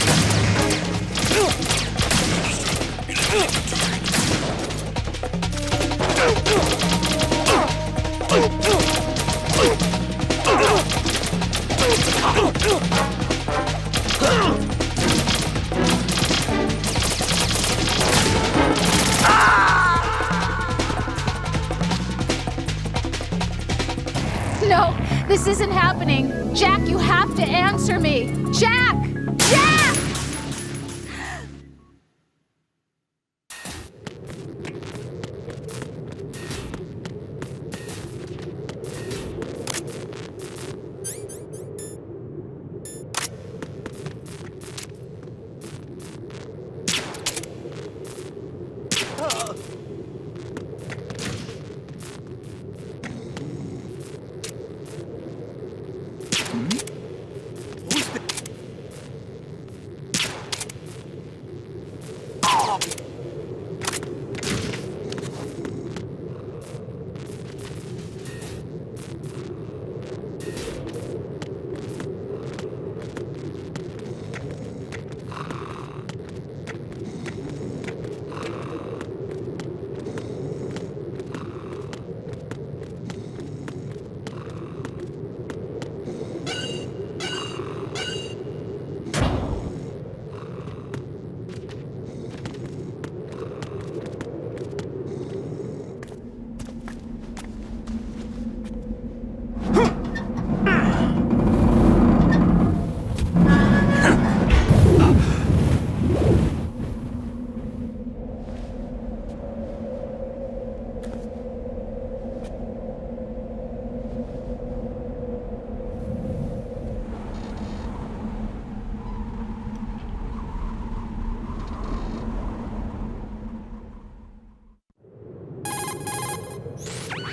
No, this isn't happening. Jack, you have to answer me. Jack! Jack!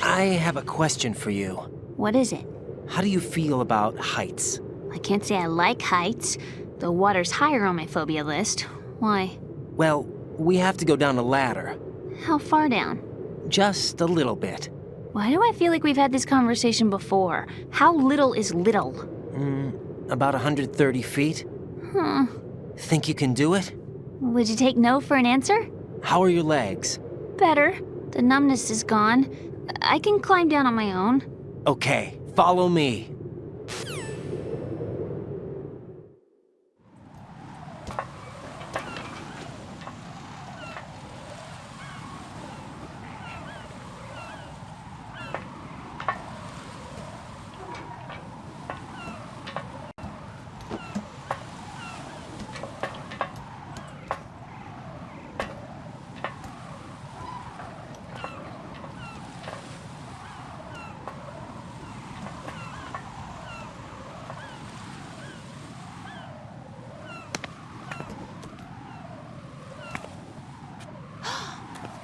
I have a question for you. What is it? How do you feel about heights? I can't say I like heights. The water's higher on my phobia list. Why? Well, we have to go down a ladder. How far down? Just a little bit. Why do I feel like we've had this conversation before? How little is little? About 130 feet. Huh. Think you can do it? Would you take no for an answer? How are your legs? Better. The numbness is gone. I can climb down on my own. Okay, follow me.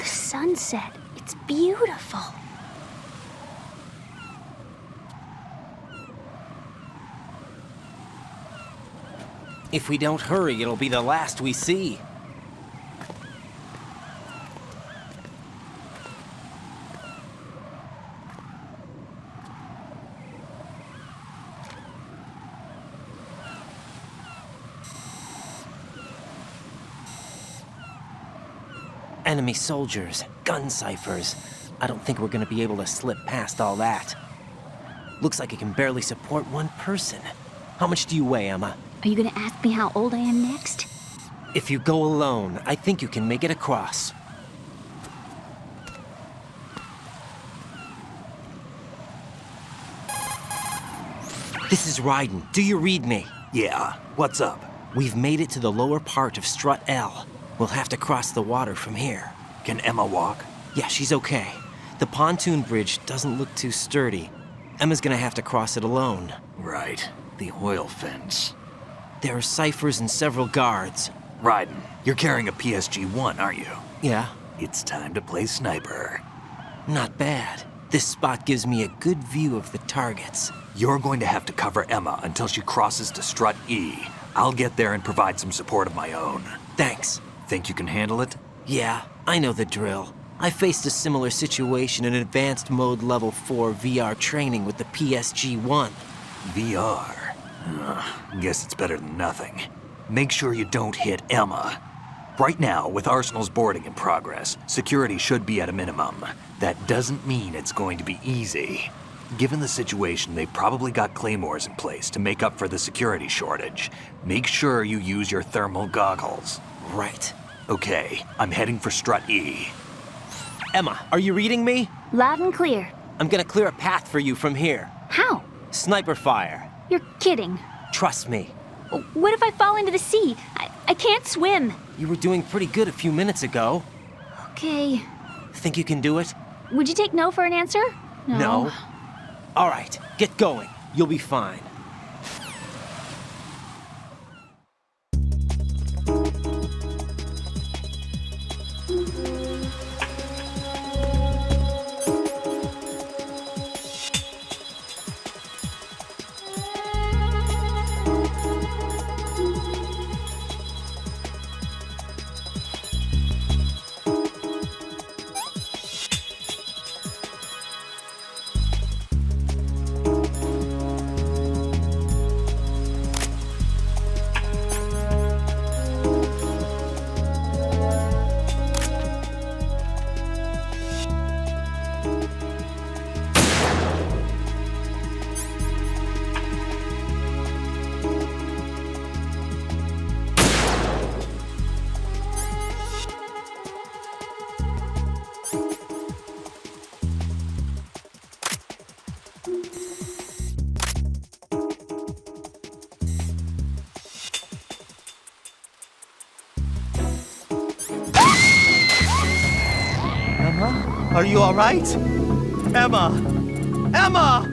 Sunset. It's beautiful. If we don't hurry, it'll be the last we see. Enemy soldiers, gun ciphers. I don't think we're gonna be able to slip past all that. Looks like it can barely support one person. How much do you weigh, Emma? Are you gonna ask me how old I am next? If you go alone, I think you can make it across. This is Raiden. Do you read me? Yeah, what's up? We've made it to the lower part of Strut L. We'll have to cross the water from here. Can Emma walk? Yeah, she's okay. The pontoon bridge doesn't look too sturdy. Emma's gonna have to cross it alone. Right. The oil fence. There are ciphers and several guards. Raiden, you're carrying a PSG-1, aren't you? Yeah. It's time to play sniper. Not bad. This spot gives me a good view of the targets. You're going to have to cover Emma until she crosses to Strut E. I'll get there and provide some support of my own. Thanks. Think you can handle it? Yeah, I know the drill. I faced a similar situation in Advanced Mode Level 4 VR training with the PSG-1. VR? Guess it's better than nothing. Make sure you don't hit Emma. Right now, with Arsenal's boarding in progress, security should be at a minimum. That doesn't mean it's going to be easy. Given the situation, they've probably got claymores in place to make up for the security shortage. Make sure you use your thermal goggles. Right. Okay, I'm heading for Strut E. Emma, are you reading me? Loud and clear. I'm gonna clear a path for you from here. How? Sniper fire. You're kidding. Trust me. What if I fall into the sea? I can't swim. You were doing pretty good a few minutes ago. Okay. Think you can do it? Would you take no for an answer? No. All right, get going. You'll be fine. Emma? Are you all right? Emma! Emma!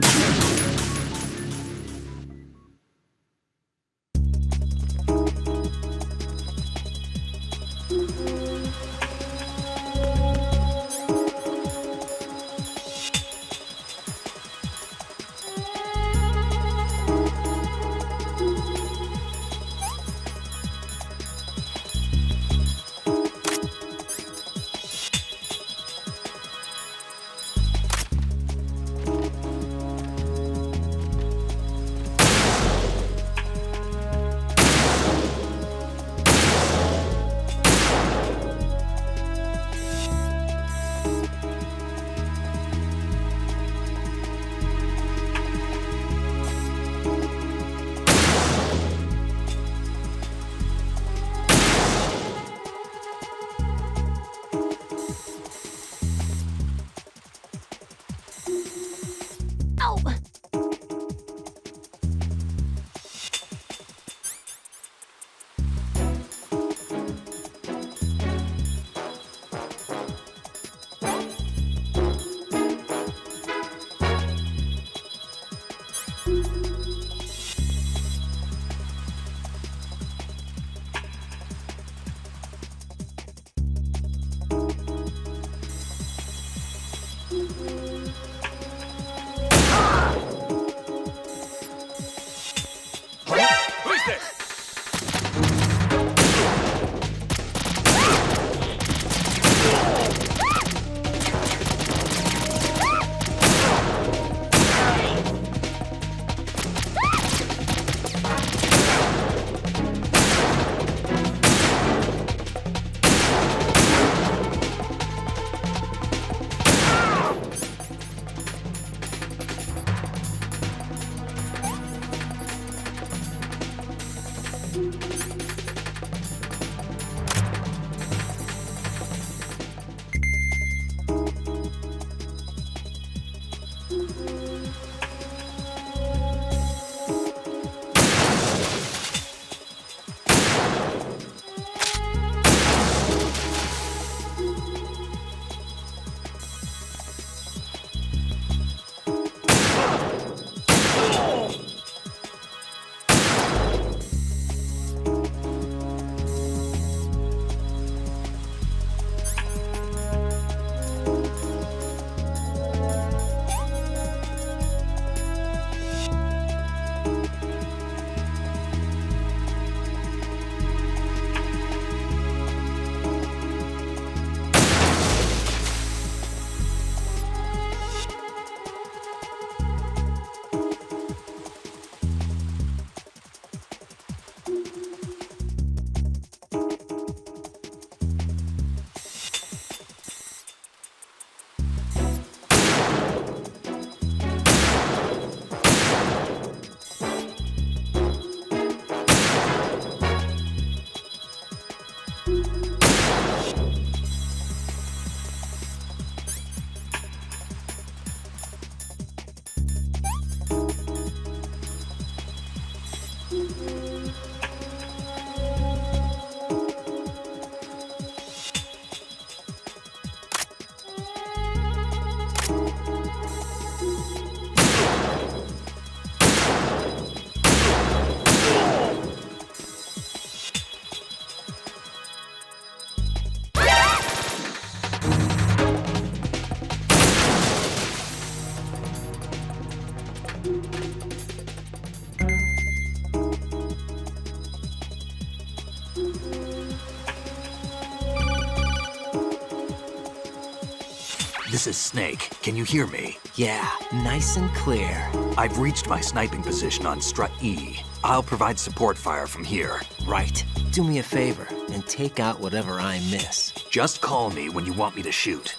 This is Snake. Can you hear me? Yeah, nice and clear. I've reached my sniping position on Strut E. I'll provide support fire from here. Right. Do me a favor and take out whatever I miss. Just call me when you want me to shoot.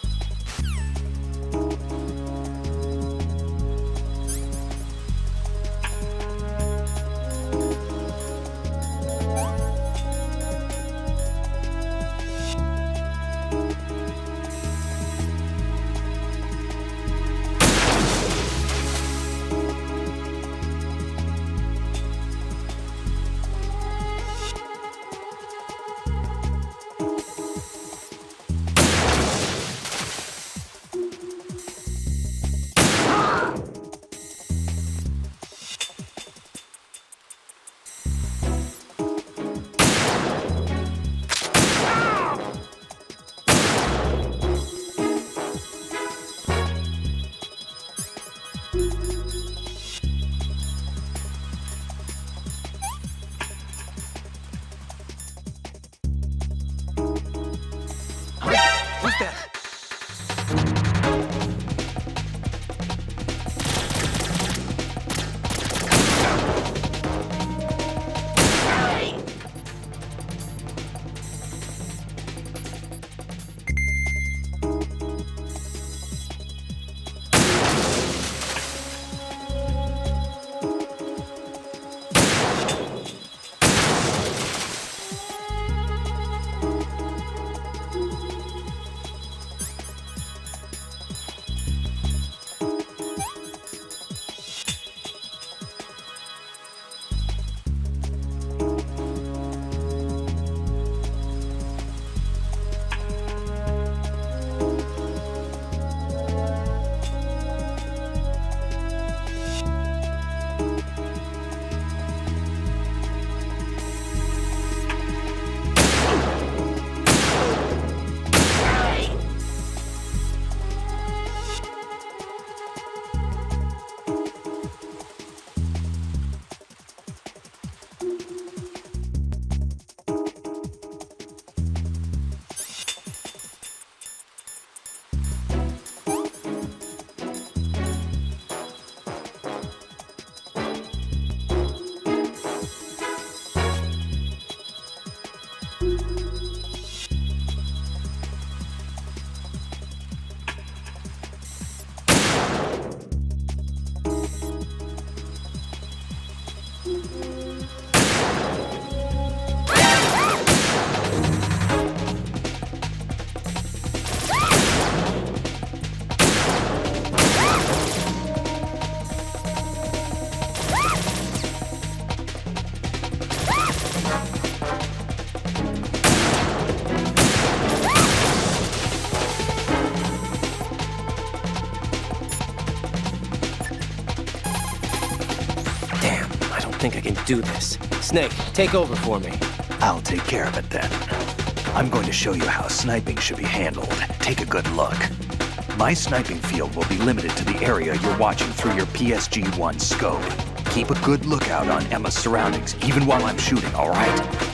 Who's that? I think I can do this. Snake, take over for me. I'll take care of it then. I'm going to show you how sniping should be handled. Take a good look. My sniping field will be limited to the area you're watching through your PSG-1 scope. Keep a good lookout on Emma's surroundings, even while I'm shooting, all right?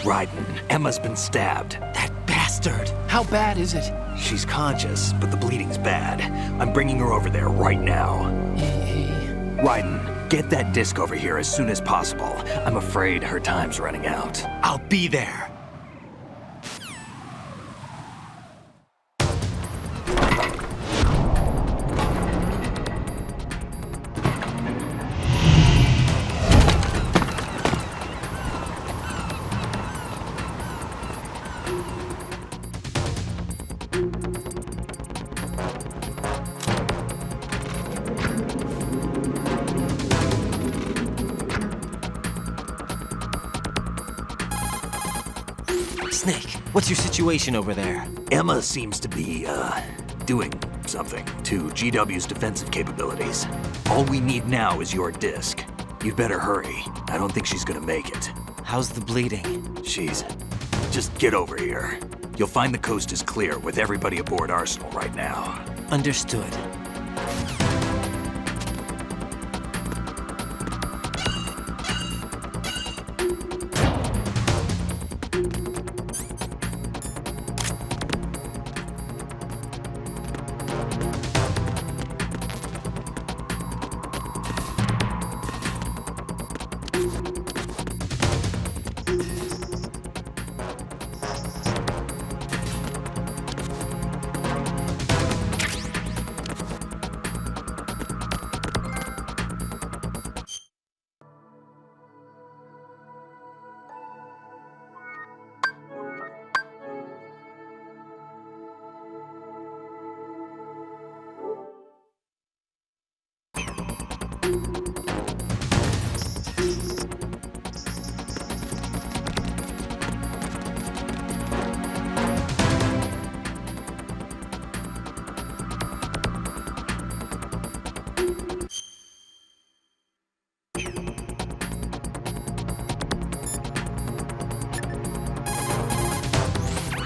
Raiden, Emma's been stabbed. That bastard! How bad is it? She's conscious, but the bleeding's bad. I'm bringing her over there right now. Raiden, get that disc over here as soon as possible. I'm afraid her time's running out. I'll be there. Snake, what's your situation over there? Emma seems to be, doing something to GW's defensive capabilities. All we need now is your disc. You'd better hurry. I don't think she's gonna make it. How's the bleeding? Just get over here. You'll find the coast is clear with everybody aboard Arsenal right now. Understood.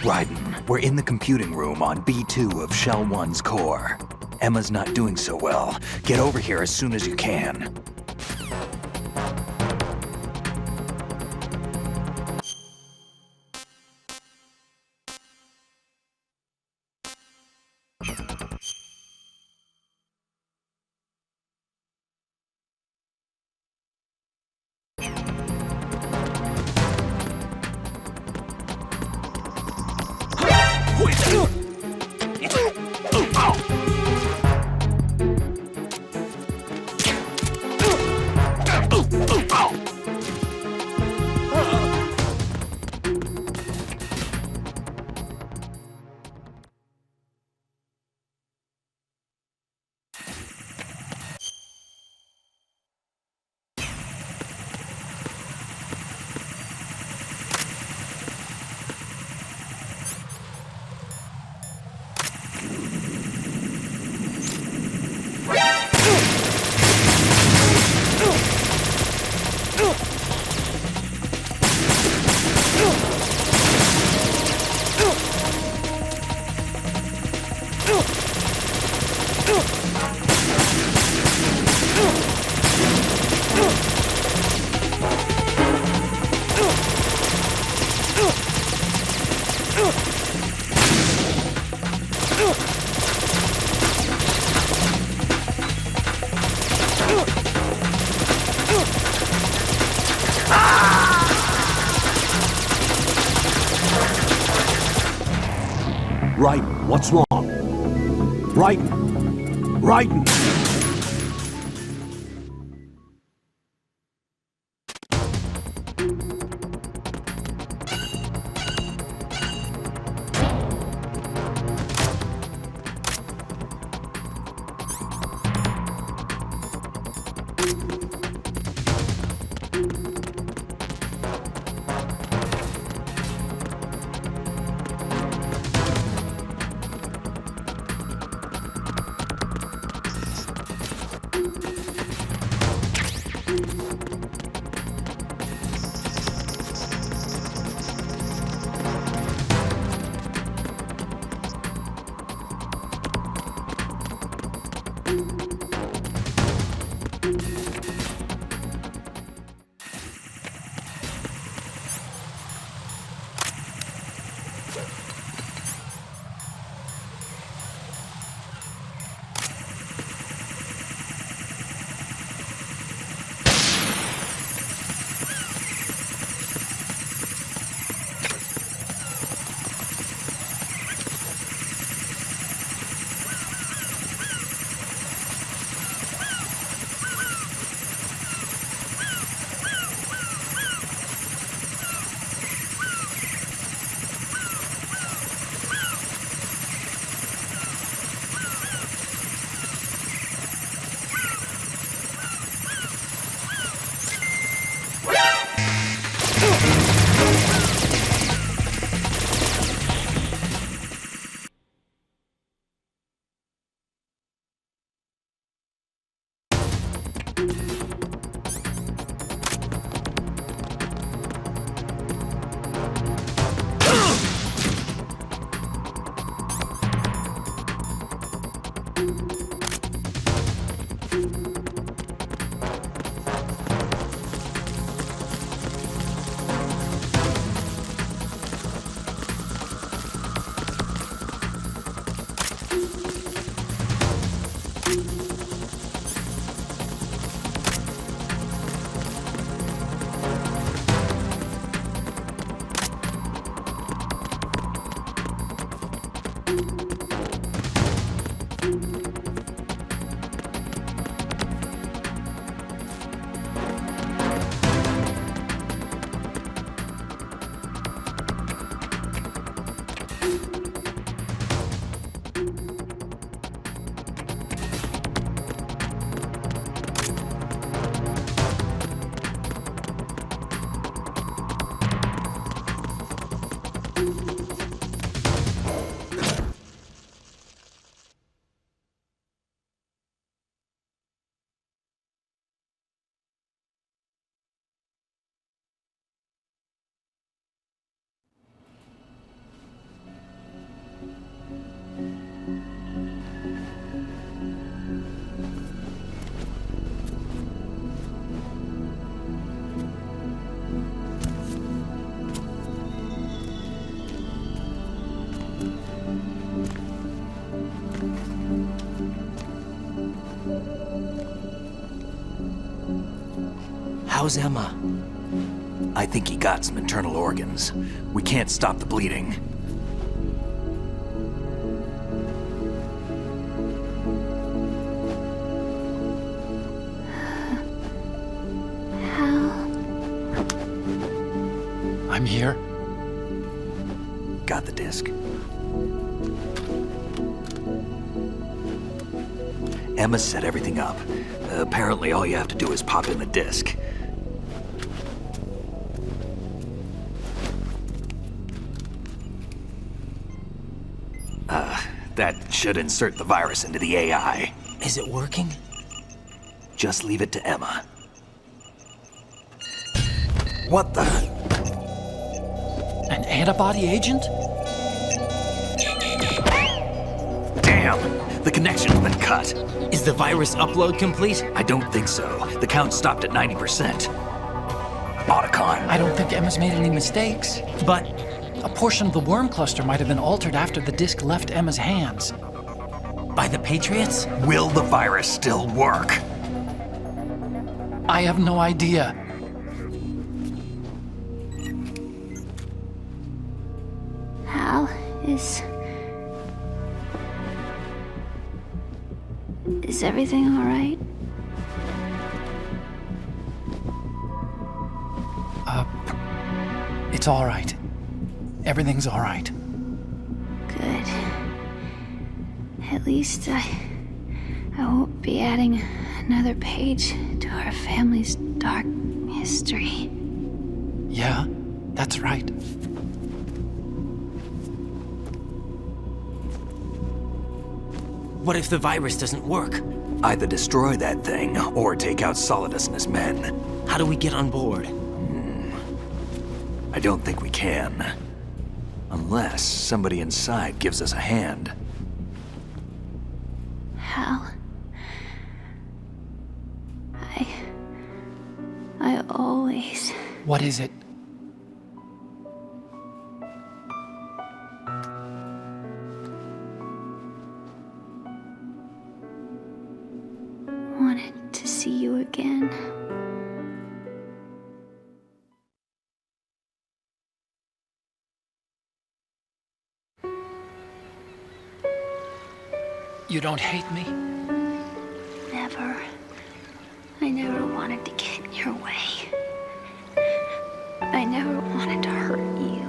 Raiden, we're in the computing room on B2 of Shell 1's core. Emma's not doing so well. Get over here as soon as you can. Raiden, what's wrong? Raiden! Raiden! How's Emma? I think he got some internal organs. We can't stop the bleeding. I'm here. Got the disc. Emma set everything up. Apparently all you have to do is pop in the disc. That should insert the virus into the AI. Is it working? Just leave it to Emma. What the? An antibody agent? Damn! The connection's been cut. Is the virus upload complete? I don't think so. The count stopped at 90%. Otacon. I don't think Emma's made any mistakes. But a portion of the worm cluster might have been altered after the disc left Emma's hands. By the Patriots? Will the virus still work? I have no idea. Hal, is Is everything all right? It's all right. Everything's all right. Good. At least I won't be adding another page to our family's dark history. Yeah, that's right. What if the virus doesn't work? Either destroy that thing, or take out Solidus and his men. How do we get on board? I don't think we can. Unless somebody inside gives us a hand. Hal. I always... What is it? wanted to see you again. You don't hate me? Never. I never wanted to get in your way. I never wanted to hurt you.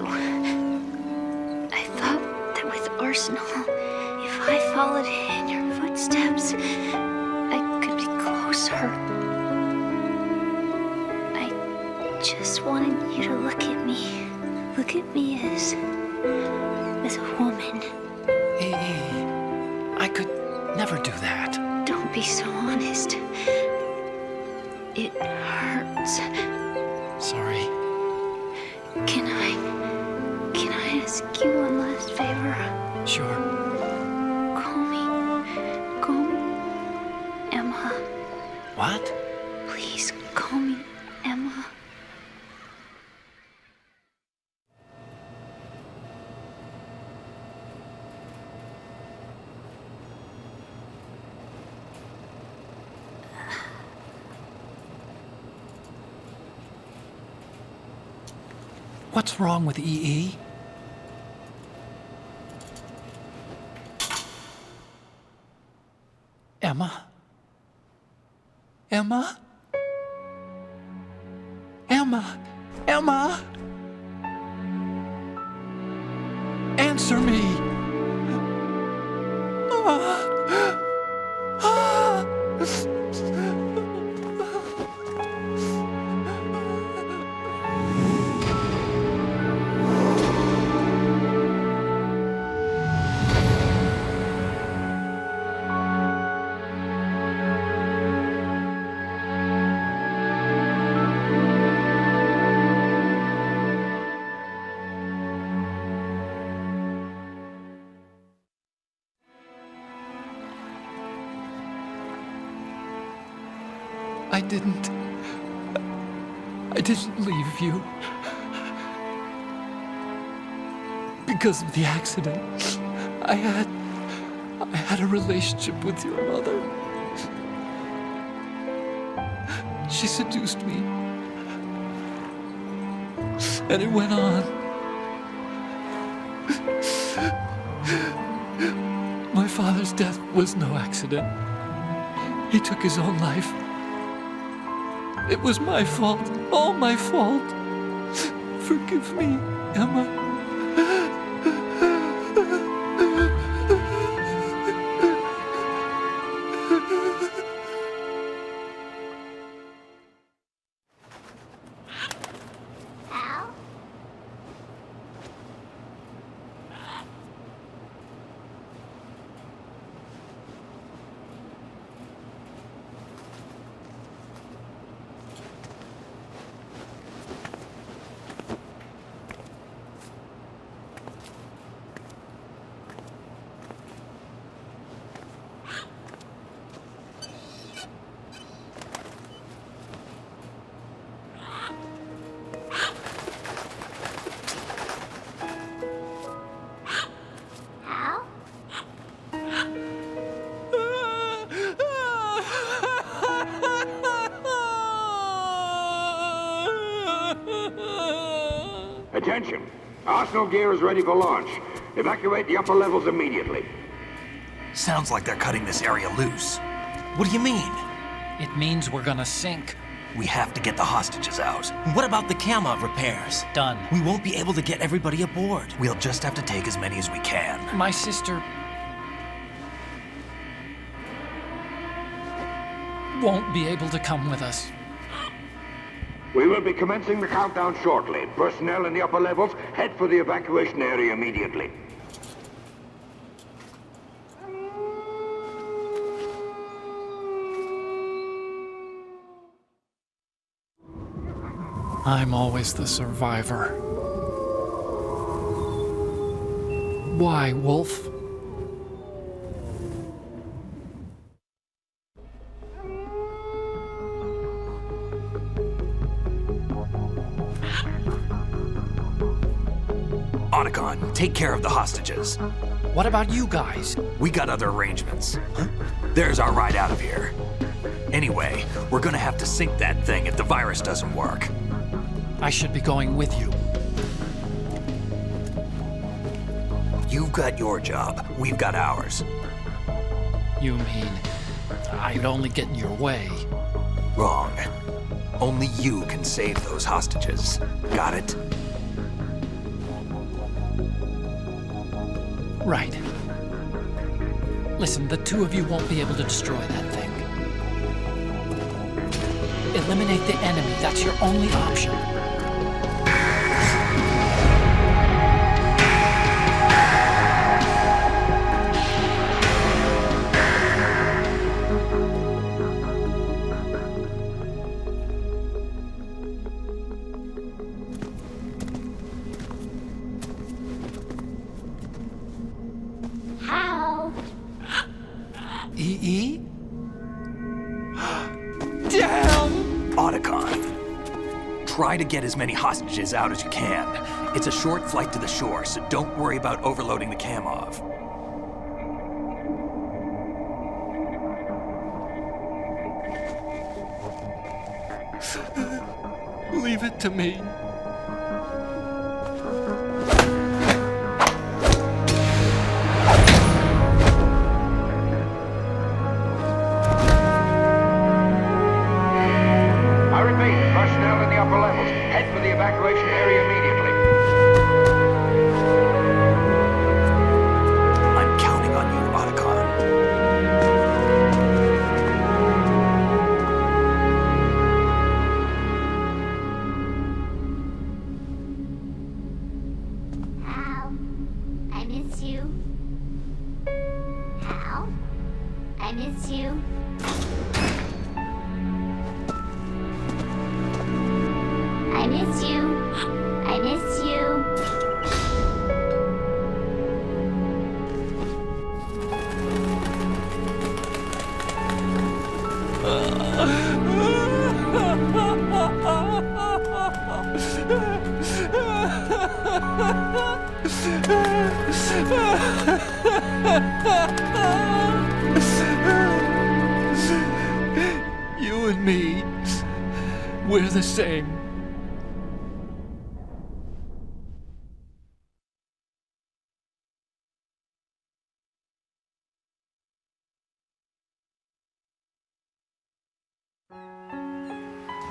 I thought that with Arsenal, if I followed in your footsteps, I could be closer. I just wanted you to look at me. Look at me as a woman. EE, I could never do that. Don't be so honest. It hurts. Sorry. Can I ask you one last favor? Sure. Call me Emma. What? Please call me Emma. What's wrong with EE? Emma? Emma? Emma? Emma? Answer me! I didn't leave you. Because of the accident, I had a relationship with your mother. She seduced me. And it went on. My father's death was no accident. He took his own life. It was my fault, all my fault. Forgive me, Emma. Attention! Arsenal gear is ready for launch. Evacuate the upper levels immediately. Sounds like they're cutting this area loose. What do you mean? It means we're gonna sink. We have to get the hostages out. What about the camo repairs? Done. We won't be able to get everybody aboard. We'll just have to take as many as we can. My sister won't be able to come with us. We will be commencing the countdown shortly. Personnel in the upper levels, head for the evacuation area immediately. I'm always the survivor. Why, Wolf? Otacon, take care of the hostages. What about you guys? We got other arrangements. There's our ride out of here. Anyway, we're gonna have to sink that thing if the virus doesn't work. I should be going with you. You've got your job. We've got ours. You mean I'd only get in your way? Wrong. Only you can save those hostages. Got it? Right. Listen, the two of you won't be able to destroy that thing. Eliminate the enemy. That's your only option. EE? Damn! Otacon, try to get as many hostages out as you can. It's a short flight to the shore, so don't worry about overloading the Kamov. Leave it to me. Personnel in the upper levels, head for the evacuation area immediately. I'm counting on you, Otacon. Hal, I miss you. Hal, I miss you. I miss you. I miss you. You and me, we're the same.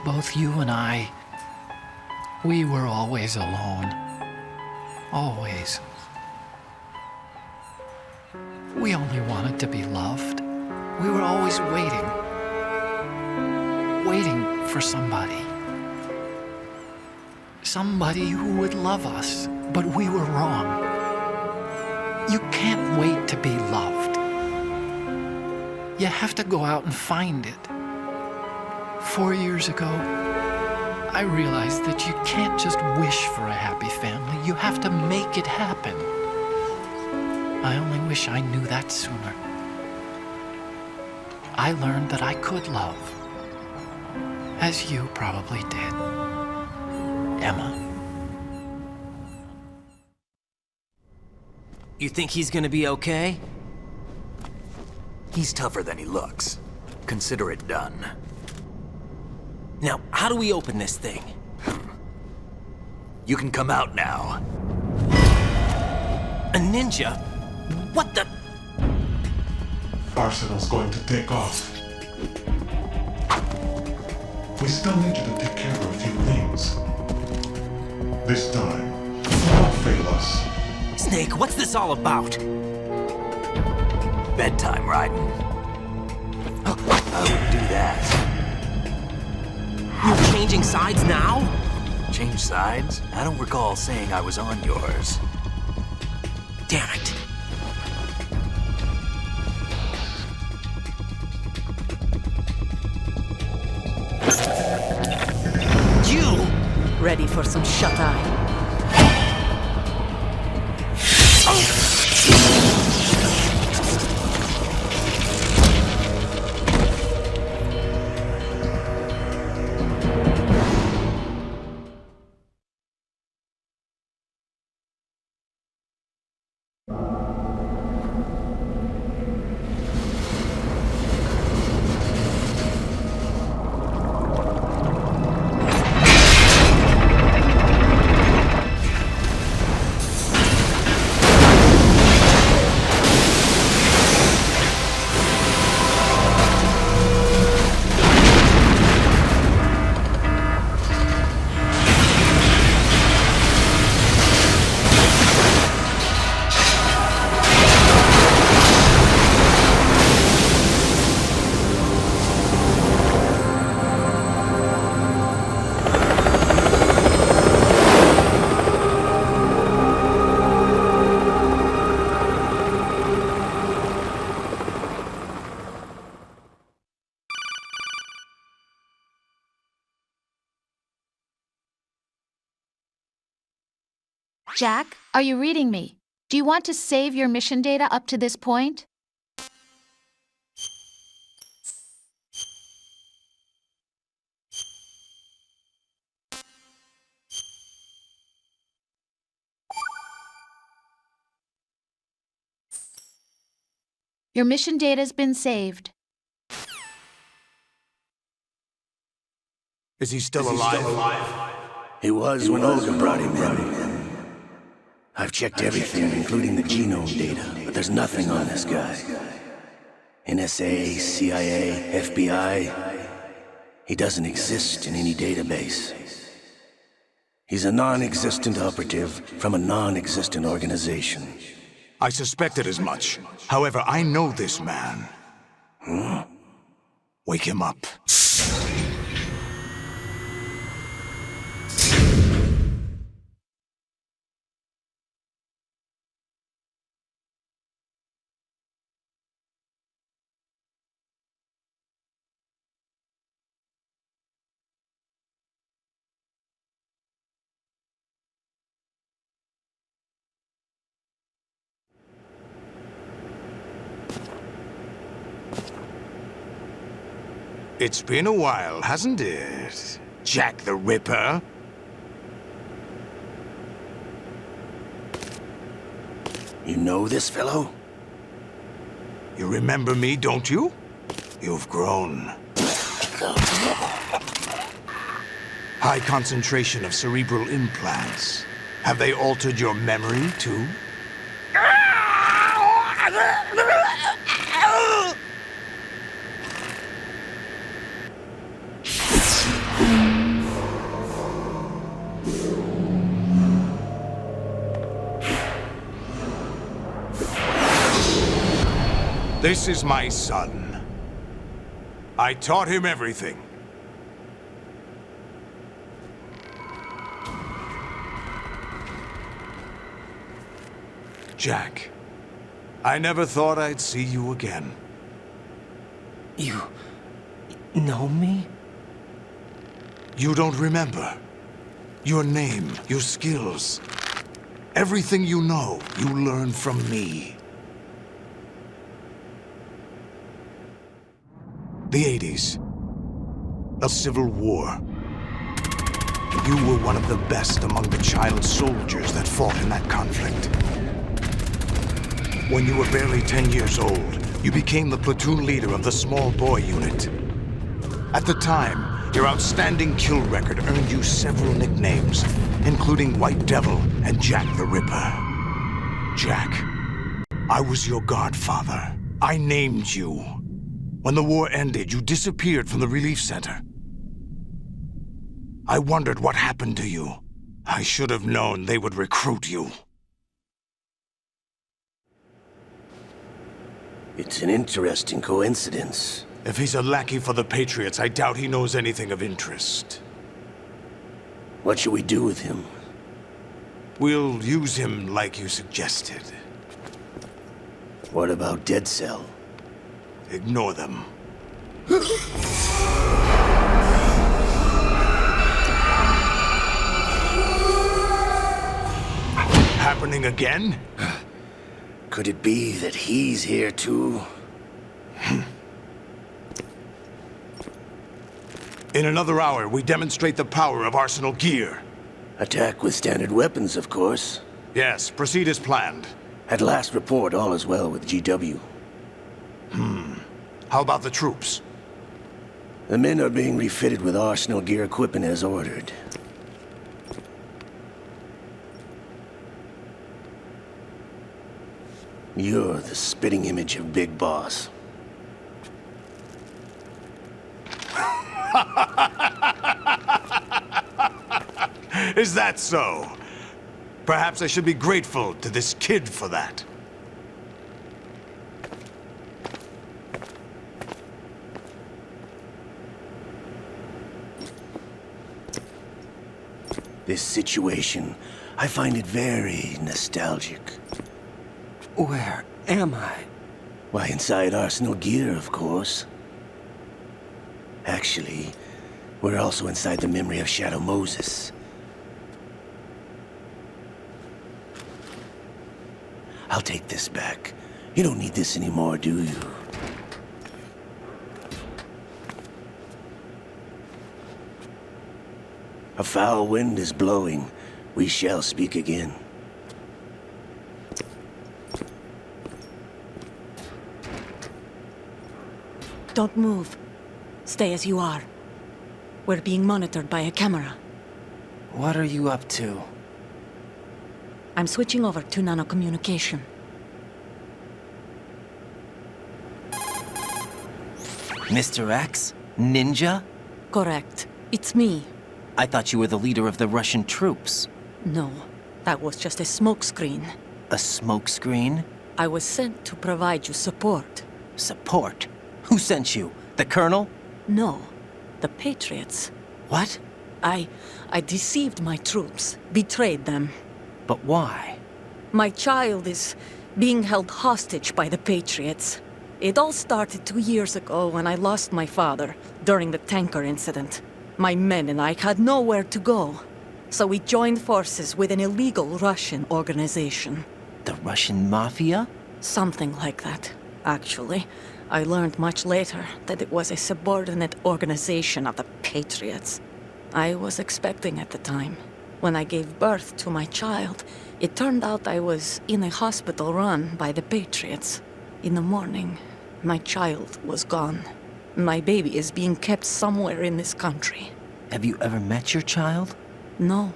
Both you and I, we were always alone. Always. We only wanted to be loved. We were always waiting. Waiting for somebody. Somebody who would love us, but we were wrong. You can't wait to be loved. You have to go out and find it. 4 years ago, I realized that you can't just wish for a happy family. You have to make it happen. I only wish I knew that sooner. I learned that I could love, as you probably did, Emma. You think he's gonna be okay? He's tougher than he looks. Consider it done. Now, how do we open this thing? You can come out now. A ninja? What the? Arsenal's going to take off. we still need you to take care of a few things. This time, do not fail us. Snake, what's this all about? Bedtime, Raiden. I would do that. You're changing sides now? Change sides? I don't recall saying I was on yours. Damn it. You! Ready for some shut-eye? Jack, are you reading me? Do you want to save your mission data up to this point? Your mission data's been saved. Is he still alive? He was when Olga brought him in. I've checked everything, including the genome data, but there's nothing on this guy. NSA, CIA, FBI. He doesn't exist in any database. He's a non-existent operative from a non-existent organization. I suspected as much. However, I know this man. Wake him up. It's been a while, hasn't it? Jack the Ripper? You know this fellow? You remember me, don't you? You've grown. High concentration of cerebral implants. Have they altered your memory, too? This is my son. I taught him everything. Jack, I never thought I'd see you again. You know me? You don't remember. Your name, your skills. Everything you know, you learned from me. The 80s. A civil war. You were one of the best among the child soldiers that fought in that conflict. When you were barely 10 years old, you became the platoon leader of the small boy unit. At the time, your outstanding kill record earned you several nicknames, including White Devil and Jack the Ripper. Jack, I was your godfather. I named you. When the war ended, you disappeared from the relief center. I wondered what happened to you. I should have known they would recruit you. It's an interesting coincidence. If he's a lackey for the Patriots, I doubt he knows anything of interest. What should we do with him? We'll use him like you suggested. What about Dead Cell? Ignore them. Happening again? Could it be that he's here too? In another hour, we demonstrate the power of Arsenal gear. Attack with standard weapons, of course. Yes, proceed as planned. At last report, all is well with GW. How about the troops? The men are being refitted with Arsenal gear equipment as ordered. You're the spitting image of Big Boss. Is that so? Perhaps I should be grateful to this kid for that. This situation, I find it very nostalgic. Where am I? Why, inside Arsenal gear, of course. Actually, we're also inside the memory of Shadow Moses. I'll take this back. You don't need this anymore, do you? A foul wind is blowing. We shall speak again. Don't move. Stay as you are. We're being monitored by a camera. What are you up to? I'm switching over to nanocommunication. Mr. X? Ninja? Correct. It's me. I thought you were the leader of the Russian troops. No, that was just a smokescreen. A smokescreen? I was sent to provide you support. Support? Who sent you? The Colonel? No, the Patriots. What? I deceived my troops, betrayed them. But why? My child is being held hostage by the Patriots. It all started 2 years ago when I lost my father during the tanker incident. My men and I had nowhere to go, so we joined forces with an illegal Russian organization. The Russian Mafia? Something like that, actually. I learned much later that it was a subordinate organization of the Patriots. I was expecting at the time. When I gave birth to my child, it turned out I was in a hospital run by the Patriots. In the morning, my child was gone. My baby is being kept somewhere in this country. Have you ever met your child? No.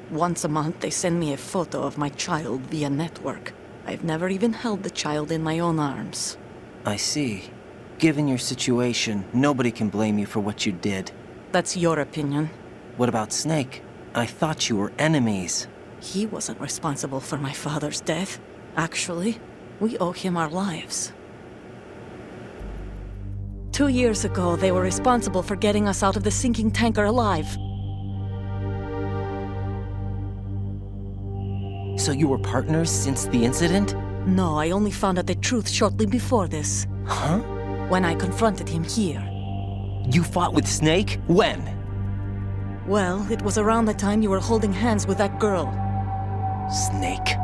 Once a month, they send me a photo of my child via network. I've never even held the child in my own arms. I see. Given your situation, nobody can blame you for what you did. That's your opinion. What about Snake? I thought you were enemies. He wasn't responsible for my father's death. Actually, we owe him our lives. 2 years ago, they were responsible for getting us out of the sinking tanker alive. So you were partners since the incident? No, I only found out the truth shortly before this. Huh? When I confronted him here. You fought with Snake? When? Well, it was around the time you were holding hands with that girl. Snake.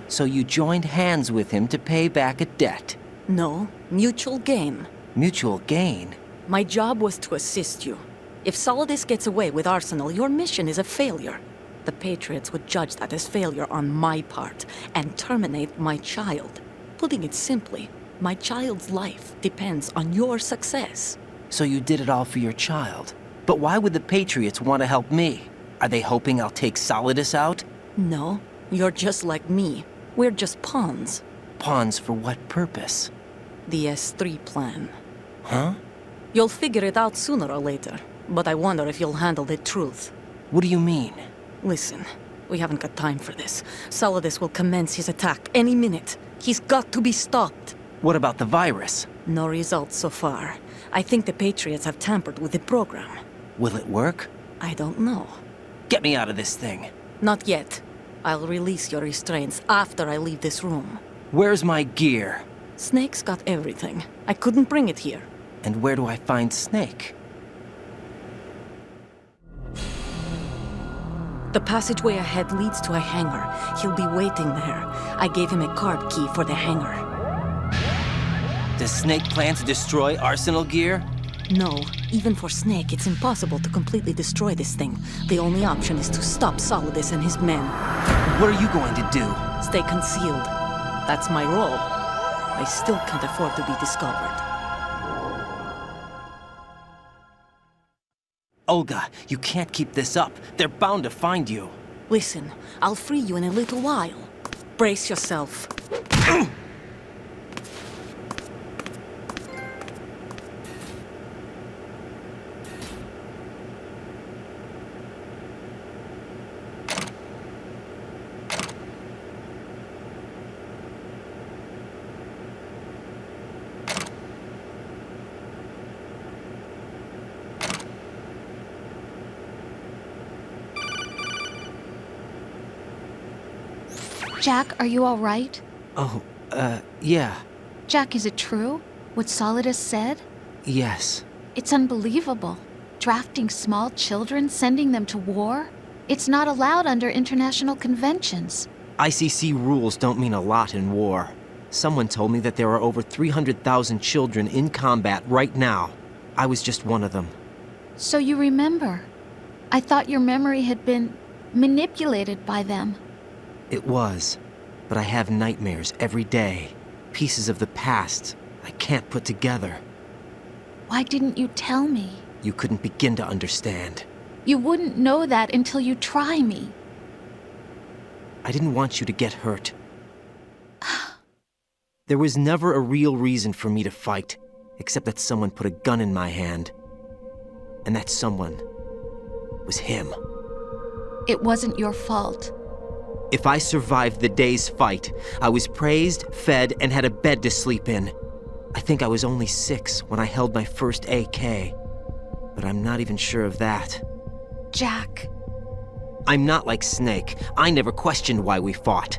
So you joined hands with him to pay back a debt? No, mutual gain. Mutual gain? My job was to assist you. If Solidus gets away with Arsenal, your mission is a failure. The Patriots would judge that as failure on my part and terminate my child. Putting it simply, my child's life depends on your success. So you did it all for your child. But why would the Patriots want to help me? Are they hoping I'll take Solidus out? No, you're just like me. We're just pawns. Pawns for what purpose? The S3 plan. Huh? You'll figure it out sooner or later, but I wonder if you'll handle the truth. What do you mean? Listen, we haven't got time for this. Solidus will commence his attack any minute. He's got to be stopped. What about the virus? No results so far. I think the Patriots have tampered with the program. Will it work? I don't know. Get me out of this thing. Not yet. I'll release your restraints after I leave this room. Where's my gear? Snake's got everything. I couldn't bring it here. And where do I find Snake? The passageway ahead leads to a hangar. He'll be waiting there. I gave him a card key for the hangar. Does Snake plan to destroy Arsenal gear? No. Even for Snake, it's impossible to completely destroy this thing. The only option is to stop Solidus and his men. What are you going to do? Stay concealed. That's my role. I still can't afford to be discovered. Olga, you can't keep this up. They're bound to find you. Listen, I'll free you in a little while. Brace yourself. Jack, are you all right? Oh, yeah. Jack, is it true? What Solidus said? Yes. It's unbelievable. Drafting small children, sending them to war? It's not allowed under international conventions. ICC rules don't mean a lot in war. Someone told me that there are over 300,000 children in combat right now. I was just one of them. So you remember. I thought your memory had been manipulated by them. It was, but I have nightmares every day. Pieces of the past I can't put together. Why didn't you tell me? You couldn't begin to understand. You wouldn't know that until you try me. I didn't want you to get hurt. There was never a real reason for me to fight, except that someone put a gun in my hand. And that someone was him. It wasn't your fault. If I survived the day's fight, I was praised, fed, and had a bed to sleep in. I think I was only 6 when I held my first AK. But I'm not even sure of that. Jack. I'm not like Snake. I never questioned why we fought.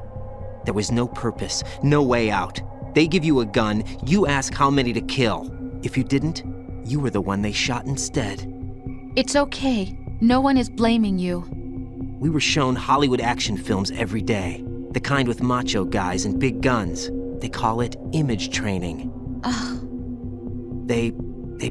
There was no purpose, no way out. They give you a gun, you ask how many to kill. If you didn't, you were the one they shot instead. It's okay. No one is blaming you. We were shown Hollywood action films every day. The kind with macho guys and big guns. They call it image training. They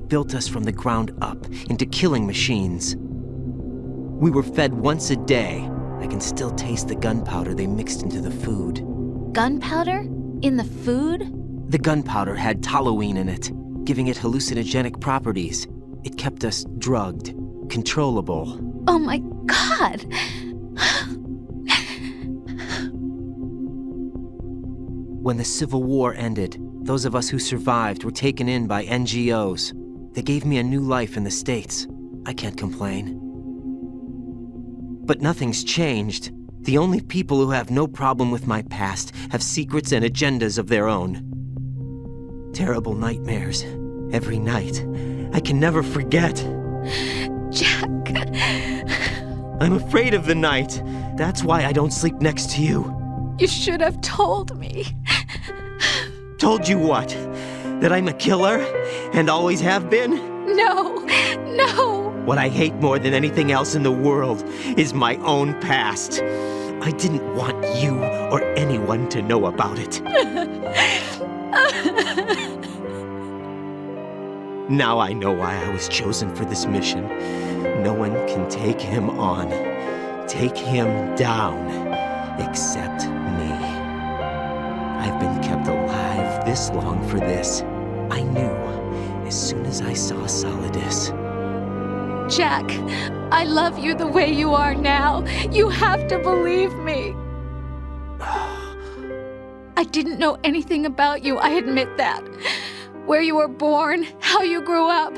built us from the ground up into killing machines. We were fed once a day. I can still taste the gunpowder they mixed into the food. Gunpowder? In the food? The gunpowder had toluene in it, giving it hallucinogenic properties. It kept us drugged, controllable. Oh my God! When the Civil War ended, those of us who survived were taken in by NGOs. They gave me a new life in the States. I can't complain. But nothing's changed. The only people who have no problem with my past have secrets and agendas of their own. Terrible nightmares. Every night. I can never forget. Jack. I'm afraid of the night. That's why I don't sleep next to you. You should have told me. Told you what? That I'm a killer? And always have been? No, no. What I hate more than anything else in the world is my own past. I didn't want you or anyone to know about it. Now I know why I was chosen for this mission. No one can take him on, take him down, except me. I've been kept alive this long for this. I knew as soon as I saw Solidus. Jack, I love you the way you are now. You have to believe me. I didn't know anything about you, I admit that. Where you were born, how you grew up.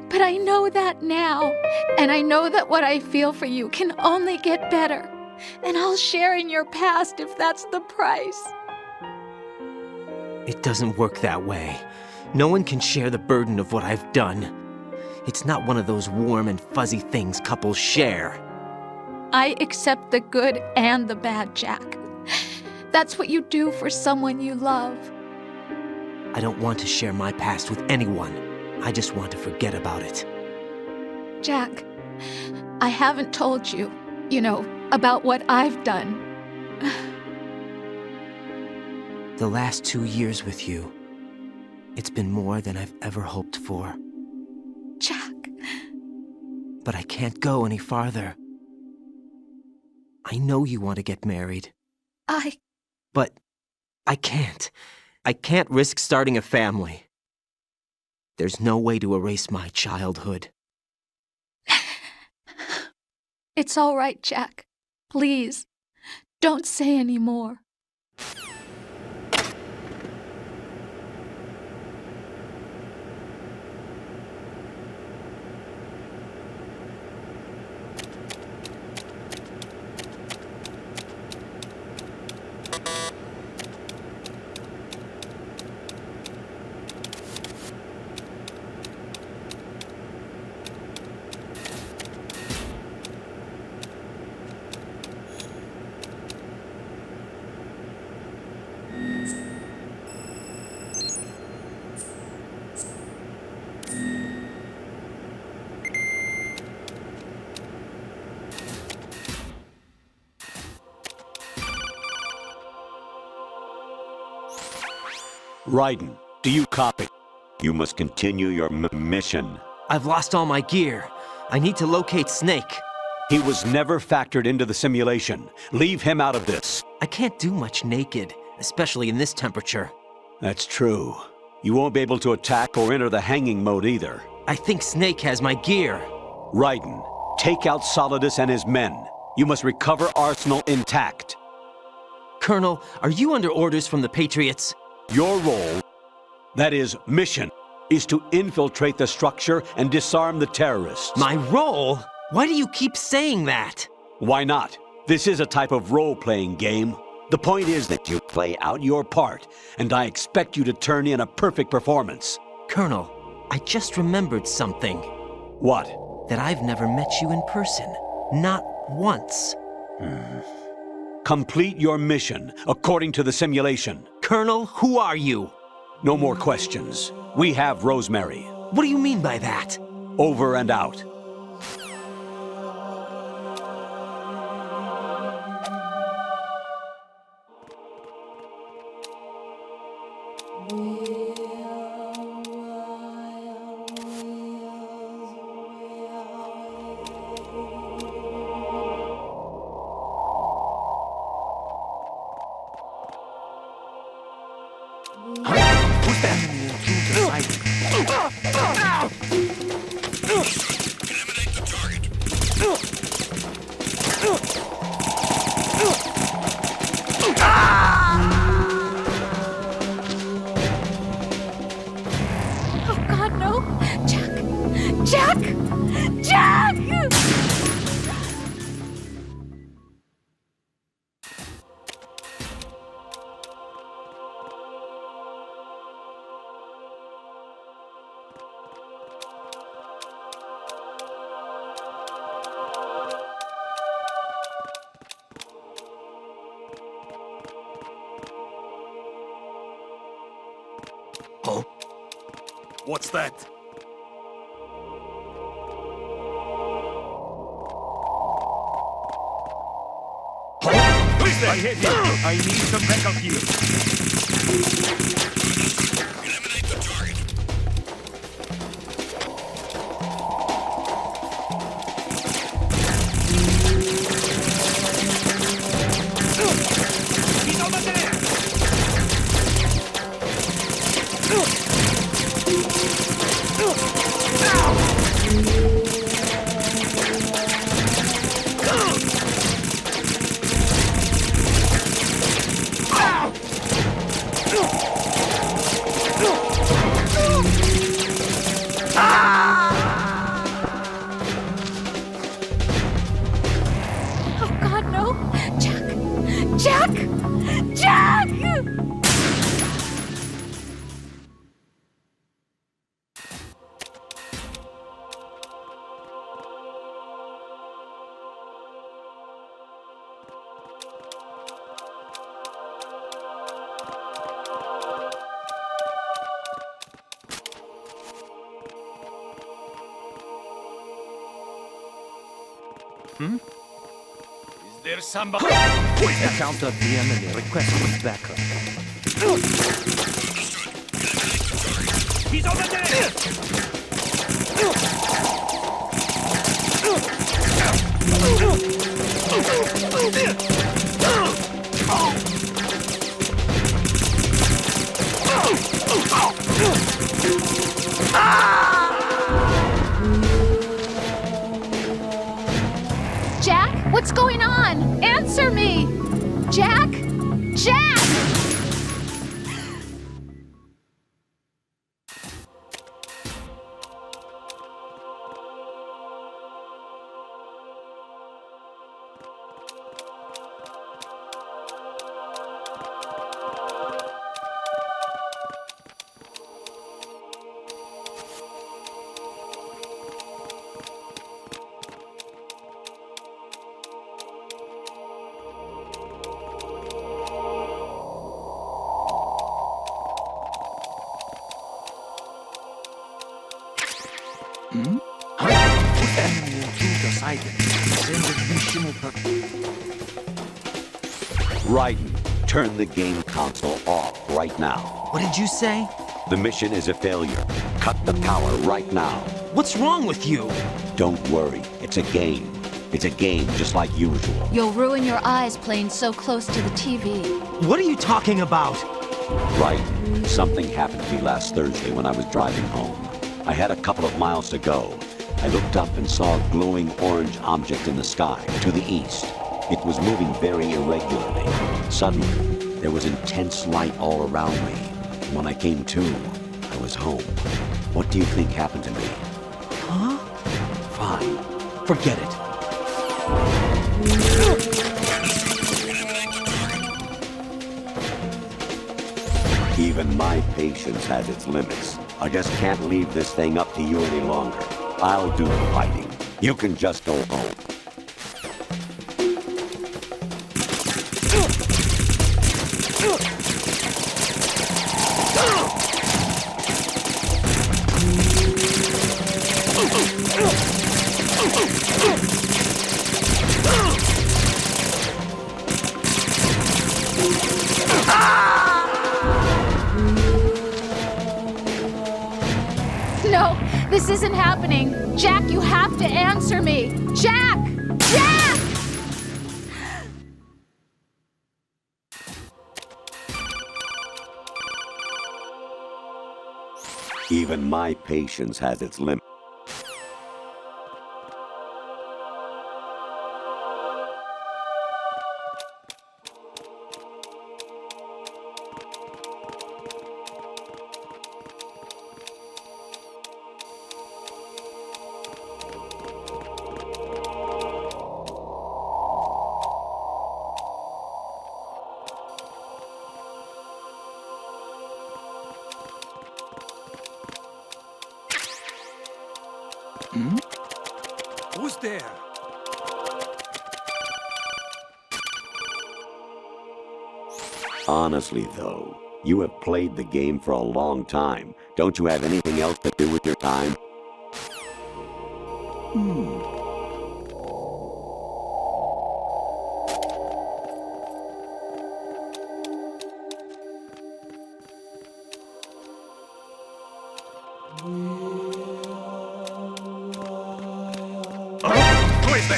But I know that now. And I know that what I feel for you can only get better. And I'll share in your past if that's the price. It doesn't work that way. No one can share the burden of what I've done. It's not one of those warm and fuzzy things couples share. I accept the good and the bad, Jack. That's what you do for someone you love. I don't want to share my past with anyone. I just want to forget about it. Jack, I haven't told you, about what I've done. The last 2 years with you, it's been more than I've ever hoped for. Jack. But I can't go any farther. I know you want to get married. But I can't. I can't risk starting a family. There's no way to erase my childhood. It's all right, Jack. Please, don't say any more. Raiden, do you copy? You must continue your mission. I've lost all my gear. I need to locate Snake. He was never factored into the simulation. Leave him out of this. I can't do much naked, especially in this temperature. That's true. You won't be able to attack or enter the hanging mode either. I think Snake has my gear. Raiden, take out Solidus and his men. You must recover Arsenal intact. Colonel, are you under orders from the Patriots? Your role, that is, mission, is to infiltrate the structure and disarm the terrorists. My role? Why do you keep saying that? Why not? This is a type of role-playing game. The point is that you play out your part, and I expect you to turn in a perfect performance. Colonel, I just remembered something. What? That I've never met you in person. Not once. Complete your mission, according to the simulation. Colonel, who are you? No more questions. We have Rosemary. What do you mean by that? Over and out. Huh? What's that? Huh? Who's that? I hit him. I need some backup gear. Eliminate the target. He's over there! Jack! Jack! Is there somebody? Account of the enemy requesting backup. He's over there! Jack, what's going on? Answer me! Jack! Jack! Raiden, turn the game console off right now. What did you say? The mission is a failure. Cut the power right now. What's wrong with you? Don't worry, it's a game. It's a game just like usual. You'll ruin your eyes playing so close to the TV. What are you talking about? Raiden, something happened to me last Thursday when I was driving home. I had a couple of miles to go. I looked up and saw a glowing orange object in the sky to the east. It was moving very irregularly. Suddenly, there was intense light all around me. And when I came to, I was home. What do you think happened to me? Huh? Fine. Forget it. Even my patience has its limits. I just can't leave this thing up to you any longer. I'll do the fighting. You can just go home. No, this isn't happening. Jack, you have to answer me. Jack! Jack! Even my patience has its limits. Who's there? Honestly, though, you have played the game for a long time. Don't you have anything else to do with your time?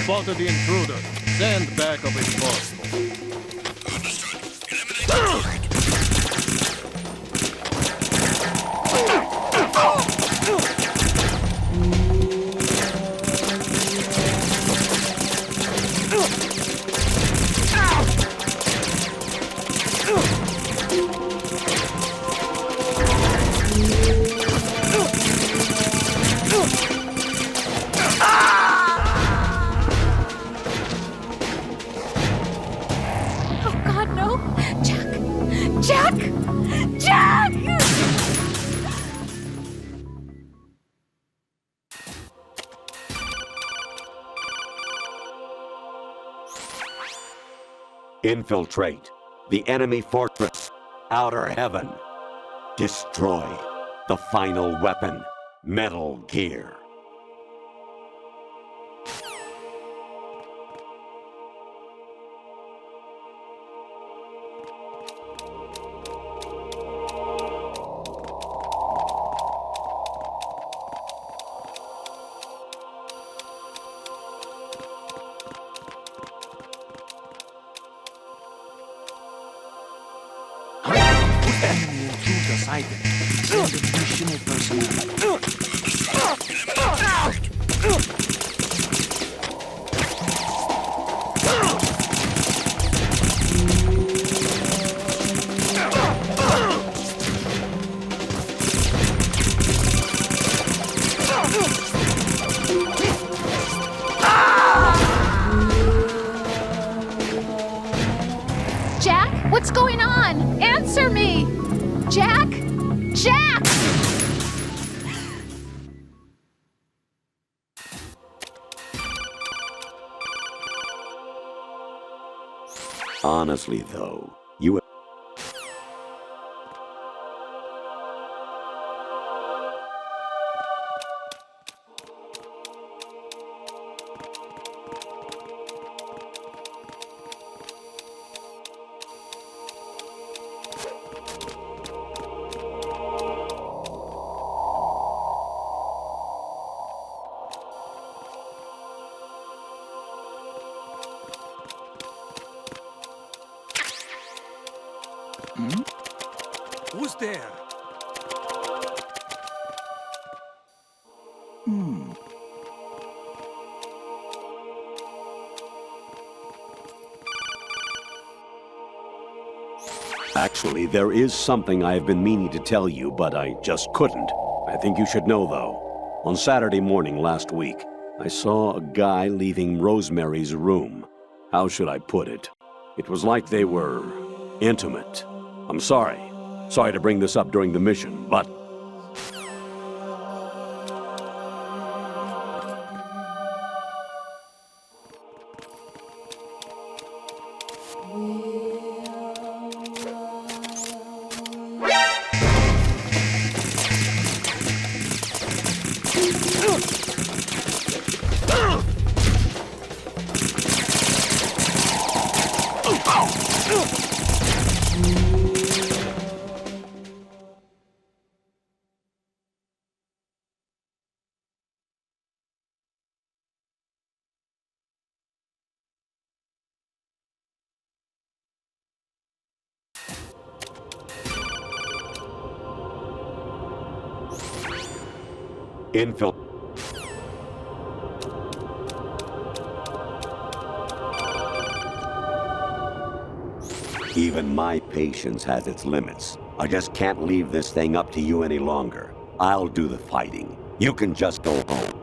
Spotted the intruder. Send backup if possible. Infiltrate the enemy fortress, Outer Heaven. Destroy the final weapon, Metal Gear. Enemy intruder sighted. Send additional personnel. Jack, what's going on? Answer me! Jack? Jack! Honestly, though, you... Who's there? Actually, there is something I have been meaning to tell you, but I just couldn't. I think you should know, though. On Saturday morning last week, I saw a guy leaving Rosemary's room. How should I put it? It was like they were intimate. I'm sorry. Sorry to bring this up during the mission, but... Infil... Even my patience has its limits. I just can't leave this thing up to you any longer. I'll do the fighting. You can just go home.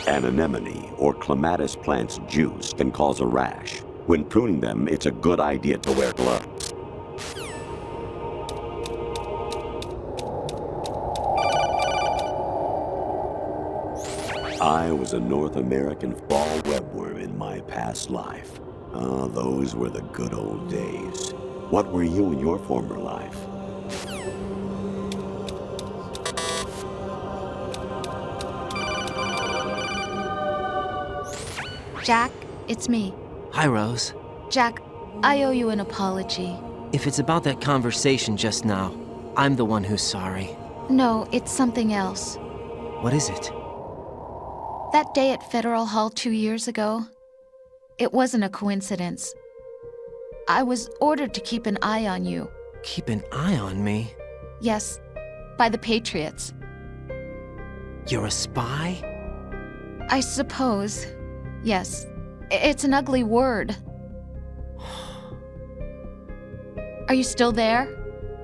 An anemone or clematis plant's juice can cause a rash. When pruning them, it's a good idea to wear gloves. I was a North American fall webworm in my past life. Ah, those were the good old days. What were you in your former life? Jack, it's me. Hi, Rose. Jack, I owe you an apology. If it's about that conversation just now, I'm the one who's sorry. No, it's something else. What is it? That day at Federal Hall 2 years ago, it wasn't a coincidence. I was ordered to keep an eye on you. Keep an eye on me? Yes, by the Patriots. You're a spy? I suppose. Yes. It's an ugly word. Are you still there?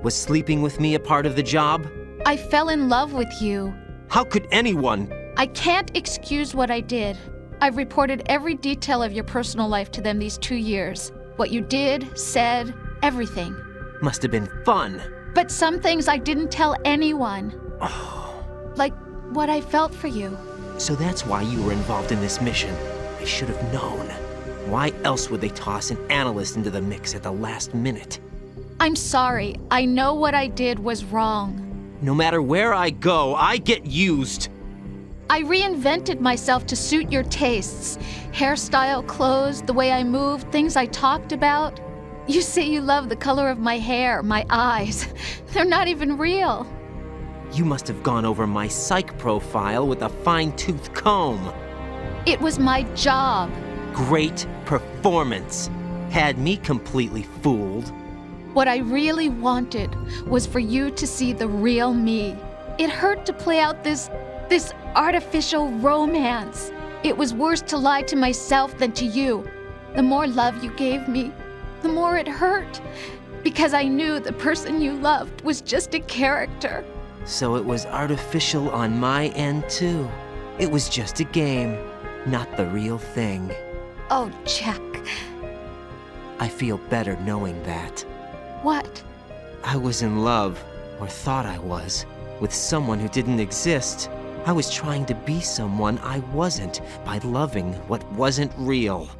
Was sleeping with me a part of the job? I fell in love with you. How could anyone? I can't excuse what I did. I've reported every detail of your personal life to them these 2 years. What you did, said, everything. Must have been fun. But some things I didn't tell anyone. Like what I felt for you. So that's why you were involved in this mission. I should have known. Why else would they toss an analyst into the mix at the last minute? I'm sorry. I know what I did was wrong. No matter where I go, I get used. I reinvented myself to suit your tastes. Hairstyle, clothes, the way I moved, things I talked about. You say you love the color of my hair, my eyes. They're not even real. You must have gone over my psych profile with a fine-tooth comb. It was my job. Great performance. Had me completely fooled. What I really wanted was for you to see the real me. It hurt to play out this artificial romance. It was worse to lie to myself than to you. The more love you gave me, the more it hurt. Because I knew the person you loved was just a character. So it was artificial on my end too. It was just a game, not the real thing. Oh, Jack. I feel better knowing that. What? I was in love, or thought I was, with someone who didn't exist. I was trying to be someone I wasn't by loving what wasn't real.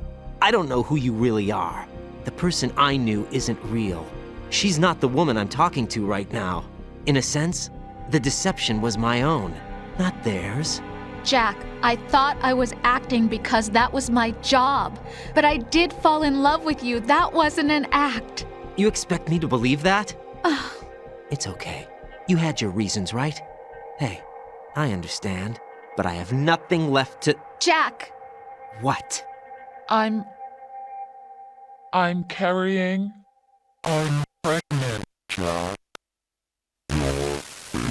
I don't know who you really are. The person I knew isn't real. She's not the woman I'm talking to right now. In a sense, the deception was my own, not theirs. Jack, I thought I was acting because that was my job. But I did fall in love with you. That wasn't an act. You expect me to believe that? It's okay. You had your reasons, right? Hey, I understand, but I have nothing left to... Jack! What? I'm carrying... I'm pregnant, Jack.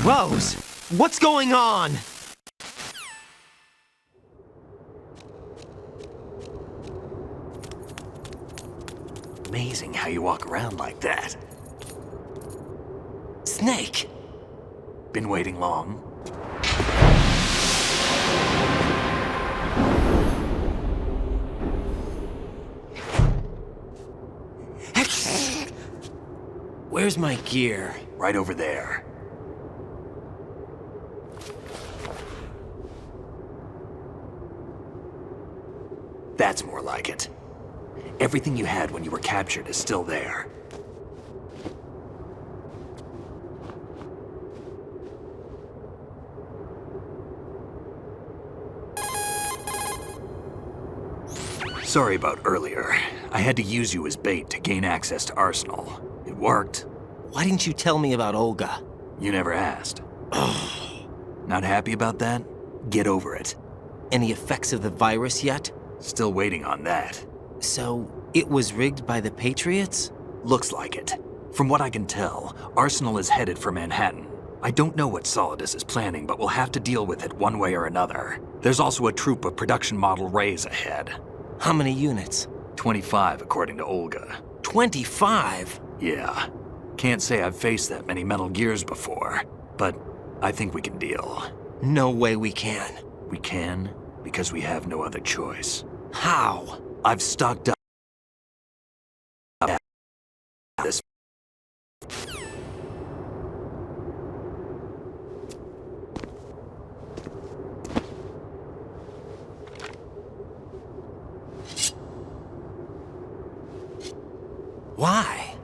Rose! What's going on? Amazing how you walk around like that. Snake! Been waiting long? Where's my gear? Right over there. That's more like it. Everything you had when you were captured is still there. Sorry about earlier. I had to use you as bait to gain access to Arsenal. It worked. Why didn't you tell me about Olga? You never asked. Not happy about that? Get over it. Any effects of the virus yet? Still waiting on that. So, it was rigged by the Patriots? Looks like it. From what I can tell, Arsenal is headed for Manhattan. I don't know what Solidus is planning, but we'll have to deal with it one way or another. There's also a troop of production model Rays ahead. How many units? 25, according to Olga. 25? Yeah. Can't say I've faced that many Metal Gears before, but I think we can deal. No way we can. We can, because we have no other choice. How? I've stocked up this. Why?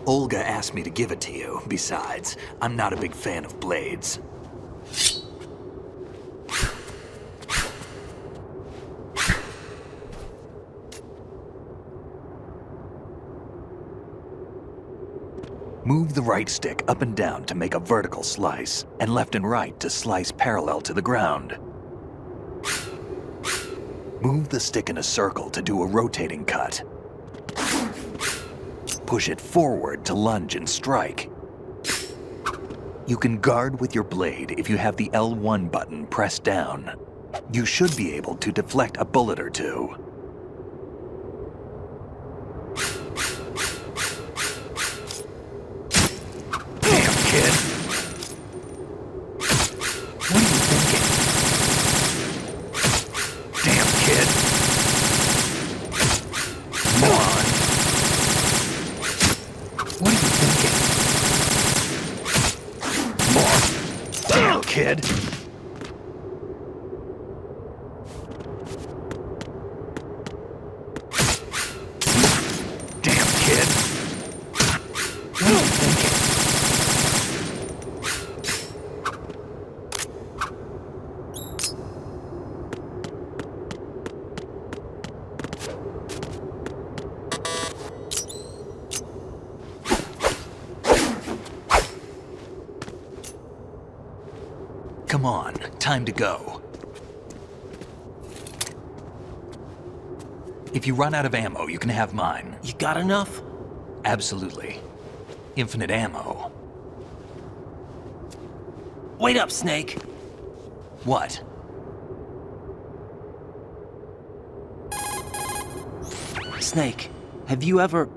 Olga asked me to give it to you. Besides, I'm not a big fan of blades. Move the right stick up and down to make a vertical slice, and left and right to slice parallel to the ground. Move the stick in a circle to do a rotating cut. Push it forward to lunge and strike. You can guard with your blade if you have the L1 button pressed down. You should be able to deflect a bullet or two. Damn, kid. What are kid. Damn kid. What are you thinking? Come on, time to go. If you run out of ammo, you can have mine. You got enough? Absolutely. Infinite ammo. Wait up, Snake. What? Snake, have you ever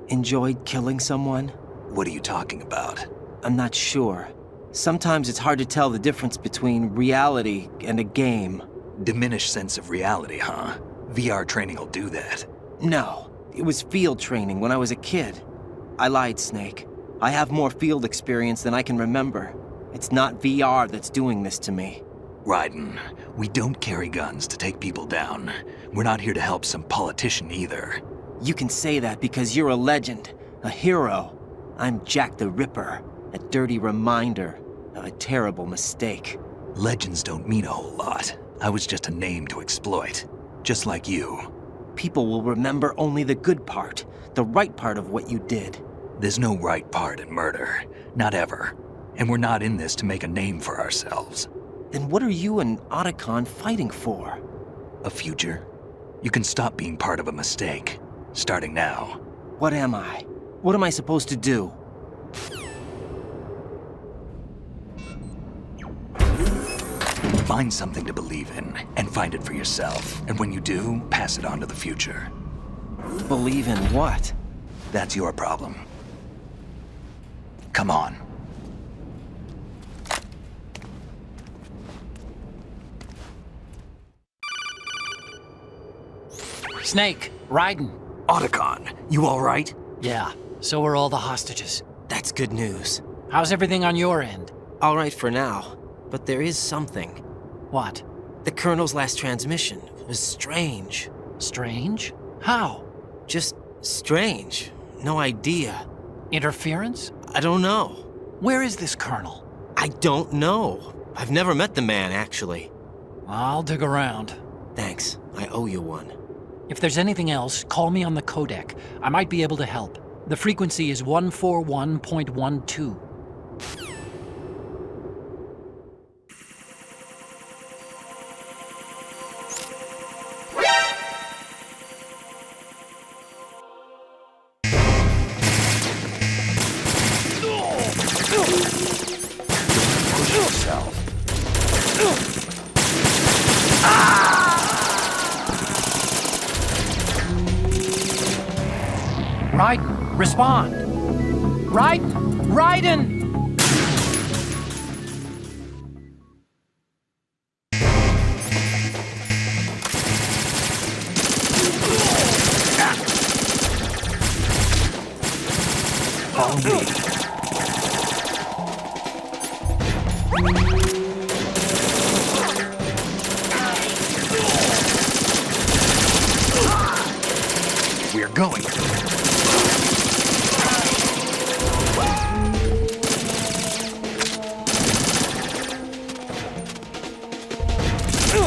enjoyed killing someone? What are you talking about? I'm not sure. Sometimes it's hard to tell the difference between reality and a game. Diminished sense of reality, huh? VR training will do that. No, it was field training when I was a kid. I lied, Snake. I have more field experience than I can remember. It's not VR that's doing this to me. Raiden, we don't carry guns to take people down. We're not here to help some politician either. You can say that because you're a legend, a hero. I'm Jack the Ripper, a dirty reminder of a terrible mistake. Legends don't mean a whole lot. I was just a name to exploit, just like you. People will remember only the good part, the right part of what you did. There's no right part in murder, not ever. And we're not in this to make a name for ourselves. Then what are you and Otacon fighting for? A future. You can stop being part of a mistake, starting now. What am I? What am I supposed to do? Find something to believe in, and find it for yourself. And when you do, pass it on to the future. Believe in what? That's your problem. Come on. Snake, Raiden. Otacon, you all right? Yeah, so are all the hostages. That's good news. How's everything on your end? All right for now, but there is something. What? The Colonel's last transmission was strange. Strange? How? Just strange. No idea. Interference? I don't know. Where is this Colonel? I don't know. I've never met the man, actually. I'll dig around. Thanks. I owe you one. If there's anything else, call me on the codec. I might be able to help. The frequency is 141.12. Push yourself. Raiden, respond! Raiden! Raiden! Follow me. We're going.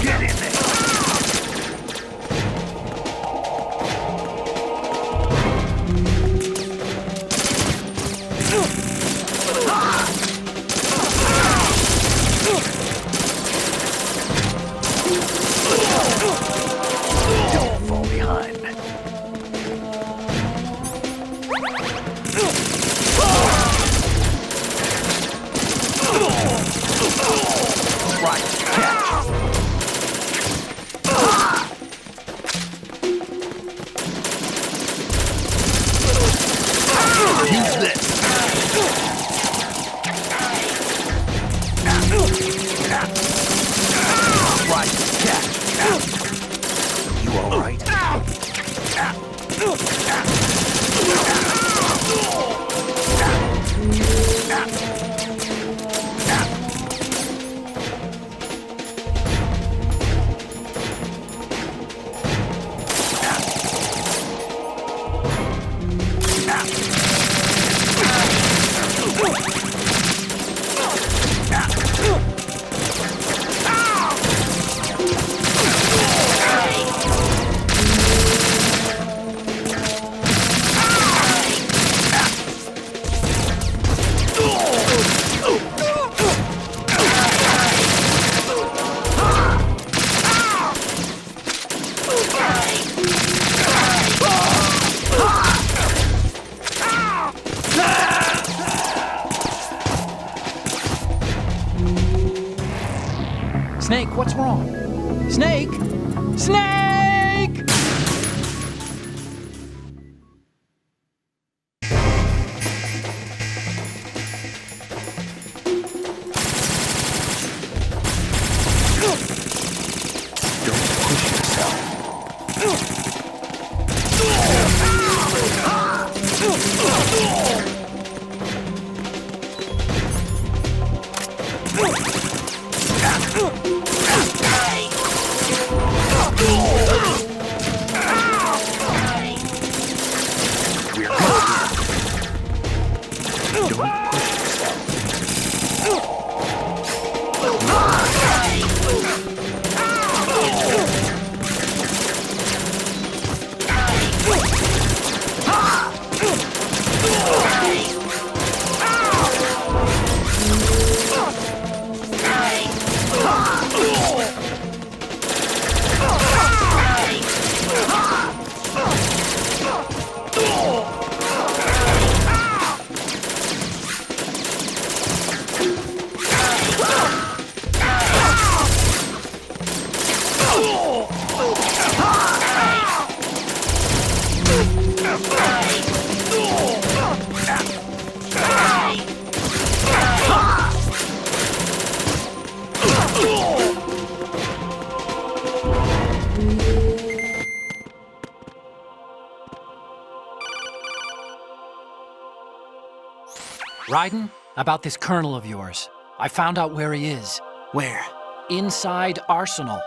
Get in there. Don't fall behind. Right, catch. Use this. Right, catch. You all right? Snake, what's wrong? Snake! Snake! Raiden, about this colonel of yours. I found out where he is. Where? Inside Arsenal.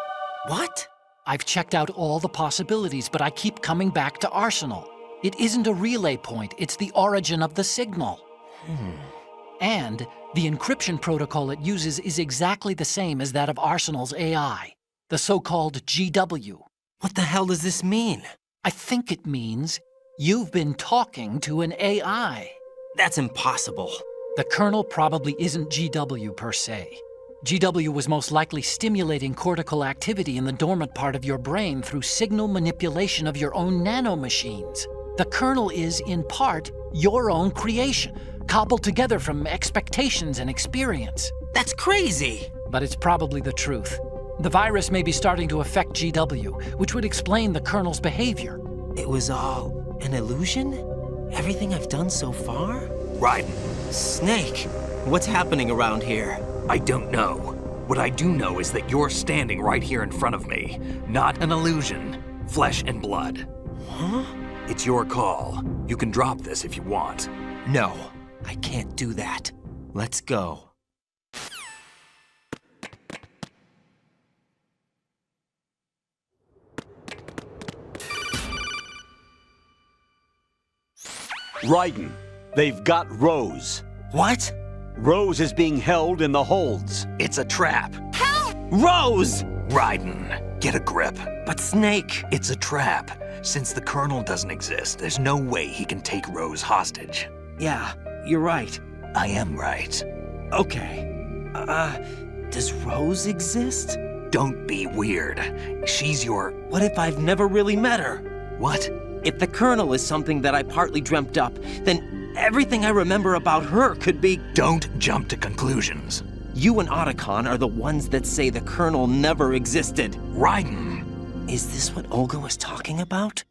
What? I've checked out all the possibilities, but I keep coming back to Arsenal. It isn't a relay point, it's the origin of the signal. And the encryption protocol it uses is exactly the same as that of Arsenal's AI, the so-called GW. What the hell does this mean? I think it means you've been talking to an AI. That's impossible. The kernel probably isn't GW per se. GW was most likely stimulating cortical activity in the dormant part of your brain through signal manipulation of your own nanomachines. The kernel is, in part, your own creation, cobbled together from expectations and experience. That's crazy! But it's probably the truth. The virus may be starting to affect GW, which would explain the kernel's behavior. It was all an illusion? Everything I've done so far? Raiden. Snake, what's happening around here? I don't know. What I do know is that you're standing right here in front of me. Not an illusion. Flesh and blood. Huh? It's your call. You can drop this if you want. No, I can't do that. Let's go. Raiden, they've got Rose. What? Rose is being held in the holds. It's a trap. Help! Rose! Raiden, get a grip. But Snake... It's a trap. Since the Colonel doesn't exist, there's no way he can take Rose hostage. Yeah, you're right. I am right. Okay. Does Rose exist? Don't be weird. She's your... What if I've never really met her? What? If the Colonel is something that I partly dreamt up, then everything I remember about her could be... Don't jump to conclusions. You and Otacon are the ones that say the Colonel never existed. Raiden! Is this what Olga was talking about?